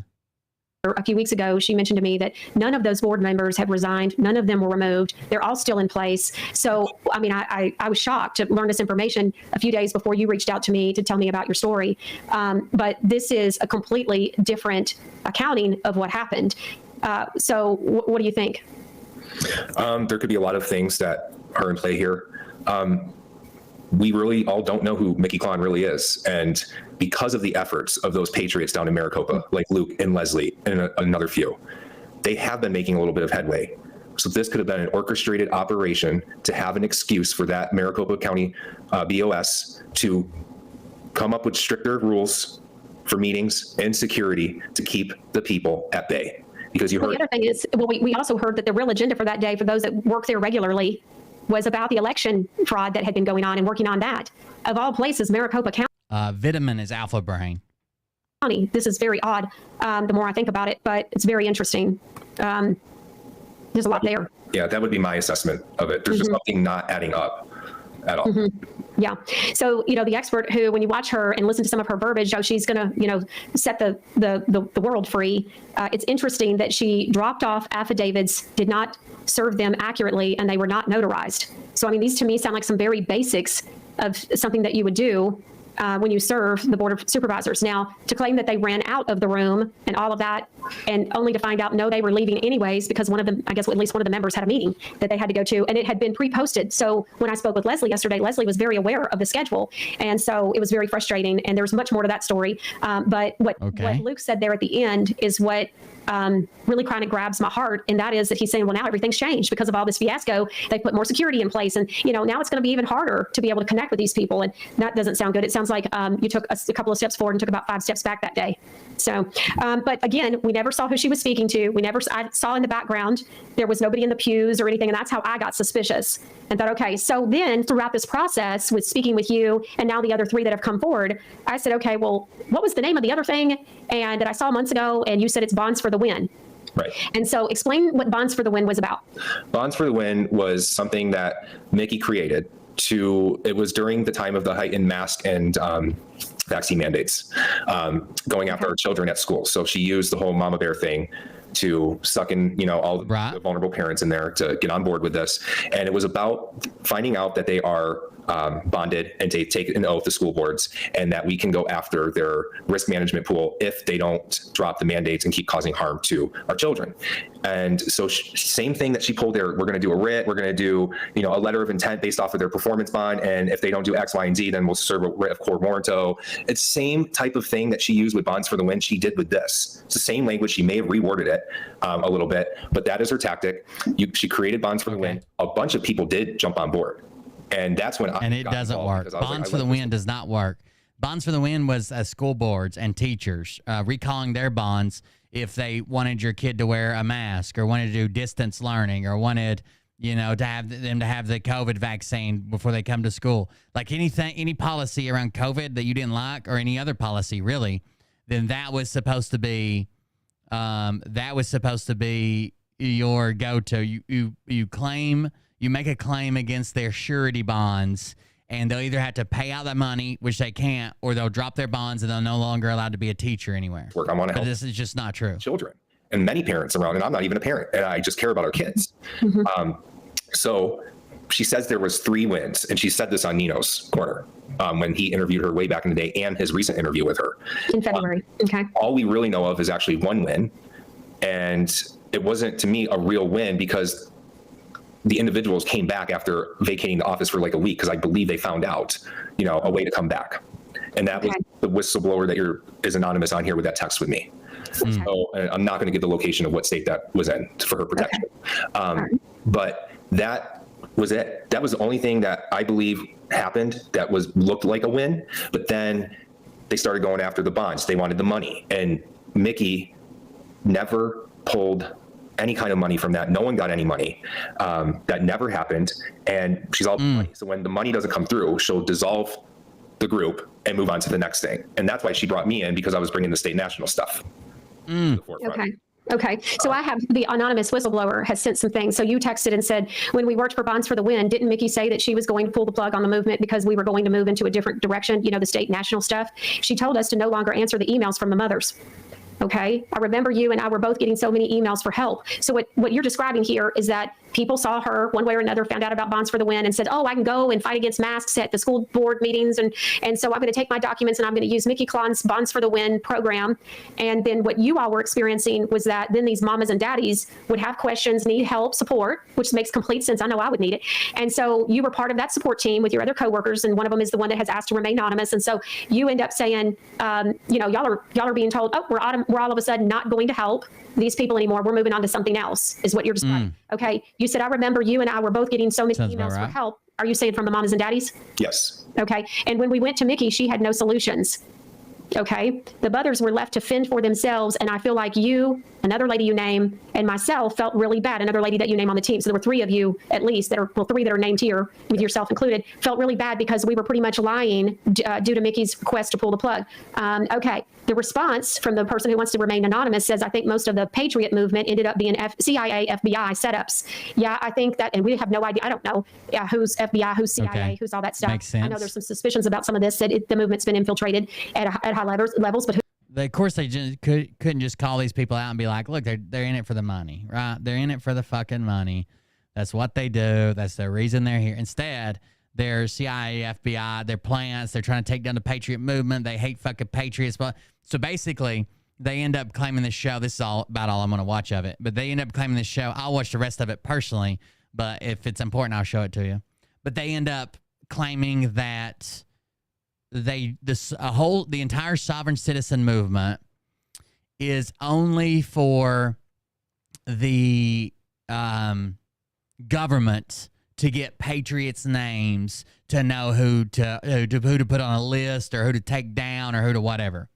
A few weeks ago, she mentioned to me that none of those board members have resigned. None of them were removed. They're all still in place. So, I mean, I was shocked to learn this information a few days before you reached out to me to tell me about your story. But this is a completely different accounting of what happened. So what do you think? There could be a lot of things that are in play here. We really all don't know who Mickey Klein really is. And because of the efforts of those patriots down in Maricopa, like Luke and Leslie and another few, they have been making a little bit of headway. So this could have been an orchestrated operation to have an excuse for that Maricopa County BOS to come up with stricter rules for meetings and security to keep the people at bay. Because you heard. The other thing is, well, we also heard that the real agenda for that day, for those that work there regularly, was about the election fraud that had been going on and working on that. Of all places, Maricopa County. Vitamin is alpha brain. This is very odd, the more I think about it, but it's very interesting. There's a lot there. Yeah, that would be my assessment of it. There's just something not adding up at all. Yeah. So, the expert who, when you watch her and listen to some of her verbiage, she's going to, set the world free. It's interesting that she dropped off affidavits, did not serve them accurately, and they were not notarized. So, I mean, these to me sound like some very basics of something that you would do when you serve the Board of Supervisors. Now, to claim that they ran out of the room and all of that, and only to find out, no, they were leaving anyways, because one of them, I guess at least one of the members had a meeting that they had to go to, and it had been pre-posted. So when I spoke with Leslie yesterday, Leslie was very aware of the schedule. And so it was very frustrating, and there's much more to that story. But what Luke said there at the end is what really kind of grabs my heart, and that is that he's saying, well, now everything's changed because of all this fiasco. They put more security in place, and now it's going to be even harder to be able to connect with these people, and that doesn't sound good. It sounds like you took a couple of steps forward and took about 5 steps back that day. So, but again, we never saw who she was speaking to. I saw in the background there was nobody in the pews or anything, and that's how I got suspicious and thought, okay. So then throughout this process with speaking with you and now the other 3 that have come forward, I said, okay, well, what was the name of the other thing? And that I saw months ago, and you said it's Bonds for the Win. Right. And so explain what Bonds for the Win was about. Bonds for the Win was something that Mickey created it was during the time of the heightened mask and vaccine mandates, going after our children at school. So she used the whole mama bear thing to suck in, all the vulnerable parents in there to get on board with this. And it was about finding out that they are bonded and take an oath to school boards, and that we can go after their risk management pool if they don't drop the mandates and keep causing harm to our children. And so same thing that she pulled there, we're going to do a writ, we're going to do, you know, a letter of intent based off of their performance bond, and if they don't do X, Y, and Z, then we'll serve a writ of quo warranto. It's same type of thing that she used with bonds for the win, she did with this. It's the same language, she may have reworded it a little bit, but that is her tactic. She created bonds for the win. A bunch of people did jump on board. And that's when it doesn't work. Bonds for the win does not work. Bonds for the win was school boards and teachers recalling their bonds if they wanted your kid to wear a mask or wanted to do distance learning or wanted, you know, to have them to have the COVID vaccine before they come to school. Like any policy around COVID that you didn't like, or any other policy really, then that was supposed to be your go-to. You make a claim against their surety bonds, and they'll either have to pay out that money, which they can't, or they'll drop their bonds and they're no longer allowed to be a teacher anywhere. I want to help. This is just not true. Children and many parents around, and I'm not even a parent, and I just care about our kids. So she says there was 3 wins, and she said this on Nino's Corner when he interviewed her way back in the day, and his recent interview with her in February. Okay. All we really know of is actually 1 win, and it wasn't, to me, a real win because the individuals came back after vacating the office for like a week, because I believe they found out, you know, a way to come back. And that was the whistleblower that is anonymous on here with that text with me. So I'm not going to give the location of what state that was in for her protection. But that was it. That was the only thing that I believe happened that looked like a win. But then they started going after the bonds. They wanted the money. And Mickey never pulled any kind of money from that. No one got any money. That never happened. And she's all money. So when the money doesn't come through, she'll dissolve the group and move on to the next thing. And that's why she brought me in, because I was bringing the state national stuff. Okay. So I have the anonymous whistleblower has sent some things. So you texted and said, when we worked for Bonds for the Win, didn't Mickey say that she was going to pull the plug on the movement because we were going to move into a different direction, you know, the state national stuff? She told us to no longer answer the emails from the mothers. Okay. I remember you and I were both getting so many emails for help. So what you're describing here is that people saw her one way or another, found out about Bonds for the Win, and said, oh, I can go and fight against masks at the school board meetings. And so I'm going to take my documents and I'm going to use Mickey Klon's Bonds for the Win program. And then what you all were experiencing was that then these mamas and daddies would have questions, need help, support, which makes complete sense. I know I would need it. And so you were part of that support team with your other coworkers. And one of them is the one that has asked to remain anonymous. And so you end up saying, you know, y'all are being told, oh, we're all of a sudden not going to help these people anymore. We're moving on to something else, is what you're describing. Okay. You said, I remember you and I were both getting so many emails for help. Are you saying from the mamas and daddies? Yes. Okay. And when we went to Mickey, she had no solutions. Okay. The mothers were left to fend for themselves. And I feel like you, another lady you name, and myself felt really bad. Another lady that you name on the team. So there were 3 of you at least that are, well, 3 that are named here with yourself included, felt really bad because we were pretty much lying due to Mickey's request to pull the plug. Okay. The response from the person who wants to remain anonymous says, I think most of the Patriot movement ended up being CIA, FBI setups. Yeah, I think that, and we have no idea. I don't know who's FBI, who's CIA, who's all that stuff. Makes sense. I know there's some suspicions about some of this, that the movement's been infiltrated at high levels, but of course, they just couldn't just call these people out and be like, look, they're in it for the money, right? They're in it for the fucking money. That's what they do. That's the reason they're here. Instead, they're CIA, FBI, they're plants. They're trying to take down the Patriot movement. They hate fucking patriots. But so basically, they end up claiming this show. This is about all I'm going to watch of it. But they end up claiming this show. I'll watch the rest of it personally. But if it's important, I'll show it to you. But they end up claiming that the entire sovereign citizen movement is only for the government to get patriots' names, to know who to put on a list, or who to take down, or who to whatever.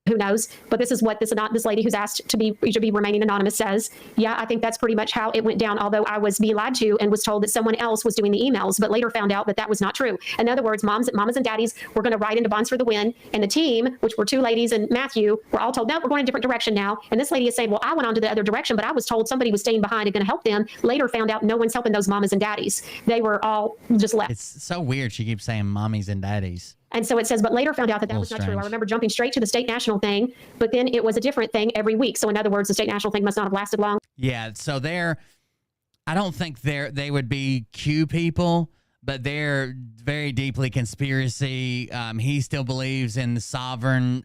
Who knows? But this is what this lady who's asked to be remaining anonymous says. Yeah, I think that's pretty much how it went down, although I was being lied to and was told that someone else was doing the emails, but later found out that that was not true. In other words, mamas and daddies were going to write into Bonds for the Win, and the team, which were 2 ladies and Matthew, were all told, no, we're going a different direction now. And this lady is saying, well, I went on to the other direction, but I was told somebody was staying behind and going to help them. Later found out no one's helping those mamas and daddies. They were all just left. It's so weird. She keeps saying mommies and daddies. And so it says, but later found out that was not true. I remember jumping straight to the state national thing, but then it was a different thing every week. So in other words, the state national thing must not have lasted long. Yeah. So I don't think they would be Q people, but they're very deeply conspiracy. He still believes in the sovereign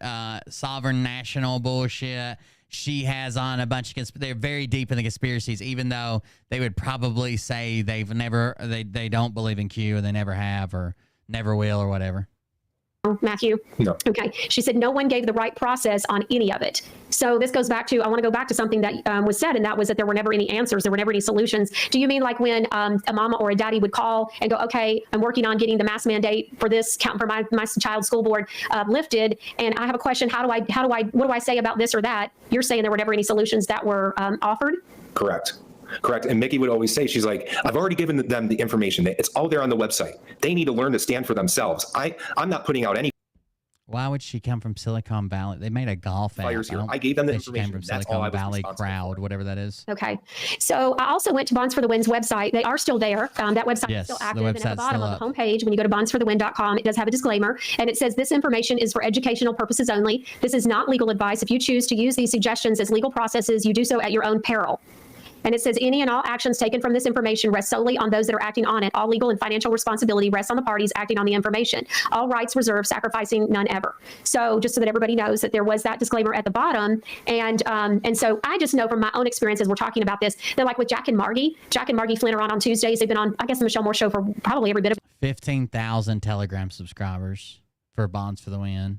national bullshit. She has on a bunch of they're very deep in the conspiracies, even though they would probably say they don't believe in Q, or they never have, or never will, or whatever. Matthew? No. Okay. She said no one gave the right process on any of it. So this goes back to, I want to go back to something that was said, and that was that there were never any answers. There were never any solutions. Do you mean like when a mama or a daddy would call and go, okay, I'm working on getting the mask mandate for this for my child's school board lifted, and I have a question. What do I say about this or that? You're saying there were never any solutions that were offered? Correct. And Mickey would always say, she's like, I've already given them the information. It's all there on the website. They need to learn to stand for themselves. I'm not putting out any. Why would she come from Silicon Valley? They made a golf app. I gave them the information. She came from Silicon Valley crowd, whatever that is. Okay. So I also went to Bonds for the Wind's website. They are still there. That website is still active. And at the bottom of the homepage, when you go to bondsforthewin.com, it does have a disclaimer. And it says, this information is for educational purposes only. This is not legal advice. If you choose to use these suggestions as legal processes, you do so at your own peril. And it says any and all actions taken from this information rest solely on those that are acting on it. All legal and financial responsibility rests on the parties acting on the information. All rights reserved, sacrificing none ever. So just so that everybody knows that there was that disclaimer at the bottom. And so I just know from my own experience as we're talking about this, that like with Jack and Margie Flynn are on Tuesdays. They've been on, I guess, the Michelle Moore Show for probably every bit of 15,000 Telegram subscribers for Bonds for the Win.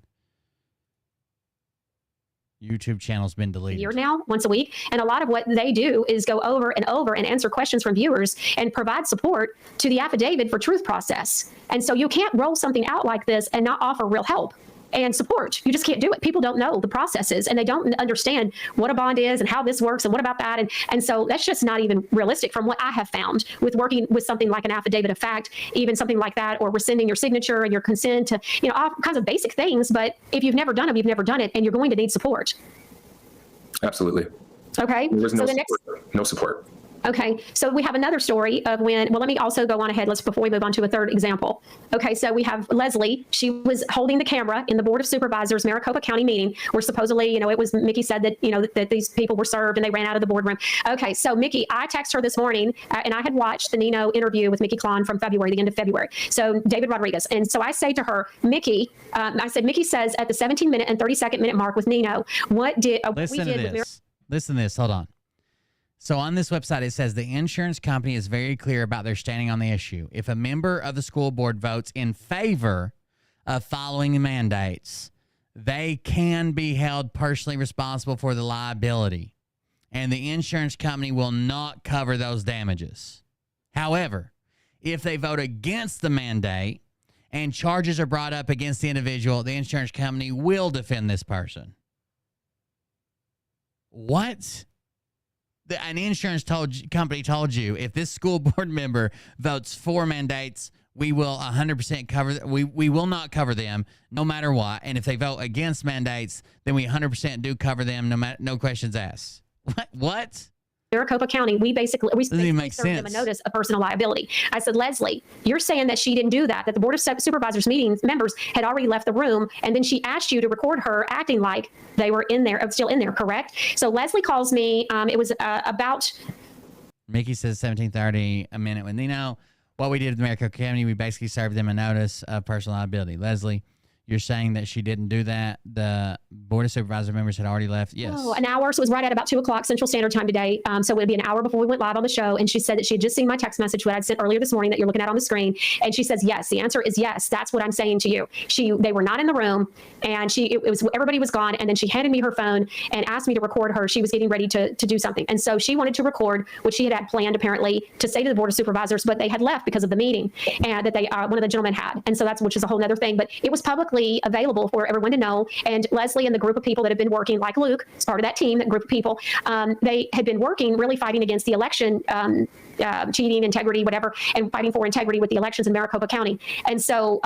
YouTube channel's been deleted. Year now, once a week. And a lot of what they do is go over and answer questions from viewers and provide support to the affidavit for truth process. And so you can't roll something out like this and not offer real help and support. You just can't do it. People don't know the processes, and they don't understand what a bond is and how this works and what about that. And so that's just not even realistic from what I have found with working with something like an affidavit of fact, even something like that, or rescinding your signature and your consent to, all kinds of basic things. But if you've never done them, you've never done it, and you're going to need support. Absolutely. Okay. There's no support. Okay, so we have another story of when, well, let me also go on ahead. Before we move on to a third example. Okay, so we have Leslie. She was holding the camera in the Board of Supervisors Maricopa County meeting where supposedly, it was, Mickey said that, that these people were served and they ran out of the boardroom. Okay, so Mickey, I texted her this morning and I had watched the Nino interview with Mickey Klon from February, the end of February. So David Rodriguez. And so I say to her, Mickey, I said, Mickey says at the 17-minute and 32nd-minute mark with Nino, what did Listen to this. Hold on. So on this website, it says the insurance company is very clear about their standing on the issue. If a member of the school board votes in favor of following the mandates, they can be held personally responsible for the liability, and the insurance company will not cover those damages. However, if they vote against the mandate and charges are brought up against the individual, the insurance company will defend this person. What? An insurance company told you if this school board member votes for mandates, we will 100% cover. We will not cover them no matter what. And if they vote against mandates, then we 100% do cover them. No questions asked. What? Maricopa County, we basically served them a notice of personal liability. I said, Leslie, you're saying that she didn't do that the Board of Supervisors members had already left the room, and then she asked you to record her acting like they were still in there, correct? So Leslie calls me. It was about. Mickey says 17:30 a minute with Nino. What we did with Maricopa County, we basically served them a notice of personal liability. Leslie, you're saying that she didn't do that. The Board of Supervisor members had already left. Yes. Oh, an hour. So it was right at about 2 o'clock Central Standard Time today. So it would be an hour before we went live on the show. And she said that she had just seen my text message, what I'd sent earlier this morning that you're looking at on the screen. And she says, yes, the answer is yes. That's what I'm saying to you. They were not in the room, and everybody was gone. And then she handed me her phone and asked me to record her. She was getting ready to do something. And so she wanted to record what she had planned apparently to say to the Board of Supervisors, but they had left because of the meeting and that one of the gentlemen had. And so which is a whole other thing, but it was publicly available for everyone to know. And Leslie and the group of people that have been working, like Luke, as part of that team, that group of people, they had been working, really fighting against the election, cheating, integrity, whatever, and fighting for integrity with the elections in Maricopa County. And so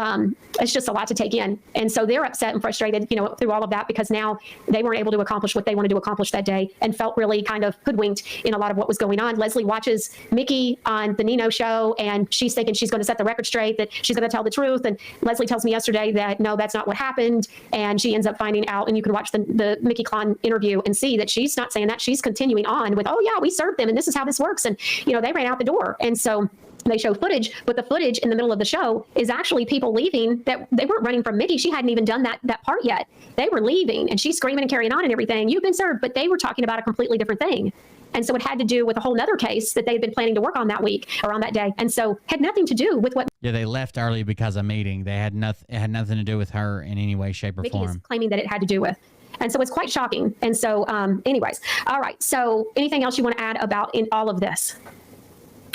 it's just a lot to take in. And so they're upset and frustrated, through all of that, because now they weren't able to accomplish what they wanted to accomplish that day and felt really kind of hoodwinked in a lot of what was going on. Leslie watches Mickey on the Nino show, and she's thinking she's going to set the record straight, that she's going to tell the truth. And Leslie tells me yesterday that no, that's not what happened. And she ends up finding out, and you can watch the Mickey Klon interview and see that she's not saying that. She's continuing on with, oh yeah, we served them and this is how this works. And, they ran out the door. And so they show footage, but the footage in the middle of the show is actually people leaving. That they weren't running from Mickey. She hadn't even done that part yet. They were leaving, and she's screaming and carrying on and everything. You've been served, but they were talking about a completely different thing. And so it had to do with a whole nother case that they had been planning to work on that week or on that day. And so had nothing to do with what. Yeah, they left early because of meeting. They had nothing. It had nothing to do with her in any way, shape, or Mickey form. is claiming that it had to do with. And so it's quite shocking. And so, anyways, all right. So anything else you want to add about in all of this?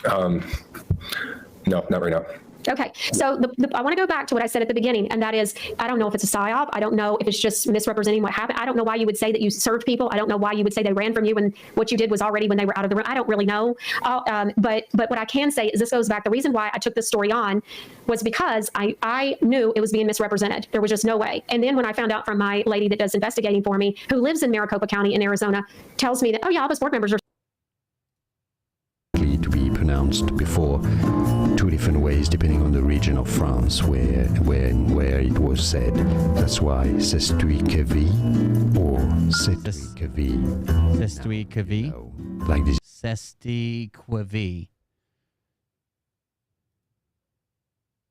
No, not right now. Okay, so I want to go back to what I said at the beginning, and that is, I don't know if it's a psyop. I don't know if it's just misrepresenting what happened. I don't know why you would say that you served people. I don't know why you would say they ran from you when what you did was already when they were out of the room. I don't really know. But what I can say is this goes back. The reason why I took this story on was because I knew it was being misrepresented. There was just no way. And then when I found out from my lady that does investigating for me, who lives in Maricopa County in Arizona, tells me that, oh yeah, all those board members are to be pronounced before two different ways depending on the region of France where it was said. That's why c'est lui que vit or c'est lui que vit. C'est lui que vit. Like this. C'est lui que vit.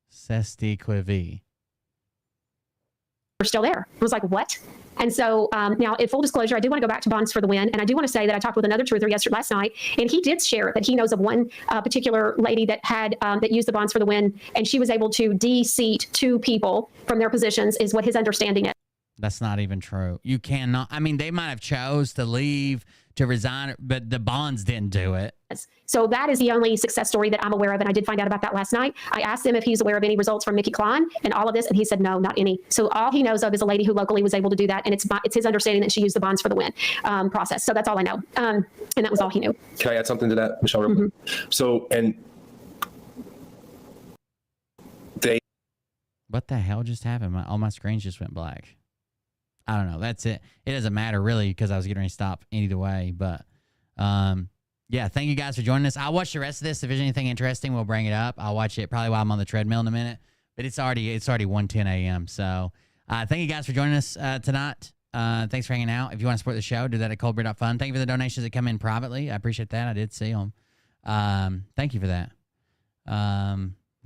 C'est lui que vit. Still there. I was like, what? And so now, in full disclosure, I do want to go back to Bonds for the Win, and I do want to say that I talked with another truther last night, and he did share that he knows of one particular lady that had that used the Bonds for the Win, and she was able to de-seat 2 people from their positions, is what his understanding is. That's not even true. You cannot. I mean, they might have chose to leave, to resign, but the Bonds didn't do it. So that is the only success story that I'm aware of, and I did find out about that last night. I asked him if he's aware of any results from Mickey Klein and all of this, and he said no, not any. So all he knows of is a lady who locally was able to do that, and it's his understanding that she used the Bonds for the Win process. So that's all I know, and that was all he knew. Can I add something to that, Michelle? Real quick? So, and they. What the hell just happened? All my screens just went black. I don't know. That's it. It doesn't matter really because I was getting ready to stop either way. But yeah, thank you guys for joining us. I'll watch the rest of this. If there's anything interesting, we'll bring it up. I'll watch it probably while I'm on the treadmill in a minute. But it's already 1:10 a.m. So thank you guys for joining us tonight. Thanks for hanging out. If you want to support the show, do that at coldbeer.fun. Thank you for the donations that come in privately. I appreciate that. I did see them. Thank you for that.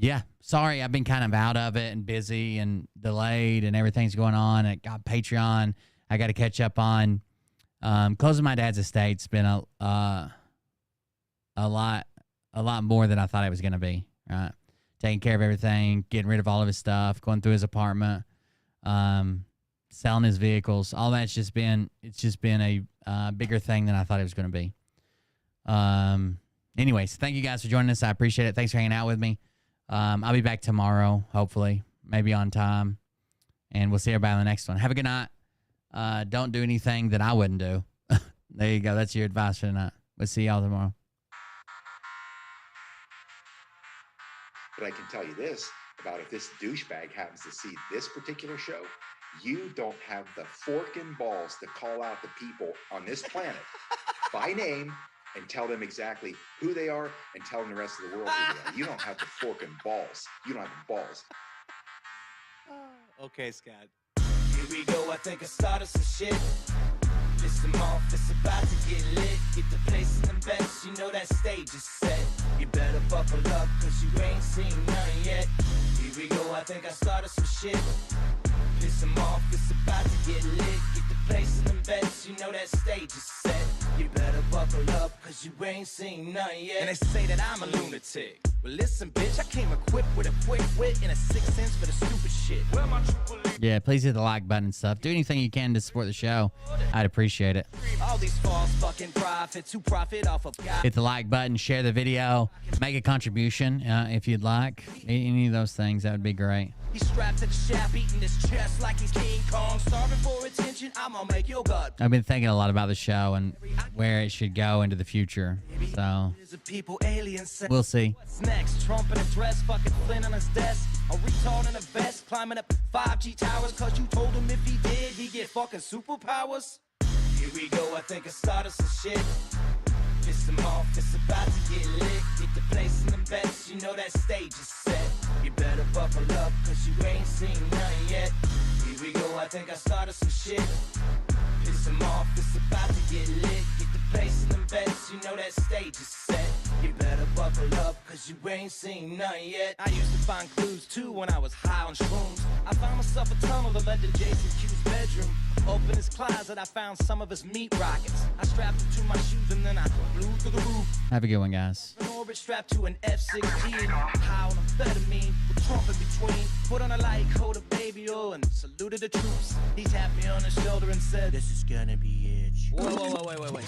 Yeah, sorry, I've been kind of out of it and busy and delayed and everything's going on. I got Patreon. I got to catch up on. Closing my dad's estate's been a lot more than I thought it was going to be, right? Taking care of everything, getting rid of all of his stuff, going through his apartment, selling his vehicles. All that's just been a bigger thing than I thought it was going to be. Anyways, thank you guys for joining us. I appreciate it. Thanks for hanging out with me. I'll be back tomorrow, hopefully, maybe on time, and we'll see everybody on the next one. Have a good night. Don't do anything that I wouldn't do. There you go. That's your advice for tonight. We'll see y'all tomorrow. But I can tell you this about if this douchebag happens to see this particular show, you don't have the fork and balls to call out the people on this planet by name and tell them exactly who they are and tell them the rest of the world who they are. You don't have the fork and balls. You don't have the balls. Okay, Scott. Here we go. I think I started some shit. Listen off, it's about to get lit. Get the place in the best, you know that stage is set. You better buckle up, cause you ain't seen none yet. Here we go, I think I started some shit. Piss them off, it's about to get lit. Get the place in the best, you know that stage is set. You better buckle up, cause you ain't seen none yet. And they say that I'm a lunatic. Well, listen, bitch, I came equipped with a quick wit and a 6 cents for the stupid shit. Yeah, please hit the like button and stuff. Do anything you can to support the show. I'd appreciate it. All these false fucking prophets who profit off of God. Hit the like button, share the video, make a contribution if you'd like. Any of those things, that would be great. He's strapped to the shaft, eating his chest like he's King Kong. Starving for attention, I'm gonna make your gut. I've been thinking a lot about the show and where it should go into the future. So we'll see. What's next? Trump in a dress, fucking Flynn on his desk. A retard in a vest, climbing up 5G towers. Cause you told him if he did, he'd get fucking superpowers. Here we go, I think I started some shit. Piss them off, it's about to get lit. Get the place in the best, you know that stage is set. You better buckle up, cause you ain't seen none yet. Here we go, I think I started some shit. Piss them off, it's about to get lit. Get the place in the best, you know that stage is set. You better buckle up, cause you ain't seen none yet. I used to find clues too when I was high on shrooms. I found myself a tunnel that led to Jason Q's bedroom. Opened his closet, I found some of his meat rockets. I strapped them to my shoes and then I flew through the roof. Have a good one, guys. An orbit strapped to an F-16. High on amphetamine with Trump in between. Put on a light coat of baby oil and saluted the troops. He tapped me on the shoulder and said, "This is gonna be it." Whoa.